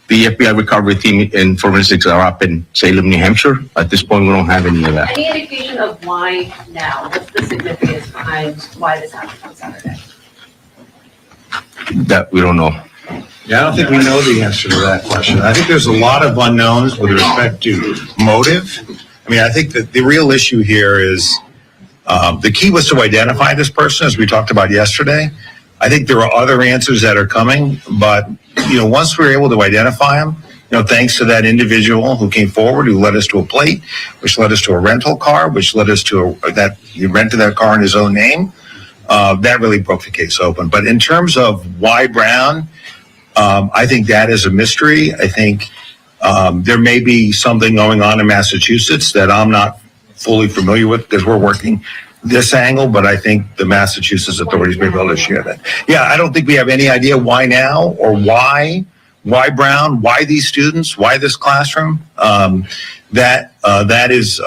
The FBI recovery team and forensics are up in Salem, New Hampshire. At this point, we don't have any of that. Any indication of why now? What's the significance behind why this happened on Saturday? That we don't know. Yeah, I don't think we know the answer to that question. I think there's a lot of unknowns with respect to motive. I mean, I think that the real issue here is the key was to identify this person, as we talked about yesterday. I think there are other answers that are coming, but once we were able to identify him, thanks to that individual who came forward, who led us to a plate, which led us to a rental car, which led us to that he rented that car in his own name. That really broke the case open. But in terms of why Brown, I think that is a mystery. I think there may be something going on in Massachusetts that I'm not fully familiar with because we're working this angle, but I think the Massachusetts authorities may be able to share that. Yeah, I don't think we have any idea why now or why Brown, why these students, why this classroom. That is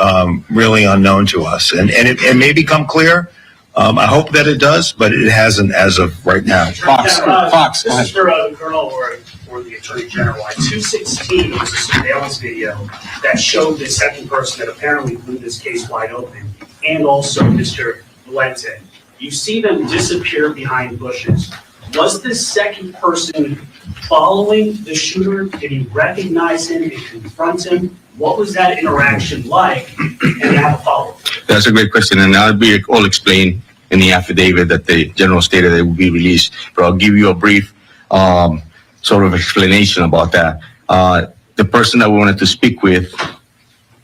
really unknown to us, and it may become clear. I hope that it does, but it hasn't as of right now. Fox. This is for the Colonel or the Attorney General. At 2:16, there was a surveillance video that showed the second person that apparently blew this case wide open, and also Mr. Valente. You see them disappear behind bushes. Was this second person following the shooter? Did he recognize him and confront him? What was that interaction like? And have a follow-up. That's a great question, and that'll be all explained in the affidavit that the general stated that will be released. But I'll give you a brief sort of explanation about that. The person that we wanted to speak with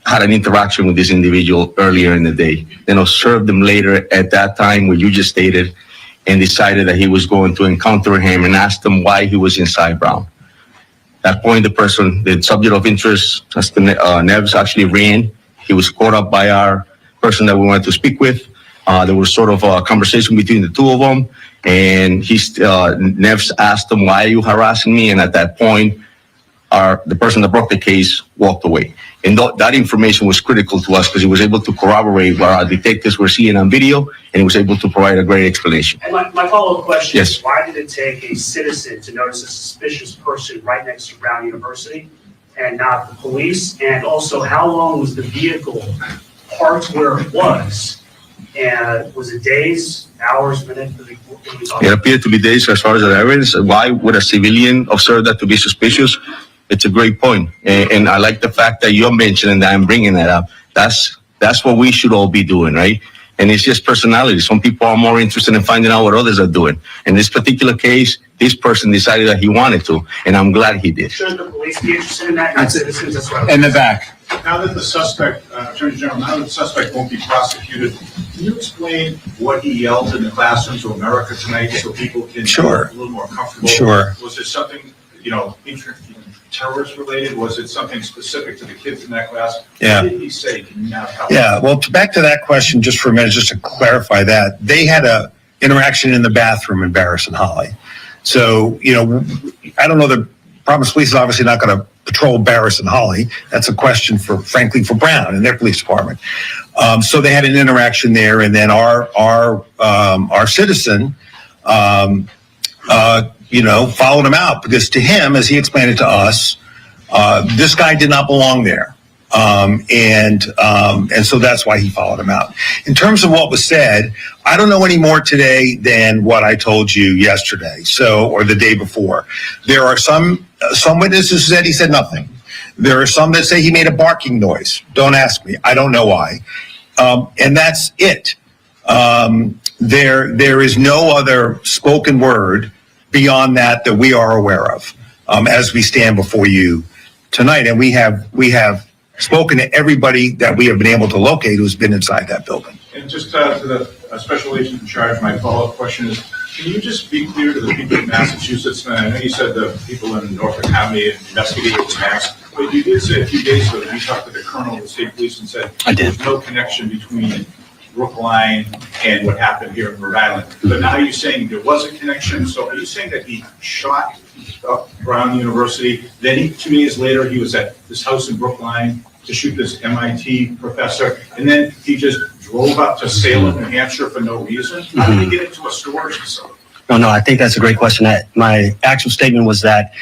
had an interaction with this individual earlier in the day, then observed him later at that time, what you just stated, and decided that he was going to encounter him and asked him why he was inside Brown. At that point, the subject of interest, Neves, actually ran. He was caught up by our person that we wanted to speak with. There was sort of a conversation between the two of them, and Neves asked him, "Why are you harassing me?" And at that point, the person that brought the case walked away. And that information was critical to us because he was able to corroborate what our detectives were seeing on video, and he was able to provide a great explanation. And my follow-up question Yes. is, why did it take a citizen to notice a suspicious person right next to Brown University and not the police? And also, how long was the vehicle parked where it was? And was it days, hours, minutes? It appeared to be days as far as the evidence. Why would a civilian observe that to be suspicious? It's a great point. And I like the fact that you're mentioning that I'm bringing that up. That's what we should all be doing, right? And it's just personality. Some people are more interested in finding out what others are doing. In this particular case, this person decided that he wanted to, and I'm glad he did. Should the police be interested in that? Not citizens, that's what In the back. Now that the suspect, Attorney General, now that the suspect won't be prosecuted, can you explain what he yelled in the classroom to America tonight so people can Sure. be a little more comfortable? Sure. Was it something, terrorist related? Was it something specific to the kids in that class? Yeah. What did he say? Can you now tell us? Yeah, well, back to that question just for a minute, just to clarify that. They had a interaction in the bathroom in Barris and Holly. So, I don't know, the Providence Police is obviously not going to patrol Barris and Holly. That's a question frankly, for Brown and their police department. So they had an interaction there, and then our citizen, followed him out because to him, as he explained it to us, this guy did not belong there. And so that's why he followed him out. In terms of what was said, I don't know any more today than what I told you yesterday, or the day before. There are some witnesses who said he said nothing. There are some that say he made a barking noise. Don't ask me. I don't know why. And that's it. There is no other spoken word beyond that we are aware of as we stand before you tonight. And we have spoken to everybody that we have been able to locate who's been inside that building. And just to the special agent in charge, my follow-up question is, can you just be clear to the people in Massachusetts, and I know you said the people in Norfolk County investigated the mass, but you did say a few days ago that you talked to the colonel of the state police and said there's no connection between Brookline and what happened here in Rhode Island. But now you're saying there was a connection, so are you saying that he shot Brown University. Then 2 days later, he was at this house in Brookline to shoot this MIT professor. And then he just drove up to Salem, New Hampshire for no reason. How did he get into a storage facility? No, I think that's a great question. My actual statement was that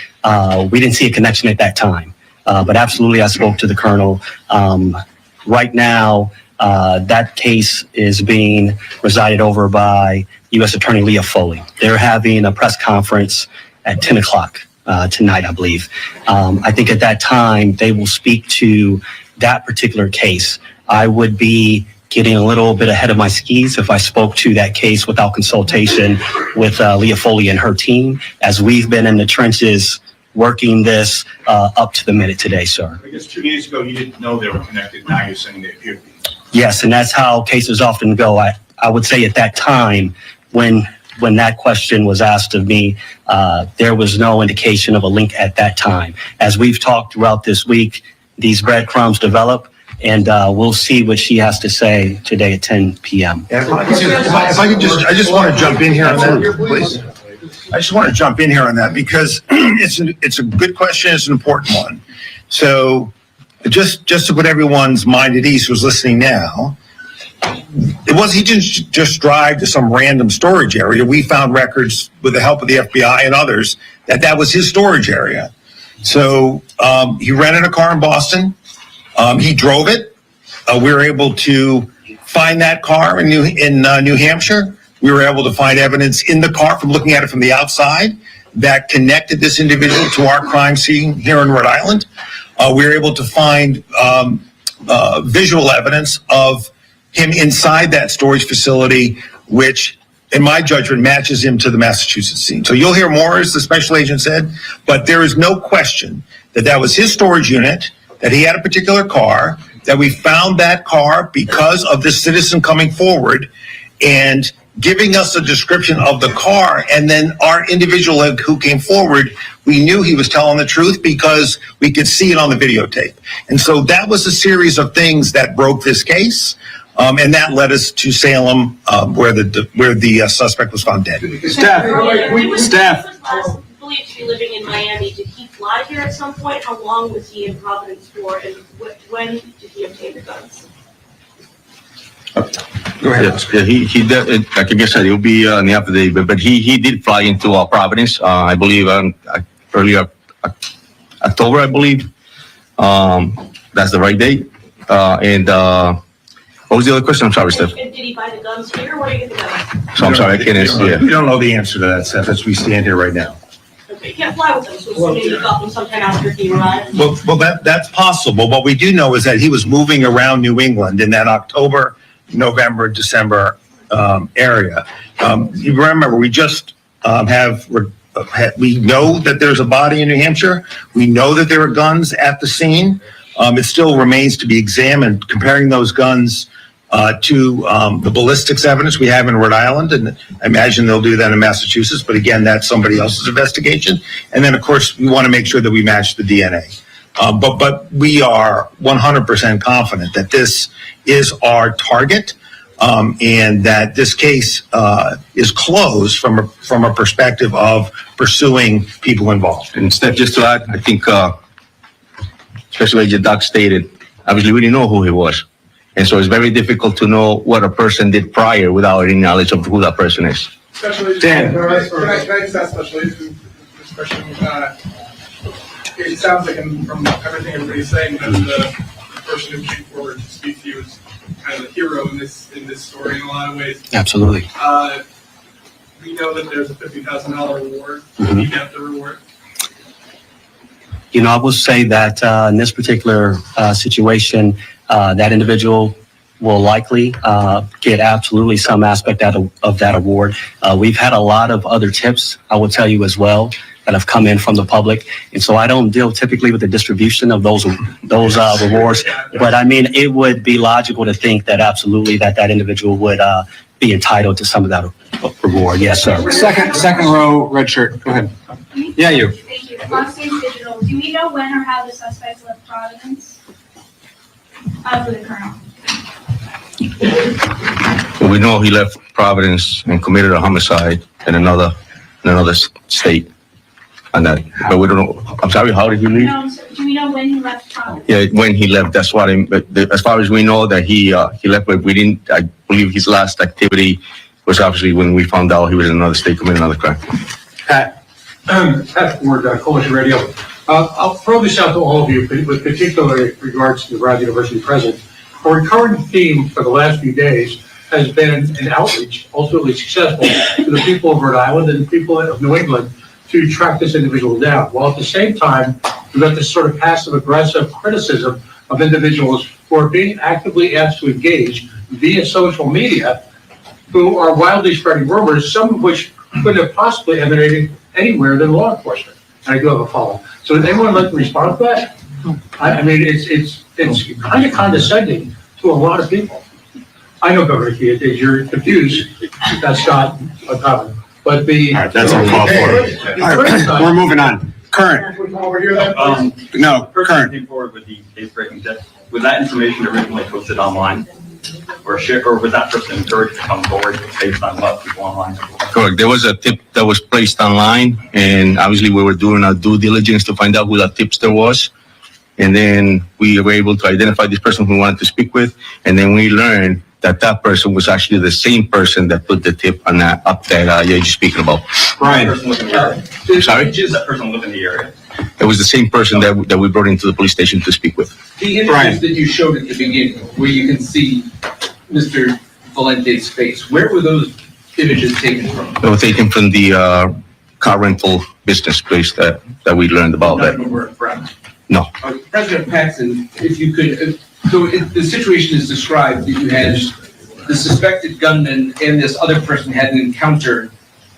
we didn't see a connection at that time. But absolutely, I spoke to the colonel. Right now, that case is being resided over by U.S. Attorney Leah Foley. They're having a press conference at 10 o'clock tonight, I believe. I think at that time, they will speak to that particular case. I would be getting a little bit ahead of my skis if I spoke to that case without consultation with Leah Foley and her team, as we've been in the trenches working this up to the minute today, sir. I guess 2 days ago, you didn't know they were connected. Now you're saying they appear to be. Yes, and that's how cases often go. I would say at that time, when that question was asked of me, there was no indication of a link at that time. As we've talked throughout this week, these breadcrumbs develop, and we'll see what she has to say today at 10 p.m. If I could I just want to jump in here on that, please. I just want to jump in here on that because it's a good question. It's an important one. So just to put everyone's mind at ease who's listening now, he didn't just drive to some random storage area. We found records with the help of the FBI and others that was his storage area. So he rented a car in Boston. He drove it. We were able to find that car in New Hampshire. We were able to find evidence in the car from looking at it from the outside that connected this individual to our crime scene here in Rhode Island. We were able to find visual evidence of him inside that storage facility, which, in my judgment, matches him to the Massachusetts scene. So you'll hear more, as the special agent said, but there is no question that was his storage unit, that he had a particular car, that we found that car because of this citizen coming forward and giving us a description of the car, and then our individual who came forward, we knew he was telling the truth because we could see it on the videotape. And so that was a series of things that broke this case, and that led us to Salem, where the suspect was found dead. Staff. Believed to be living in Miami. Did he fly here at some point? How long was he in Providence for, and when did he obtain the guns? Go ahead. Yes, yeah, he did, like I said, it will be in the affidavit, but he did fly into Providence, I believe, earlier October, I believe. That's the right date. And what was the other question? I'm sorry, Steph. And did he buy the guns here, or where did he get the guns? So I'm sorry, I can't answer. We don't know the answer to that, Steph, as we stand here right now. Okay, he can't fly with them, so assuming he got them sometime after he arrived. Well, that's possible. What we do know is that he was moving around New England in that October, November, December area. You remember, we just we know that there's a body in New Hampshire. We know that there are guns at the scene. It still remains to be examined, comparing those guns to the ballistics evidence we have in Rhode Island, and I imagine they'll do that in Massachusetts, but again, that's somebody else's investigation. And then, of course, we want to make sure that we match the DNA. But we are 100% confident that this is our target, and that this case is closed from a perspective of pursuing people involved. And Steph, just to add, I think Special Agent Doc stated, obviously we didn't know who he was. And so it's very difficult to know what a person did prior without any knowledge of who that person is. Dan. Can I just ask Special Agent this question? It sounds like from everything everybody's saying that the person who came forward to speak to you is kind of the hero in this story in a lot of ways. Absolutely. We know that there's a $50,000 reward. Did you get the reward? I will say that in this particular situation, that individual will likely get absolutely some aspect of that award. We've had a lot of other tips, I will tell you as well, that have come in from the public. And so I don't deal typically with the distribution of those rewards. But I mean, it would be logical to think that absolutely that individual would be entitled to some of that reward. Yes, sir. Second row, red shirt. Go ahead. Yeah, you. Thank you. Fox News Digital. Do we know when or how the suspects left Providence? For the colonel. We know he left Providence and committed a homicide in another state. on that, but we don't know. I'm sorry, how did he leave? No, so do we know when he left Providence? Yeah, when he left, that's what as far as we know that he left, but we didn't, I believe his last activity was obviously when we found out he was in another state committing another crime. Pat Ward, Coalition Radio. I'll throw this out to all of you, with particular regards to the Brown University president. A recurring theme for the last few days has been an outreach, ultimately successful, to the people of Rhode Island and the people of New England to track this individual down. While at the same time, we've got this sort of passive aggressive criticism of individuals who are being actively asked to engage via social media, who are wildly spreading rumors, some of which couldn't have possibly emanated anywhere than law enforcement. And I do have a follow-up. So does anyone like to respond to that? I mean, it's kind of condescending to a lot of people. I know, Governor Key, if you're confused, that's not uncommon. But the. All right, that's uncalled for. All right, we're moving on. Current. No, current. Came forward with the case-breaking tip. Was that information originally posted online? Or was that person encouraged to come forward based on what people online? Correct. There was a tip that was placed online, and obviously we were doing our due diligence to find out who that tipster was. And then we were able to identify this person who we wanted to speak with, and then we learned that person was actually the same person that put the tip on that up that you're speaking about. Brian. Sorry? Does that person live in the area? It was the same person that we brought into the police station to speak with. The images that you showed at the beginning, where you can see Mr. Valente's face, where were those images taken from? They were taken from the car rental business place that we learned about that. No. President Paxton, if you could, the situation is described that you had the suspected gunman and this other person had an encounter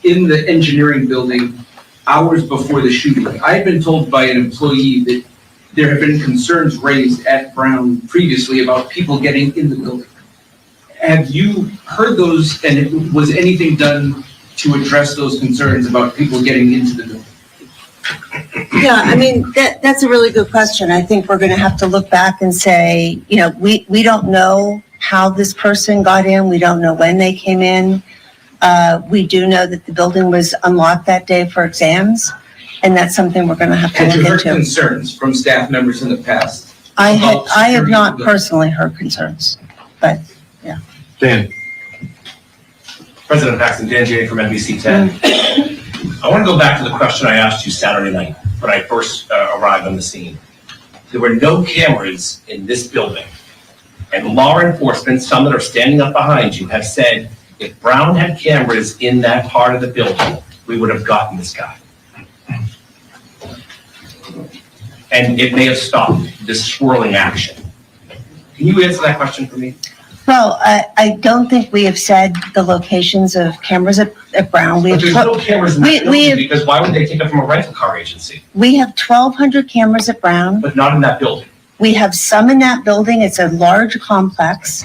in the engineering building hours before the shooting. I had been told by an employee that there have been concerns raised at Brown previously about people getting in the building. Have you heard those, and was anything done to address those concerns about people getting into the building? Yeah, I mean, that's a really good question. I think we're going to have to look back and say, you know, we don't know how this person got in. We don't know when they came in. We do know that the building was unlocked that day for exams, and that's something we're going to have to Had you look heard into. concerns from staff members in the past? I about have security not of the- personally heard concerns, but yeah. Dan. President Paxton, Dan Jay from NBC 10. I want to go back to the question I asked you Saturday night when I first arrived on the scene. There were no cameras in this building. And law enforcement, some that are standing up behind you, have said, if Brown had cameras in that part of the building, we would have gotten this guy. And it may have stopped this swirling action. Can you answer that question for me? Well, I don't think we have said the locations of cameras at Brown. But there's no cameras in that we building have- because why would they take it from a rental car agency? We have 1,200 cameras at Brown. But not in that building. We have some in that building. It's a large complex.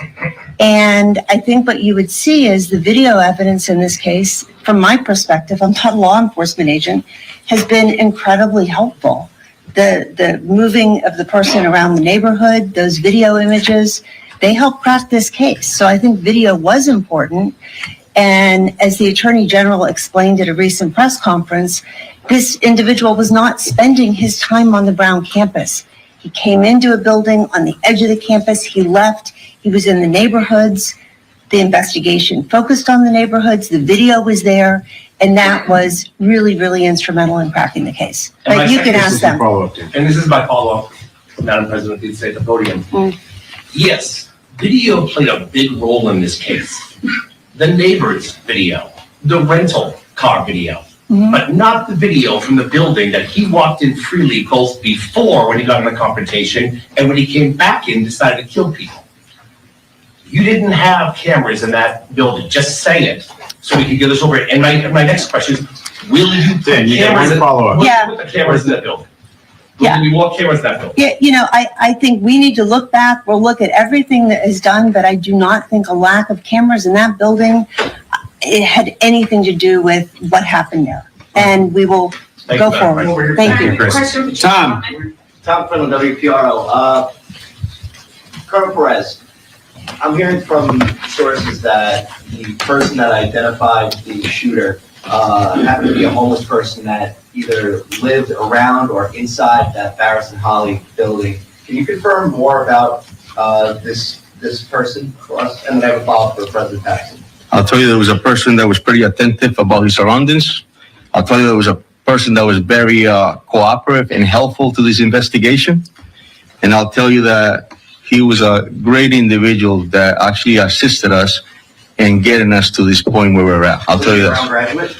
And I think what you would see is the video evidence in this case, from my perspective, I'm not a law enforcement agent, has been incredibly helpful. The moving of the person around the neighborhood, those video images, they help crack this case. So I think video was important. And as the Attorney General explained at a recent press conference, this individual was not spending his time on the Brown campus. He came into a building on the edge of the campus. He left. He was in the neighborhoods. The investigation focused on the neighborhoods. The video was there. And that was really, really instrumental in cracking the case. But you can ask them. And this is my follow-up, Madam President, if you'd say at the podium. Yes, video played a big role in this case. The neighbor's video, the rental car video, but not the video from the building that he walked in freely both before when he got in the confrontation and when he came back in and decided to kill people. You didn't have cameras in that building, just say it, so we can get this over. And my next question is, will you put cameras in? Will you put the cameras in that building? Yeah. Will you walk cameras in that building? Yeah, you know, I think we need to look back. We'll look at everything that is done, but I do not think a lack of cameras in that building, it had anything to do with what happened there. And we will go forward. Thank you. Tom. Tom from WPRI. Colonel Perez, I'm hearing from sources that the person that identified the shooter happened to be a homeless person that either lived around or inside that Barris and Holly building. Can you confirm more about this person for us? And then I have a follow-up for President Paxton. I'll tell you, there was a person that was pretty attentive about his surroundings. I'll tell you, there was a person that was very cooperative and helpful to this investigation. And I'll tell you that he was a great individual that actually assisted us in getting us to this point where we're at. I'll tell you Brown that. graduate?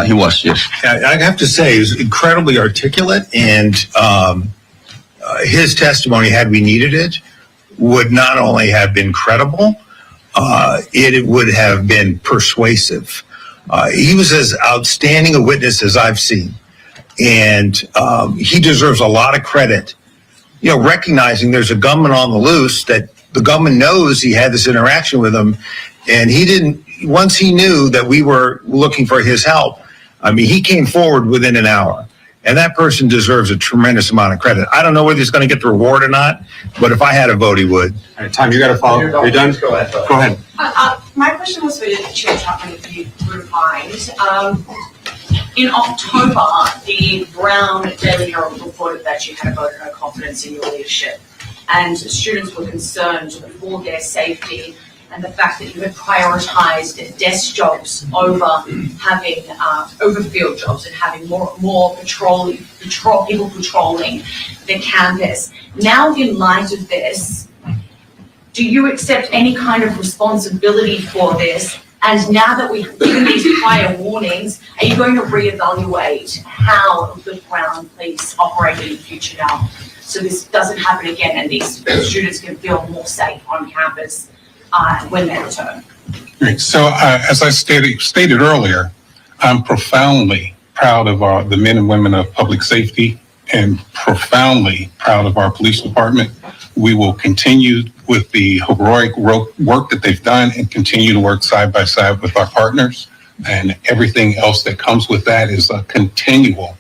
He was, yes. I have to say, he was incredibly articulate, and his testimony, had we needed it, would not only have been credible, it would have been persuasive. He was as outstanding a witness as I've seen, and he deserves a lot of credit. You know, recognizing there's a gunman on the loose, that the gunman knows he had this interaction with him, and he didn't. Once he knew that we were looking for his help, I mean, he came forward within an hour. And that person deserves a tremendous amount of credit. I don't know whether he's going to get the reward or not, but if I had a vote, he would. All right, Tom, you got to follow. Are you done? Go ahead. Go ahead. My question was for the Chair Chapman, if you wouldn't mind. In October, the Brown Daily Herald reported that you had a vote of no confidence in your leadership, and students were concerned for their safety and the fact that you had prioritized desk jobs over having over field jobs and having more people patrolling the campus. Now, in light of this, do you accept any kind of responsibility for this? And now that we've given these prior warnings, are you going to reevaluate how the Brown Police operate in the future now, so this doesn't happen again and these students can feel more safe on campus when they return? Great. So as I stated earlier, I'm profoundly proud of the men and women of public safety and profoundly proud of our police department. We will continue with the heroic work that they've done and continue to work side by side with our partners. And everything else that comes with that is a continual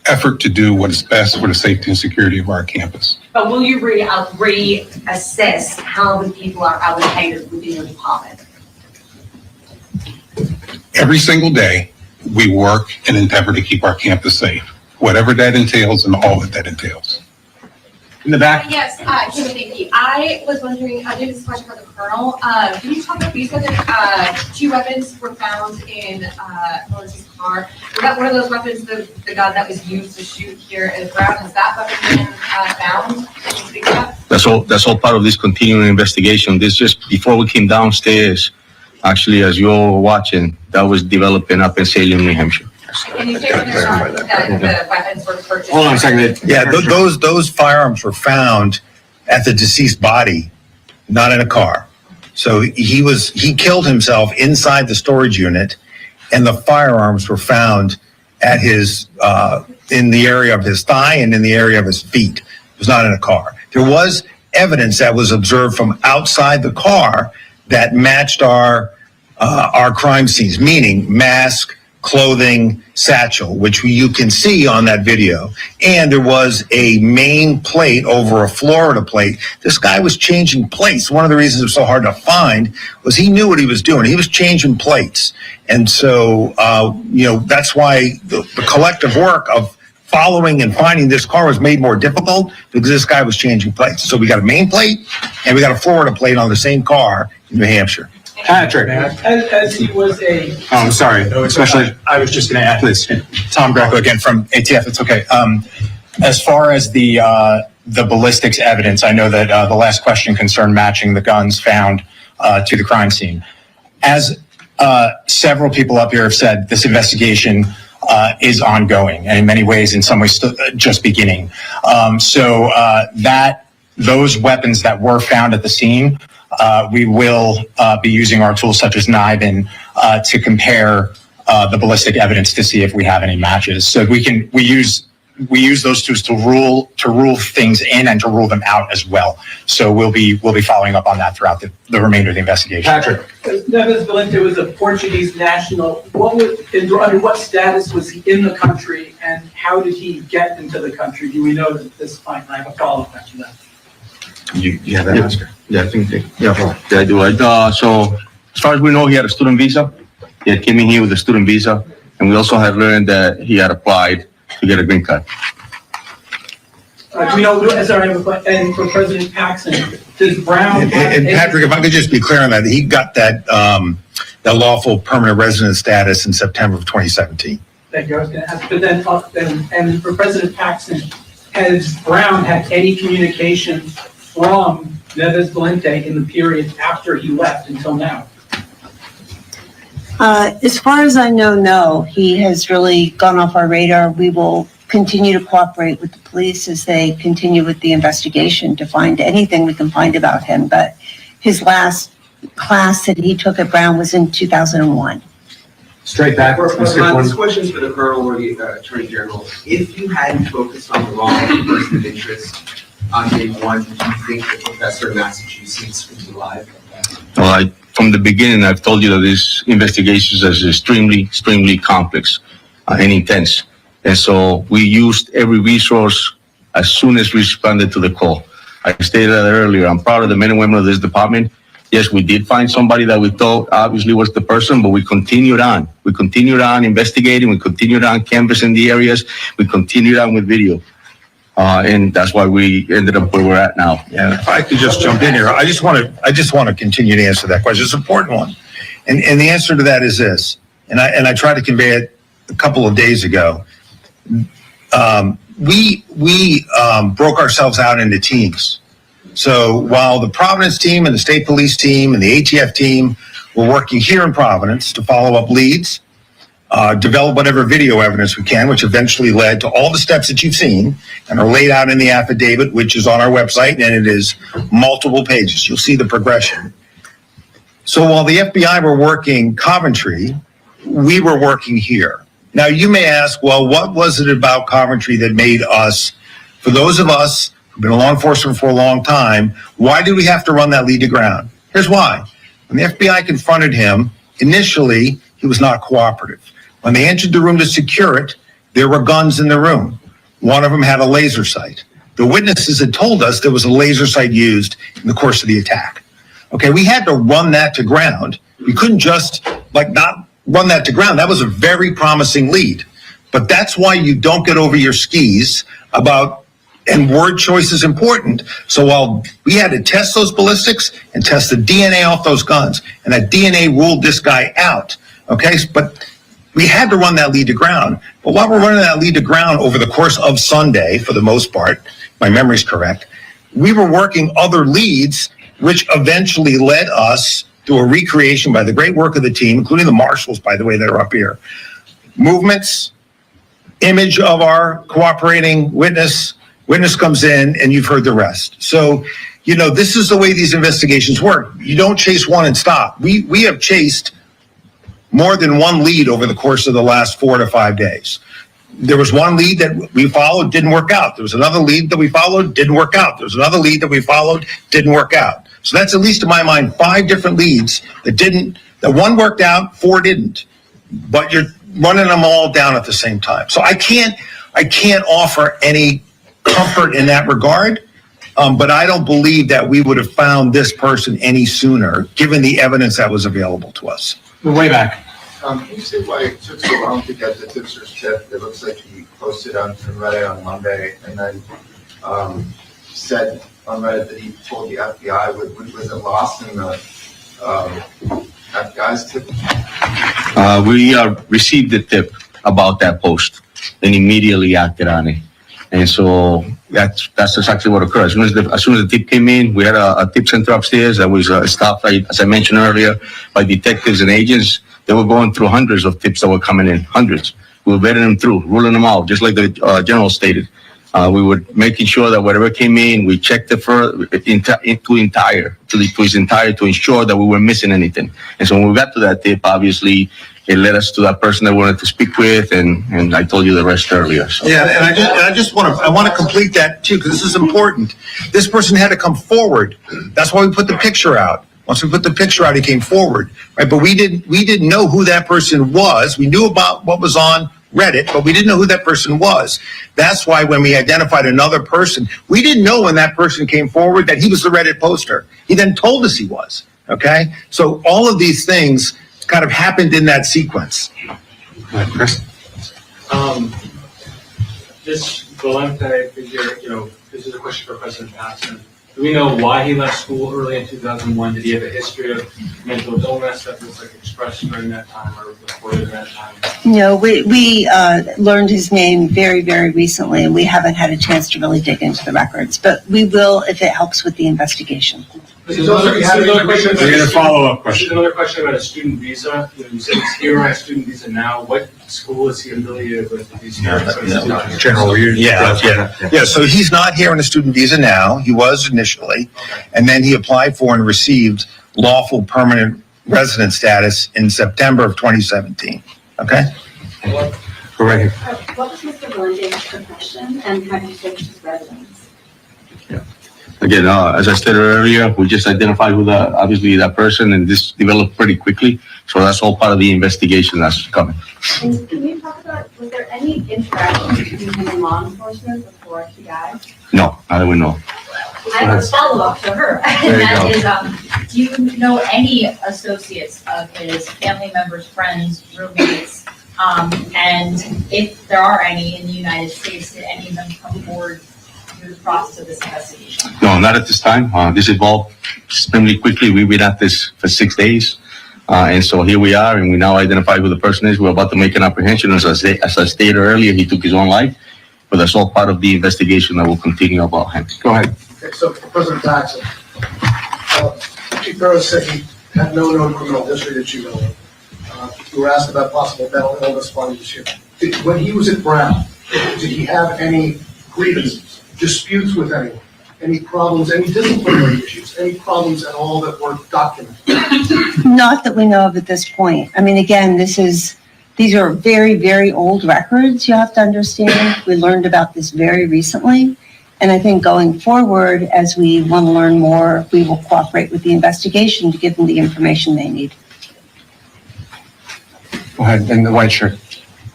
effort to do what is best for the safety and security of our campus. But will you reassess how the people are allocated within your department? Every single day, we work and endeavor to keep our campus safe, whatever that entails and all that entails. In the back. Yes, Timothy, I was wondering, I did this question for the Colonel. Can you talk about, you said that 2 weapons were found in Melissa's car. Was that one of those weapons, the gun that was used to shoot here at Brown? Has that weapon been found? Can you speak to that? That's all part of this continuing investigation. This just before we came downstairs, actually, as you all were watching, that was developing up in Salem, New Hampshire. Can you say whether or not the weapons were purchased? Hold on a second. Yeah, those firearms were found at the deceased body, not in a car. So he killed himself inside the storage unit, and the firearms were found at his in the area of his thigh and in the area of his feet. It was not in a car. There was evidence that was observed from outside the car that matched our crime scenes, meaning mask, clothing, satchel, which you can see on that video. And there was a main plate over a Florida plate. This guy was changing plates. One of the reasons it was so hard to find was he knew what he was doing. He was changing plates. And so, that's why the collective work of following and finding this car was made more difficult because this guy was changing plates. So we got a main plate and we got a Florida plate on the same car in New Hampshire. Patrick. As he was a. Oh, I'm sorry. Especially, I was just going to add, please. Tom Greco again from ATF. It's okay. As far as the ballistics evidence, I know that the last question concerned matching the guns found to the crime scene. As several people up here have said, this investigation is ongoing and in many ways, in some ways, just beginning. So those weapons that were found at the scene, we will be using our tools such as NIBIN to compare the ballistic evidence to see if we have any matches. So we use those tools to rule things in and to rule them out as well. So we'll be following up on that throughout the remainder of the investigation. Patrick. Neves Valente was a Portuguese national. Under what status was he in the country, and how did he get into the country? Do we know at this point? I have a follow-up question to that. You have that answer? Yeah, I think I do. So as far as we know, he had a student visa. He had came in here with a student visa, and we also had learned that he had applied to get a green card. We know, sorry, I have a question, and for President Paxson, does Brown? And Patrick, if I could just be clear on that, he got that, that lawful permanent resident status in September of 2017. Thank you, I was gonna ask, but then, and for President Paxson, has Brown had any communication from Neves Valente in the period after he left until now? As far as I know, no, he has really gone off our radar. We will continue to cooperate with the police as they continue with the investigation to find anything we can find about him. But his last class that he took at Brown was in 2001. Straight back. This question is for the Colonel or the Attorney General. If you hadn't focused on the wrong person of interest on day one, do you think the professor in Massachusetts would be alive? Well, from the beginning, I've told you that this investigation is extremely complex and intense. And so we used every resource as soon as we responded to the call. I stated that earlier. I'm proud of the men and women of this department. Yes, we did find somebody that we thought obviously was the person, but we continued on. We continued on investigating. We continued on canvassing the areas. We continued on with video. And that's why we ended up where we're at now. Yeah, if I could just jump in here, I just want to continue to answer that question. It's an important one. And the answer to that is this, and I tried to convey it a couple of days ago. We broke ourselves out into teams. So while the Providence team and the state police team and the ATF team were working here in Providence to follow up leads, develop whatever video evidence we can, which eventually led to all the steps that you've seen and are laid out in the affidavit, which is on our website, and it is multiple pages. You'll see the progression. So while the FBI were working Coventry, we were working here. Now, you may ask, well, what was it about Coventry that made us, for those of us who've been in law enforcement for a long time, why did we have to run that lead to ground? Here's why. When the FBI confronted him, initially, he was not cooperative. When they entered the room to secure it, there were guns in the room. One of them had a laser sight. The witnesses had told us there was a laser sight used in the course of the attack. Okay, we had to run that to ground. We couldn't just, not run that to ground. That was a very promising lead. But that's why you don't get over your skis about, and word choice is important. So while we had to test those ballistics and test the DNA off those guns, and that DNA ruled this guy out, okay? But we had to run that lead to ground. But while we're running that lead to ground over the course of Sunday, for the most part, my memory's correct, we were working other leads, which eventually led us through a recreation by the great work of the team, including the marshals, by the way, that are up here. Movements, image of our cooperating witness comes in, and you've heard the rest. So, this is the way these investigations work. You don't chase one and stop. We have chased more than one lead over the course of the last 4 to 5 days. There was one lead that we followed, didn't work out. There was another lead that we followed, didn't work out. There was another lead that we followed, didn't work out. So that's at least in my mind 5 different leads that one worked out, 4 didn't. But you're running them all down at the same time. So I can't offer any comfort in that regard. But I don't believe that we would have found this person any sooner, given the evidence that was available to us. We're way back. Can you say why it took so long to get the tipster's tip? It looks like he posted on Reddit on Monday and then said on Reddit that he told the FBI. Was it lost in the FBI's tip? We received the tip about that post and immediately acted on it. And so that's exactly what occurred. As soon as the tip came in, we had a tip center upstairs that was staffed, as I mentioned earlier, by detectives and agents. They were going through hundreds of tips that were coming in, hundreds. We were vetting them through, ruling them out, just like the general stated. We were making sure that whatever came in, we checked it to its entire to ensure that we weren't missing anything. And so when we got to that tip, obviously, it led us to that person that we wanted to speak with, and I told you the rest earlier. So. Yeah, and I want to complete that too, because this is important. This person had to come forward. That's why we put the picture out. Once we put the picture out, he came forward, right? But we didn't know who that person was. We knew about what was on Reddit, but we didn't know who that person was. That's why when we identified another person, we didn't know when that person came forward that he was the Reddit poster. He then told us he was, okay? So all of these things kind of happened in that sequence? Chris? This Valente figure, this is a question for President Paxson. Do we know why he left school early in 2001? Did he have a history of mental illness that was expressed during that time or reported in that time? No, we learned his name very, very recently, and we haven't had a chance to really dig into the records, but we will if it helps with the investigation. This is another question. We had a follow-up question. This is another question about a student visa. You said he's here on a student visa now. What school is he affiliated with? General, yeah. So he's not here on a student visa now. He was initially, and then he applied for and received lawful permanent resident status in September of 2017. Okay? Go right here. What was Mr. Valente's profession and how did you switch his residence? Again, as I stated earlier, we just identified who obviously that person, and this developed pretty quickly. So that's all part of the investigation that's coming. And can you talk about, was there any interaction between him and law enforcement before he died? No, I don't know. I have a follow-up to her. There you And go. that is, do you know any associates of his, family members, friends, roommates? And if there are any in the United States, did any of them come forward through the process of this investigation? No, not at this time. This evolved extremely quickly. We've been at this for 6 days. And so here we are, and we now identify who the person is. We're about to make an apprehension. As I stated earlier, he took his own life, but that's all part of the investigation that will continue about him. Go ahead. Okay, so for President Paxson, Chief Burrows said he had no known criminal history that you know of. You were asked about possible mental illness while he was here. When he was at Brown, did he have any grievances, disputes with anyone, any problems, any disciplinary issues, any problems at all that were documented? Not that we know of at this point. I mean, again, these are very, very old records, you have to understand. We learned about this very recently. And I think going forward, as we want to learn more, we will cooperate with the investigation to give them the information they need. Go ahead, in the white shirt.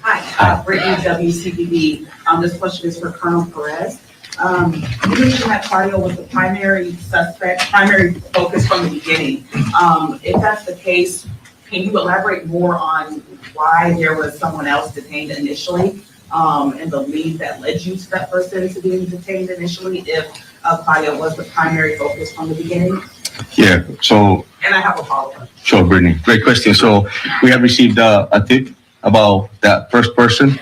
Hi, Brittany, WCBB. This question is for Colonel Perez. You mentioned that Claudio was the primary suspect, primary focus from the beginning. If that's the case, can you elaborate more on why there was someone else detained initially, and the lead that led you to that person to being detained initially, if Claudio was the primary focus from the beginning? Yeah, so. And I have a follow-up. Sure, Brittany. Great question. So we have received a tip about that first person.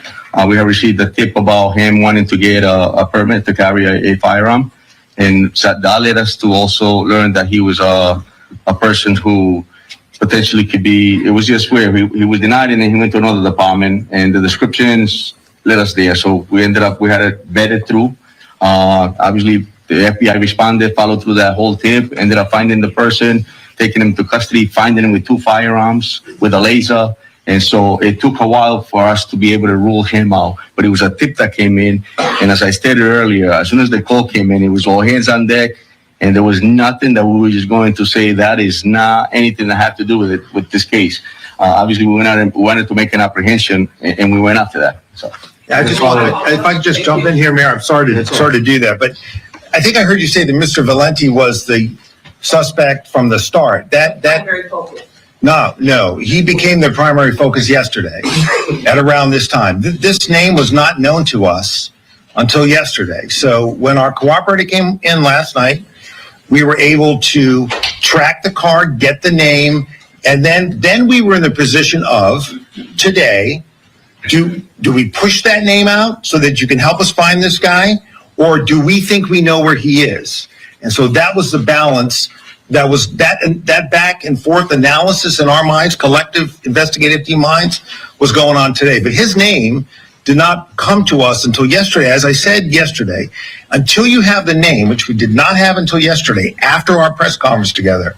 We have received a tip about him wanting to get a permit to carry a firearm. And so that led us to also learn that he was a person who potentially could be, it was just where he was denied and then he went to another department and the descriptions led us there. So we had it vetted through. Obviously, the FBI responded, followed through that whole tip, ended up finding the person, taking him to custody, finding him with 2 firearms, with a laser. And so it took a while for us to be able to rule him out. But it was a tip that came in. And as I stated earlier, as soon as the call came in, it was all hands on deck. And there was nothing that we were just going to say that is not anything that had to do with it, with this case. Obviously, we wanted to make an apprehension, and we went after that. So. Yeah, I just wanted, if I could just jump in here, Mayor, I'm sorry to do that, but I think I heard you say that Mr. Valenti was the suspect from the start. Primary focus. No, he became the primary focus yesterday at around this time. This name was not known to us until yesterday. So when our cooperator came in last night, we were able to track the car, get the name, and then we were in the position of today, do we push that name out so that you can help us find this guy? Or do we think we know where he is? And so that was the balance. That was that back and forth analysis in our minds, collective investigative team minds, was going on today. But his name did not come to us until yesterday. As I said yesterday, until you have the name, which we did not have until yesterday, after our press conference together,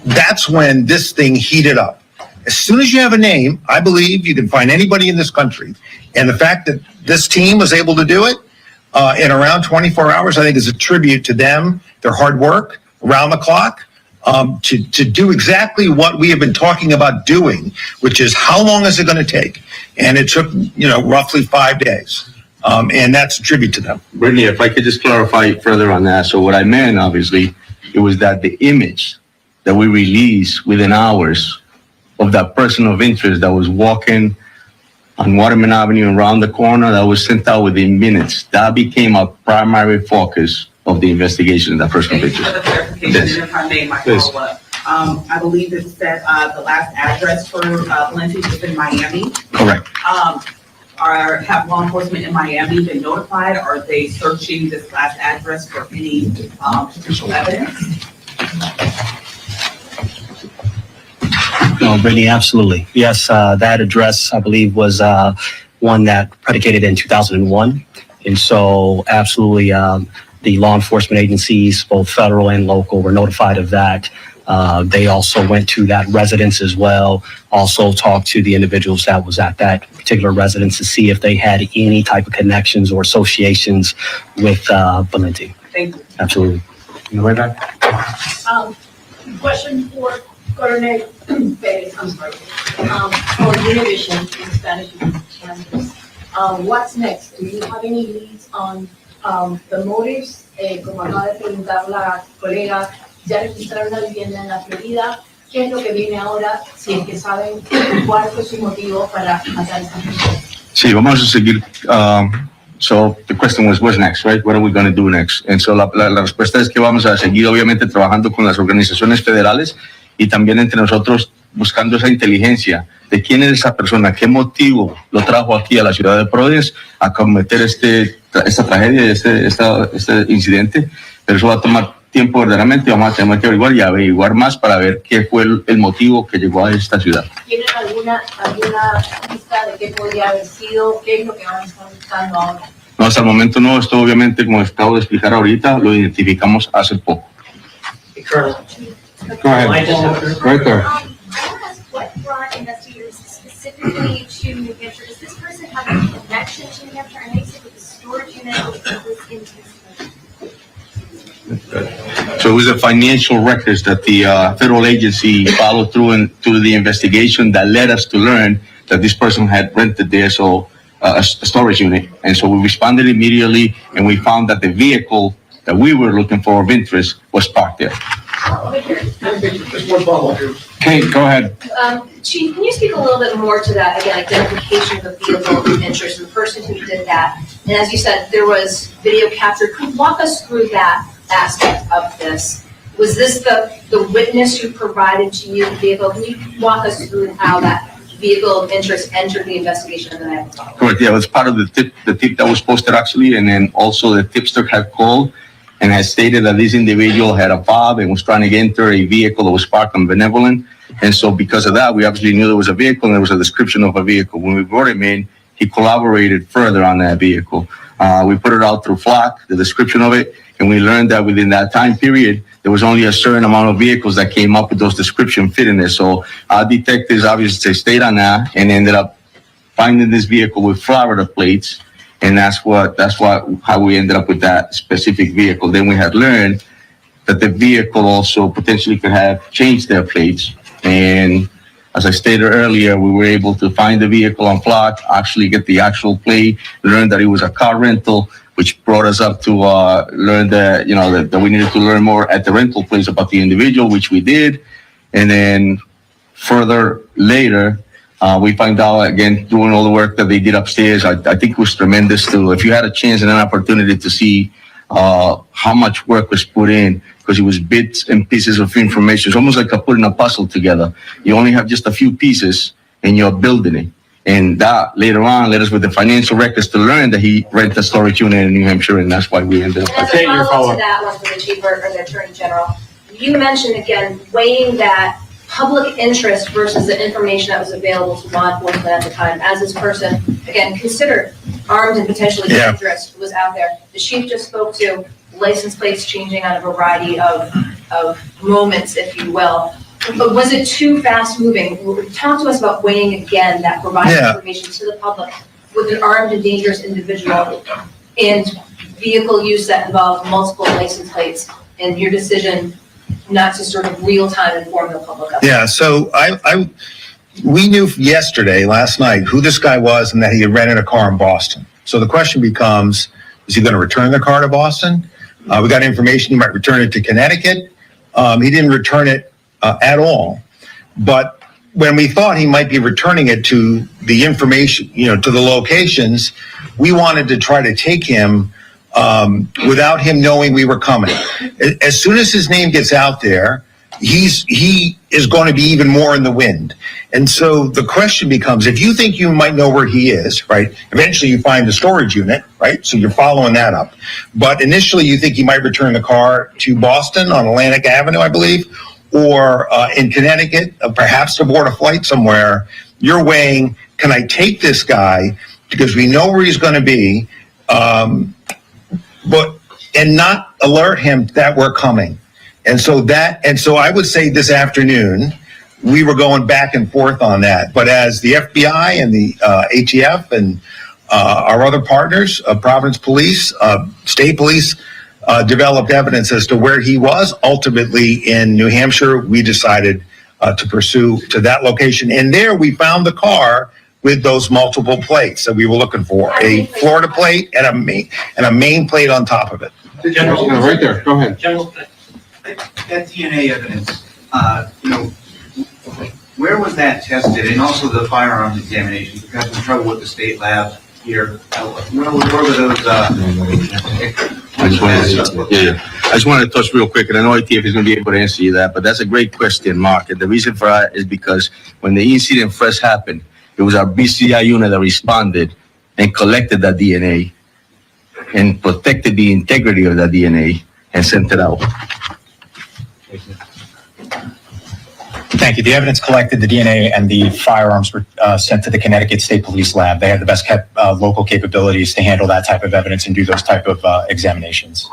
that's when this thing heated up. As soon as you have a name, I believe you can find anybody in this country. And the fact that this team was able to do it in around 24 hours, I think is a tribute to them, their hard work around the clock, to do exactly what we have been talking about doing, which is how long is it going to take? And it took, roughly 5 days. And that's a tribute to them. Brittany, if I could just clarify further on that. So what I meant, obviously, it was that the image that we released within hours of that person of interest that was walking on Waterman Avenue around the corner that was sent out within minutes. That became a primary focus of the investigation, that person of Thank you for interest. the clarification, and if I may, my Please. follow-up. I believe it said, the last address for, Valencia was in Miami. Correct. Have law enforcement in Miami been notified? Are they searching this last address for any, potential evidence? No, Brittany, absolutely. Yes, that address, I believe, was one that predicated in 2001. And so absolutely, the law enforcement agencies, both federal and local, were notified of that. They also went to that residence as well, also talked to the individuals that was at that particular residence to see if they had any type of connections or associations with Valenti. Thank you. Absolutely. In the way back. Question for Coronel Perez, I'm sorry. For Univision in Spanish channels, what's next? Do you have any leads on the motives? Como acaba de preguntar la colega, ya registraron la vivienda en la Florida. ¿Qué es lo que viene ahora? Si es que saben cuál fue su motivo para matar a esa gente. Sí, vamos a seguir. So the question was, what's next, right? What are we going to do next? And so la respuesta es que vamos a seguir, obviamente, trabajando con las organizaciones federales y también entre nosotros buscando esa inteligencia de quién es esa persona, qué motivo lo trajo aquí a la ciudad de Providence a cometer esta tragedia, este incidente. Pero eso va a tomar tiempo verdaderamente, vamos a tener que averiguar y averiguar más para ver qué fue el motivo que llegó a esta ciudad. ¿Tienen alguna pista de qué podría haber sido? ¿Qué es lo que van a estar buscando ahora? No, hasta el momento no, esto obviamente, como acabo de explicar ahorita, lo identificamos hace poco. Colonel. Go ahead. I just have Right there. I want to ask what brought investigators specifically to New Hampshire? Does this person have a connection to New Hampshire? I know you said with the storage unit was in his. So it was the financial records that the federal agency followed through the investigation that led us to learn that this person had rented there, so a storage unit. And so we responded immediately, and we found that the vehicle that we were looking for of interest was parked there. Just one follow-up here. Kate, go ahead. Chief, can you speak a little bit more to that, again, identification of the vehicle of interest, the person who did that? And as you said, there was video captured. Could you walk us through that aspect of this? Was this the witness who provided to you the vehicle? Can you walk us through how that vehicle of interest entered the investigation of the night? Correct, yeah, it was part of the tip that was posted actually, and then also the tipster had called and had stated that this individual had a fob and was trying to enter a vehicle that was parked on Benevolent. And so because of that, we obviously knew there was a vehicle and there was a description of a vehicle. When we brought him in, he collaborated further on that vehicle. We put it out through Flock, the description of it, and we learned that within that time period, there was only a certain amount of vehicles that came up with those descriptions fitting it. So our detectives obviously stayed on that and ended up finding this vehicle with Florida plates. And that's how we ended up with that specific vehicle. Then we had learned that the vehicle also potentially could have changed their plates. And as I stated earlier, we were able to find the vehicle on Flock, actually get the actual plate, learn that it was a car rental, which brought us up to learn that, that we needed to learn more at the rental place about the individual, which we did. And then further later, we found out, again, doing all the work that they did upstairs, I think it was tremendous too. If you had a chance and an opportunity to see how much work was put in, because it was bits and pieces of information. It's almost like putting a puzzle together. You only have just a few pieces and you're building it. And that later on led us with the financial records to learn that he rented a storage unit in New Hampshire, and that's why we ended up. And as a follow-up to that one for the Chief or the Attorney General, you mentioned again weighing that public interest versus the information that was available to law enforcement at the time. As this person, again, considered armed and potentially dangerous, was out there. The Chief just spoke to license plates changing on a variety of moments, if you will. But was it too fast moving? Talk to us about weighing again that providing information to the public with an armed and dangerous individual and vehicle use that involved multiple license plates and your decision not to sort of real time inform the public of it. Yeah, so we knew last night, who this guy was and that he had rented a car in Boston. So the question becomes, is he going to return the car to Boston? We got information he might return it to Connecticut. He didn't return it at all. But when we thought he might be returning it to the information, to the locations, we wanted to try to take him without him knowing we were coming. As soon as his name gets out there, he is going to be even more in the wind. And so the question becomes, if you think you might know where he is, right? Eventually you find the storage unit, right? So you're following that up. But initially you think he might return the car to Boston on Atlantic Avenue, I believe, or in Connecticut, perhaps to board a flight somewhere. You're weighing, can I take this guy because we know where he's going to be, and not alert him that we're coming. And so I would say this afternoon, we were going back and forth on that. But as the FBI and the ATF and our other partners, Providence Police, State Police, developed evidence as to where he was, ultimately in New Hampshire, we decided to pursue to that location. And there we found the car with those multiple plates that we were looking for, a Florida plate and a Maine plate on top of it. General, right there, go ahead. General, That DNA evidence, where was that tested? And also the firearms examinations, we've got some trouble with the state lab here. Where were those? I just wanted to touch real quick, and I know ITF is going to be able to answer you that, but that's a great question, Mark. And the reason for that is because when the incident first happened, it was our BCI unit that responded and collected that DNA and protected the integrity of that DNA and sent it out. Thank you. The evidence collected, the DNA and the firearms were sent to the Connecticut State Police Lab. They have the best kept local capabilities to handle that type of evidence and do those type of examinations.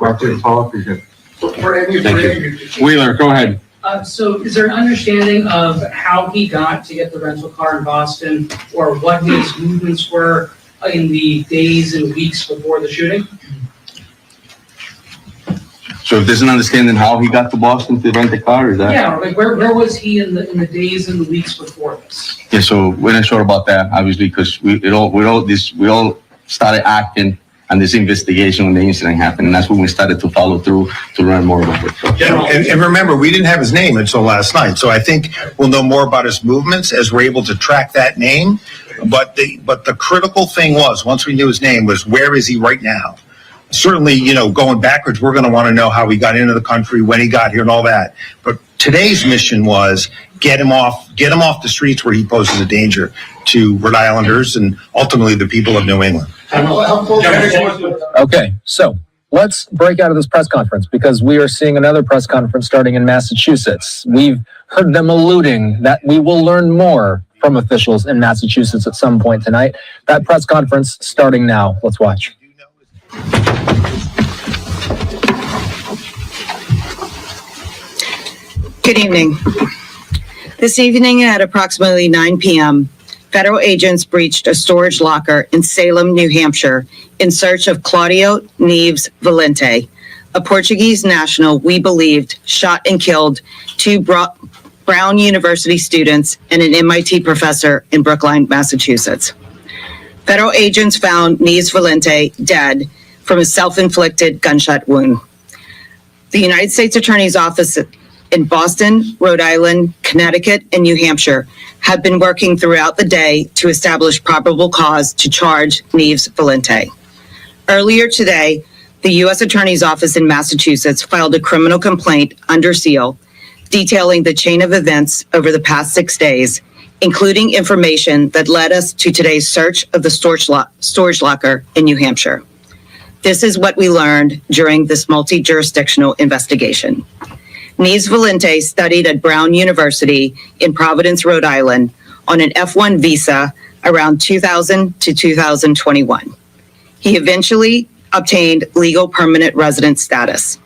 Wheeler, go ahead. So is there an understanding of how he got to get the rental car in Boston, or what his movements were in the days and weeks before the shooting? So if there's an understanding how he got to Boston to rent the car, is that? Yeah, like where was he in the days and the weeks before this? Yeah, so we're not sure about that, obviously, because we all started acting on this investigation when the incident happened, and that's when we started to follow through to learn more about it. And remember, we didn't have his name until last night, so I think we'll know more about his movements as we're able to track that name. But the critical thing was, once we knew his name, was where is he right now? Certainly, going backwards, we're going to want to know how he got into the country, when he got here, and all that. But today's mission was get him off the streets where he poses a danger to Rhode Islanders and ultimately the people of New England. Okay, so let's break out of this press conference because we are seeing another press conference starting in Massachusetts. We've heard them alluding that we will learn more from officials in Massachusetts at some point tonight. That press conference starting now. Let's watch. Good evening. This evening at approximately 9 p.m., federal agents breached a storage locker in Salem, New Hampshire, in search of Claudio Neves Valente, a Portuguese national we believed shot and killed two Brown University students and an MIT professor in Brookline, Massachusetts. Federal agents found Neves Valente dead from a self-inflicted gunshot wound. The United States Attorney's Office in Boston, Rhode Island, Connecticut, and New Hampshire have been working throughout the day to establish probable cause to charge Neves Valente. Earlier today, the U.S. Attorney's Office in Massachusetts filed a criminal complaint under seal detailing the chain of events over the past 6 days, including information that led us to today's search of the storage locker in New Hampshire. This is what we learned during this multi-jurisdictional investigation. Neves Valente studied at Brown University in Providence, Rhode Island on an F1 visa around 2000 to 2021. He eventually obtained legal permanent resident status.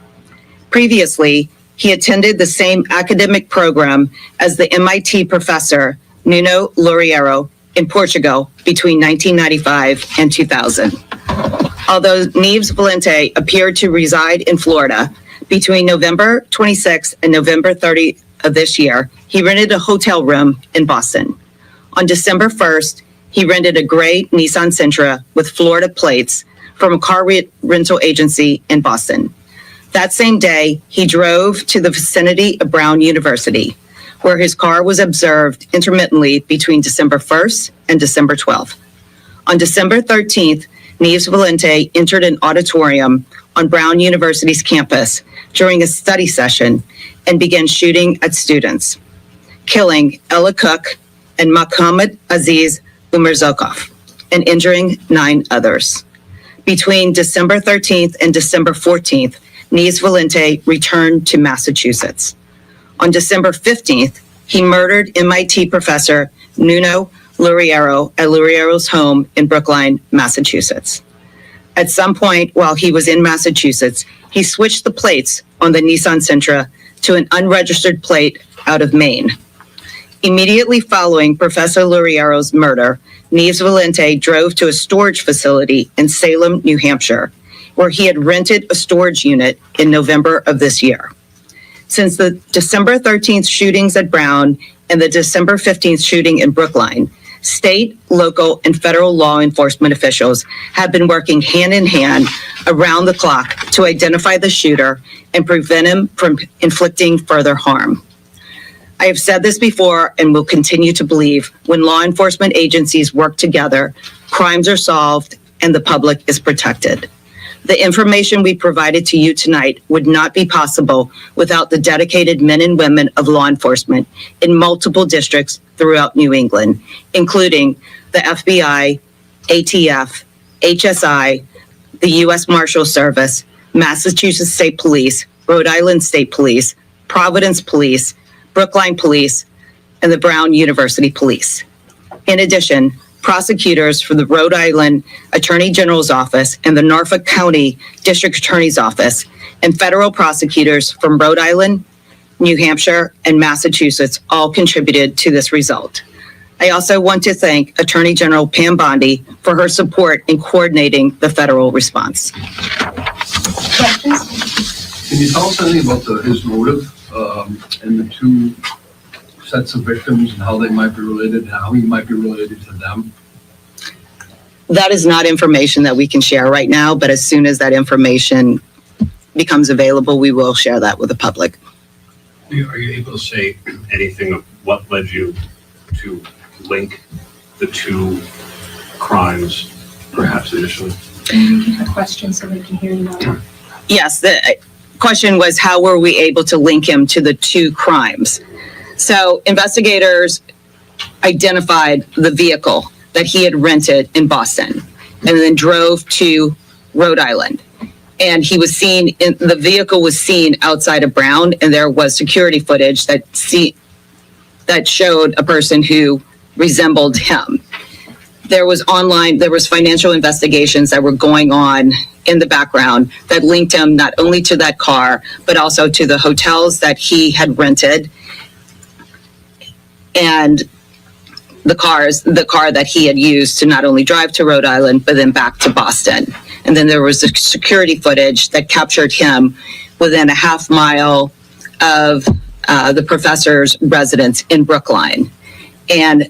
Previously, he attended the same academic program as the MIT professor Nuno Loureiro in Portugal between 1995 and 2000. Although Neves Valente appeared to reside in Florida, between November 26th and November 30th of this year, he rented a hotel room in Boston. On December 1st, he rented a gray Nissan Sentra with Florida plates from a car rental agency in Boston. That same day, he drove to the vicinity of Brown University, where his car was observed intermittently between December 1st and December 12th. On December 13th, Neves Valente entered an auditorium on Brown University's campus during a study session and began shooting at students, killing Ella Cook and Mohammed Aziz Umarzokov and injuring 9 others. Between December 13th and December 14th, Neves Valente returned to Massachusetts. On December 15th, he murdered MIT professor Nuno Loureiro at Loureiro's home in Brookline, Massachusetts. At some point while he was in Massachusetts, he switched the plates on the Nissan Sentra to an unregistered plate out of Maine. Immediately following Professor Loureiro's murder, Neves Valente drove to a storage facility in Salem, New Hampshire, where he had rented a storage unit in November of this year. Since the December 13th shootings at Brown and the December 15th shooting in Brookline, state, local, and federal law enforcement officials have been working hand in hand around the clock to identify the shooter and prevent him from inflicting further harm. I have said this before and will continue to believe when law enforcement agencies work together, crimes are solved and the public is protected. The information we provided to you tonight would not be possible without the dedicated men and women of law enforcement in multiple districts throughout New England, including the FBI, ATF, HSI, the U.S. Marshal Service, Massachusetts State Police, Rhode Island State Police, Providence Police, Brookline Police, and the Brown University Police. In addition, prosecutors from the Rhode Island Attorney General's Office and the Norfolk County District Attorney's Office, and federal prosecutors from Rhode Island, New Hampshire, and Massachusetts all contributed to this result. I also want to thank Attorney General Pam Bondi for her support in coordinating the federal response. Questions? Can you tell us anything about his motive and the 2 sets of victims and how they might be related and how he might be related to them? That is not information that we can share right now, but as soon as that information becomes available, we will share that with the public. Are you able to say anything of what led you to link the 2 crimes, perhaps initially? Can you repeat the question so they can hear you well? Yes, the question was how were we able to link him to the 2 crimes? So investigators identified the vehicle that he had rented in Boston and then drove to Rhode Island. And he was seen, the vehicle was seen outside of Brown, and there was security footage that showed a person who resembled him. There was financial investigations that were going on in the background that linked him not only to that car, but also to the hotels that he had rented and the car that he had used to not only drive to Rhode Island, but then back to Boston. And then there was the security footage that captured him within a half mile of the professor's residence in Brookline. And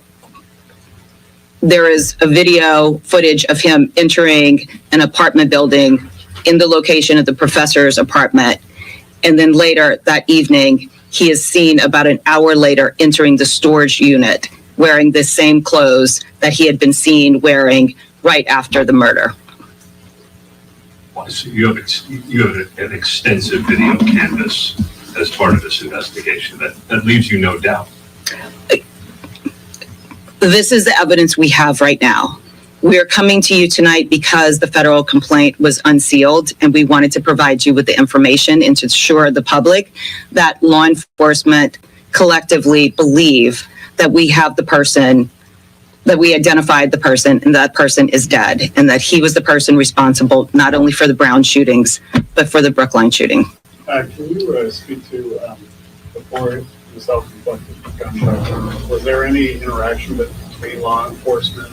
there is a video footage of him entering an apartment building in the location of the professor's apartment. And then later that evening, he is seen about an hour later entering the storage unit wearing the same clothes that he had been seen wearing right after the murder. So you have an extensive video canvas as part of this investigation that leaves you no doubt. This is the evidence we have right now. We are coming to you tonight because the federal complaint was unsealed, and we wanted to provide you with the information and to assure the public that law enforcement collectively believe that we have the person, that we identified the person, and that person is dead, and that he was the person responsible not only for the Brown shootings, but for the Brookline shooting. Can you speak to, before the self-inflicted gunshot, was there any interaction between law enforcement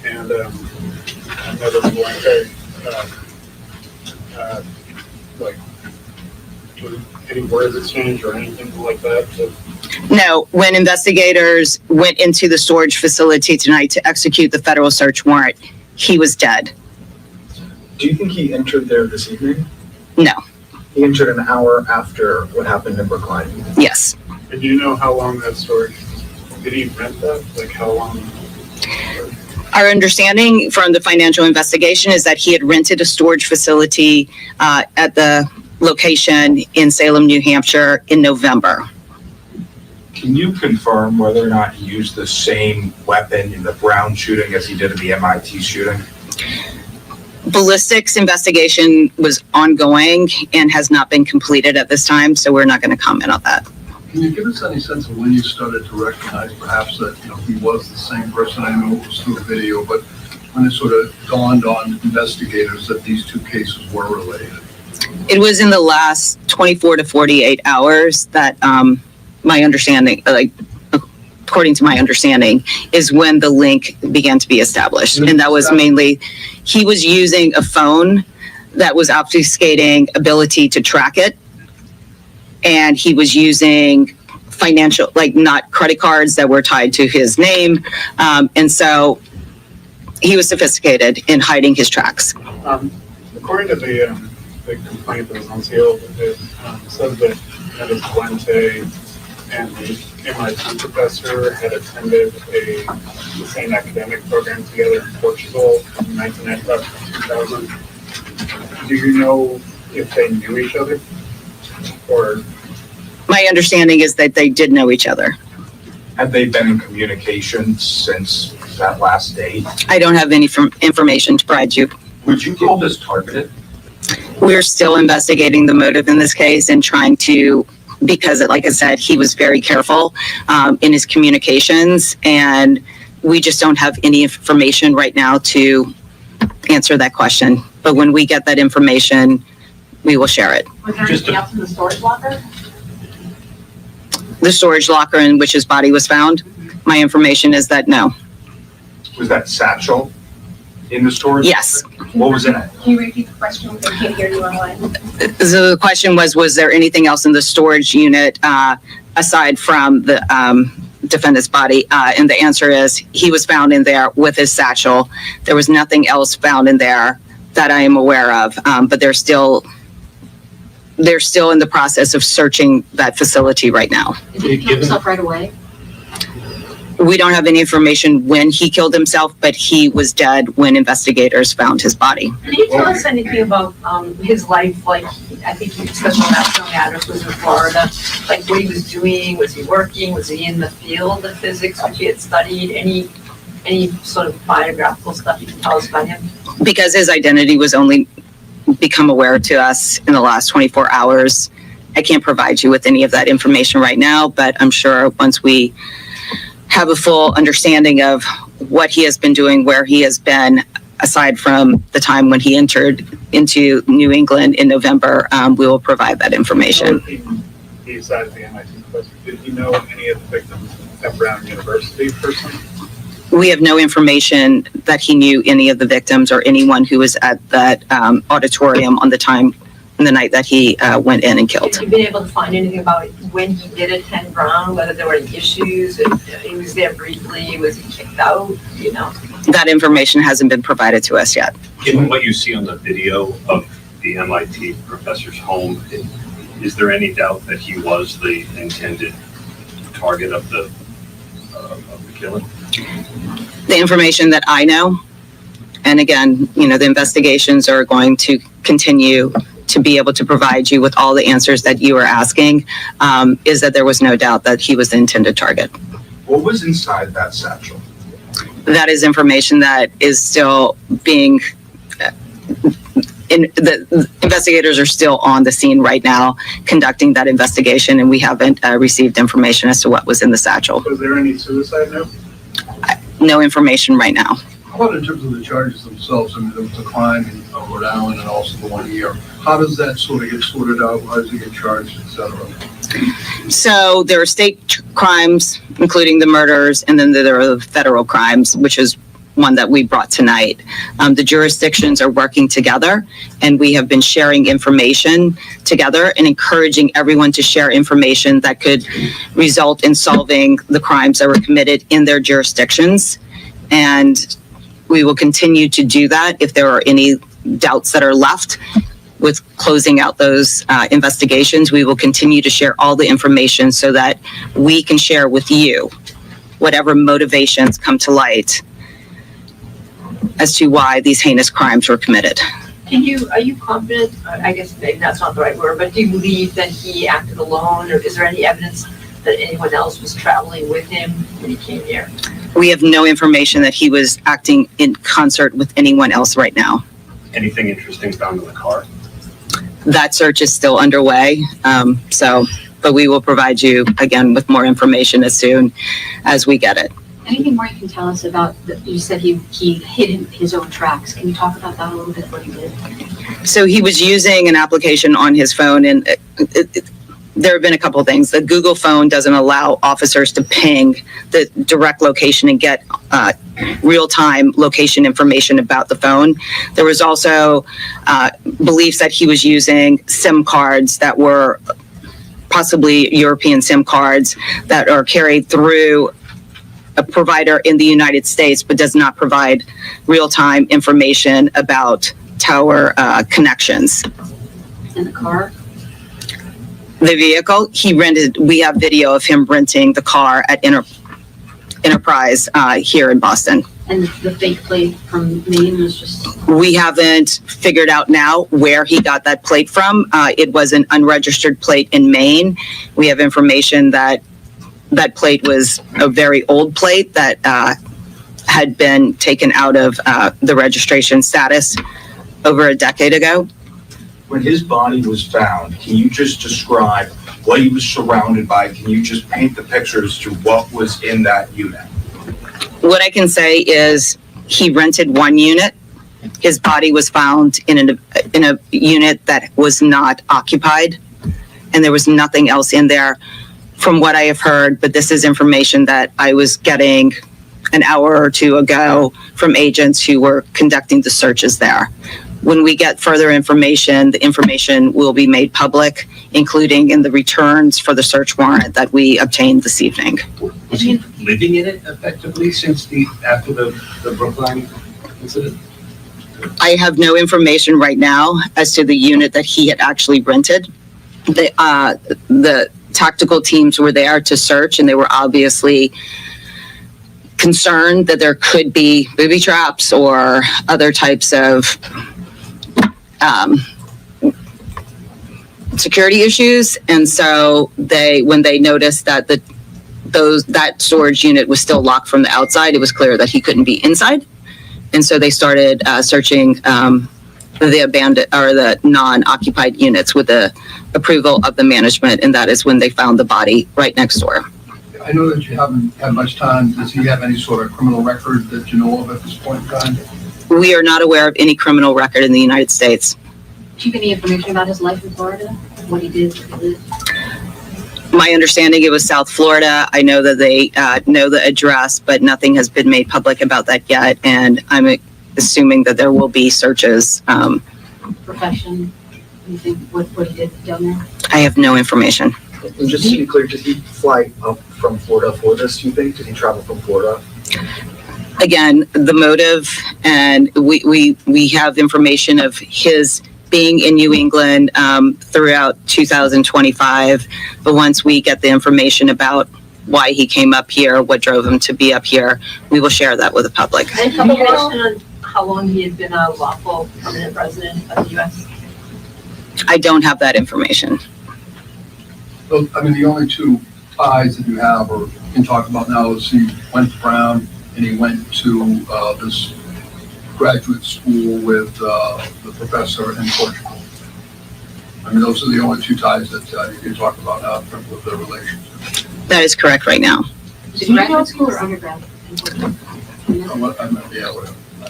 and Neves Valente? Like, any words exchanged or anything like that? No, when investigators went into the storage facility tonight to execute the federal search warrant, he was dead. Do you think he entered there this evening? No. He entered an hour after what happened in Brookline? Yes. And do you know how long that storage, did he rent that? Like how long? Our understanding from the financial investigation is that he had rented a storage facility at the location in Salem, New Hampshire in November. Can you confirm whether or not he used the same weapon in the Brown shooting as he did in the MIT shooting? Ballistics investigation was ongoing and has not been completed at this time, so we're not going to comment on that. Can you give us any sense of when you started to recognize perhaps that, he was the same person? I know it was through a video, but when it sort of dawned on investigators that these two cases were related? It was in the last 24 to 48 hours that my understanding, according to my understanding, is when the link began to be established. And that was mainly, he was using a phone that was obfuscating ability to track it. And he was using financial, not credit cards that were tied to his name. And so he was sophisticated in hiding his tracks. According to the complaint that was unsealed, it says that Ms. Valente and the MIT professor had attended the same academic program together in Portugal from 1995 to 2000. Do you know if they knew each other? Or My understanding is that they did know each other. Have they been in communication since that last date? I don't have any information to provide you. Would you call this targeted? We're still investigating the motive in this case and trying to, because like I said, he was very careful in his communications, and we just don't have any information right now to answer that question. But when we get that information, we will share it. Was there anything else in the storage locker? The storage locker in which his body was found, my information is that no. Was that satchel in the storage? Yes. What was in it? Can you repeat the question? I can't hear you online. So the question was there anything else in the storage unit aside from the defendant's body? And the answer is he was found in there with his satchel. There was nothing else found in there that I am aware of, but they're still in the process of searching that facility right now. Did he kill himself right away? We don't have any information when he killed himself, but he was dead when investigators found his body. Can you tell us anything about his life? Like, I think he said the last known address was in Florida. Like, what he was doing? Was he working? Was he in the field of physics, which he had studied? Any sort of biographical stuff you can tell us about him? Because his identity was only become aware to us in the last 24 hours, I can't provide you with any of that information right now, but I'm sure once we have a full understanding of what he has been doing, where he has been, aside from the time when he entered into New England in November, we will provide that information. Besides the MIT professor, did he know any of the victims at Brown University personally? We have no information that he knew any of the victims or anyone who was at that auditorium on the night that he went in and killed. Have you been able to find anything about when he did attend Brown, whether there were any issues, if he was there briefly, was he kicked out, That information hasn't been provided to us yet. Given what you see on the video of the MIT professor's home, is there any doubt that he was the intended target of the killing? The information that I know, and again, the investigations are going to continue to be able to provide you with all the answers that you are asking, is that there was no doubt that he was the intended target. What was inside that satchel? That is information that is still being, the investigators are still on the scene right now conducting that investigation, and we haven't received information as to what was in the satchel. Was there any suicide note? No information right now. How about in terms of the charges themselves? I mean, there was a crime in Rhode Island and also the 1 year. How does that sort of get sorted out? How does it get charged, et cetera? So there are state crimes, including the murders, and then there are the federal crimes, which is one that we brought tonight. The jurisdictions are working together, and we have been sharing information together and encouraging everyone to share information that could result in solving the crimes that were committed in their jurisdictions. And we will continue to do that if there are any doubts that are left with closing out those investigations. We will continue to share all the information so that we can share with you whatever motivations come to light as to why these heinous crimes were committed. Are you confident, I guess maybe that's not the right word, but do you believe that he acted alone, or is there any evidence that anyone else was traveling with him when he came here? We have no information that he was acting in concert with anyone else right now. Anything interesting found in the car? That search is still underway, but we will provide you again with more information as soon as we get it. Anything more you can tell us about, you said he hid his own tracks. Can you talk about that a little bit, what he did? So he was using an application on his phone, and there have been a couple of things. The Google phone doesn't allow officers to ping the direct location and get real-time location information about the phone. There was also beliefs that he was using SIM cards that were possibly European SIM cards that are carried through a provider in the United States, but does not provide real-time information about tower connections. In the car? The vehicle he rented, we have video of him renting the car at Enterprise here in Boston. And the fake plate from Maine was just... We haven't figured out now where he got that plate from. It was an unregistered plate in Maine. We have information that that plate was a very old plate that had been taken out of the registration status over a decade ago. When his body was found, can you just describe what he was surrounded by? Can you just paint the picture as to what was in that unit? What I can say is he rented one unit. His body was found in a unit that was not occupied, and there was nothing else in there from what I have heard, but this is information that I was getting an hour or two ago from agents who were conducting the searches there. When we get further information, the information will be made public, including in the returns for the search warrant that we obtained this evening. Was he living in it effectively since after the Brookline incident? I have no information right now as to the unit that he had actually rented. The tactical teams were there to search, and they were obviously concerned that there could be booby traps or other types of security issues. And so when they noticed that that storage unit was still locked from the outside, it was clear that he couldn't be inside. And so they started searching the abandoned or the non-occupied units with the approval of the management, and that is when they found the body right next door. I know that you haven't had much time. Does he have any sort of criminal record that you know of at this point in time? We are not aware of any criminal record in the United States. Do you have any information about his life in Florida? What he did, where he lived? My understanding, it was South Florida. I know that they know the address, but nothing has been made public about that yet, and I'm assuming that there will be searches. Profession, you think what he did down there? I have no information. And just to be clear, did he fly up from Florida for this, do you think? Did he travel from Florida? Again, the motive, and we have information of his being in New England throughout 2025, but once we get the information about why he came up here, what drove him to be up here, we will share that with the public. Any information on how long he had been a lawful permanent resident of the U.S.? I don't have that information. So, I mean, the only two ties that you have or can talk about now is he went to Brown and he went to this graduate school with the professor in Portugal. I mean, those are the only two ties that you can talk about now in terms of the relationship. That is correct right now. Is it graduate school or undergrad? Yeah,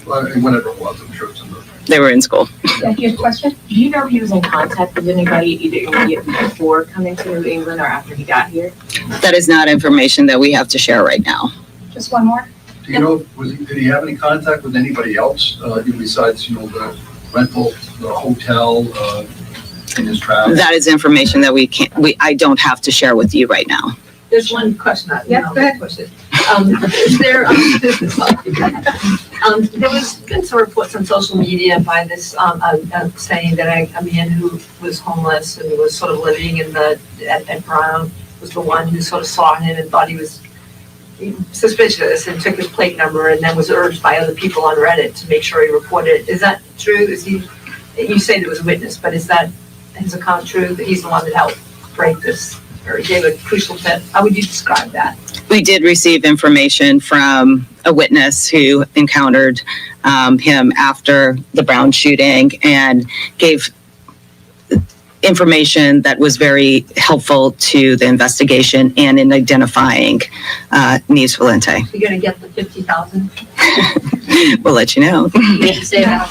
whatever it was, I'm sure it's in the... They were in school. Here's a question. Do you know if he was in contact with anybody either immediately before coming to New England or after he got here? That is not information that we have to share right now. Just one more. Do you know, did he have any contact with anybody else besides, the rental, the hotel, in his travel? That is information that I don't have to share with you right now. There's one question. Yes, go ahead. Is there, There was been some reports on social media by this, saying that a man who was homeless and was sort of living in at Brown was the one who sort of saw him and thought he was suspicious and took his plate number and then was urged by other people on Reddit to make sure he reported it. Is that true? You say there was a witness, but is that his account true, that he's the one that helped break this or gave a crucial tip? How would you describe that? We did receive information from a witness who encountered him after the Brown shooting and gave information that was very helpful to the investigation and in identifying Neves Valente. You're gonna get the 50,000? We'll let you know. You have to say that.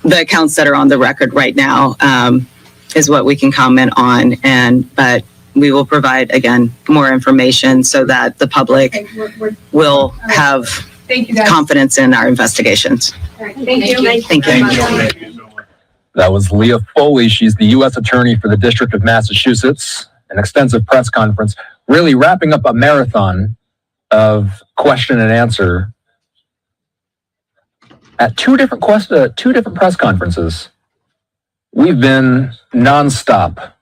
The accounts that are on the record right now is what we can comment on, but we will provide, again, more information so that the public will have Thank you, guys. confidence in our investigations. Thank you. Thank you. That was Leah Foley. She's the U.S. Attorney for the District of Massachusetts. An extensive press conference, really wrapping up a marathon of question and answer at two different press conferences. We've been nonstop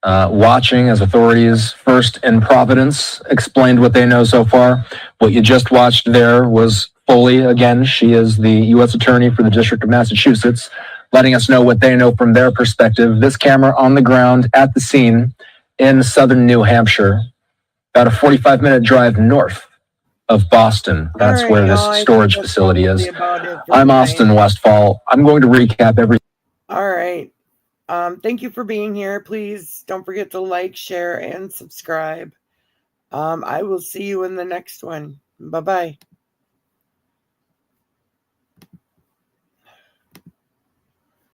watching as authorities, first in Providence, explained what they know so far. What you just watched there was Foley. Again, she is the U.S. Attorney for the District of Massachusetts, letting us know what they know from their perspective. This camera on the ground at the scene in southern New Hampshire, about a 45-minute drive north of Boston. That's where this storage facility is. I'm Austin Westfall. I'm going to recap everything. All right. Thank you for being here. Please don't forget to like, share, and subscribe. I will see you in the next one. Bye-bye.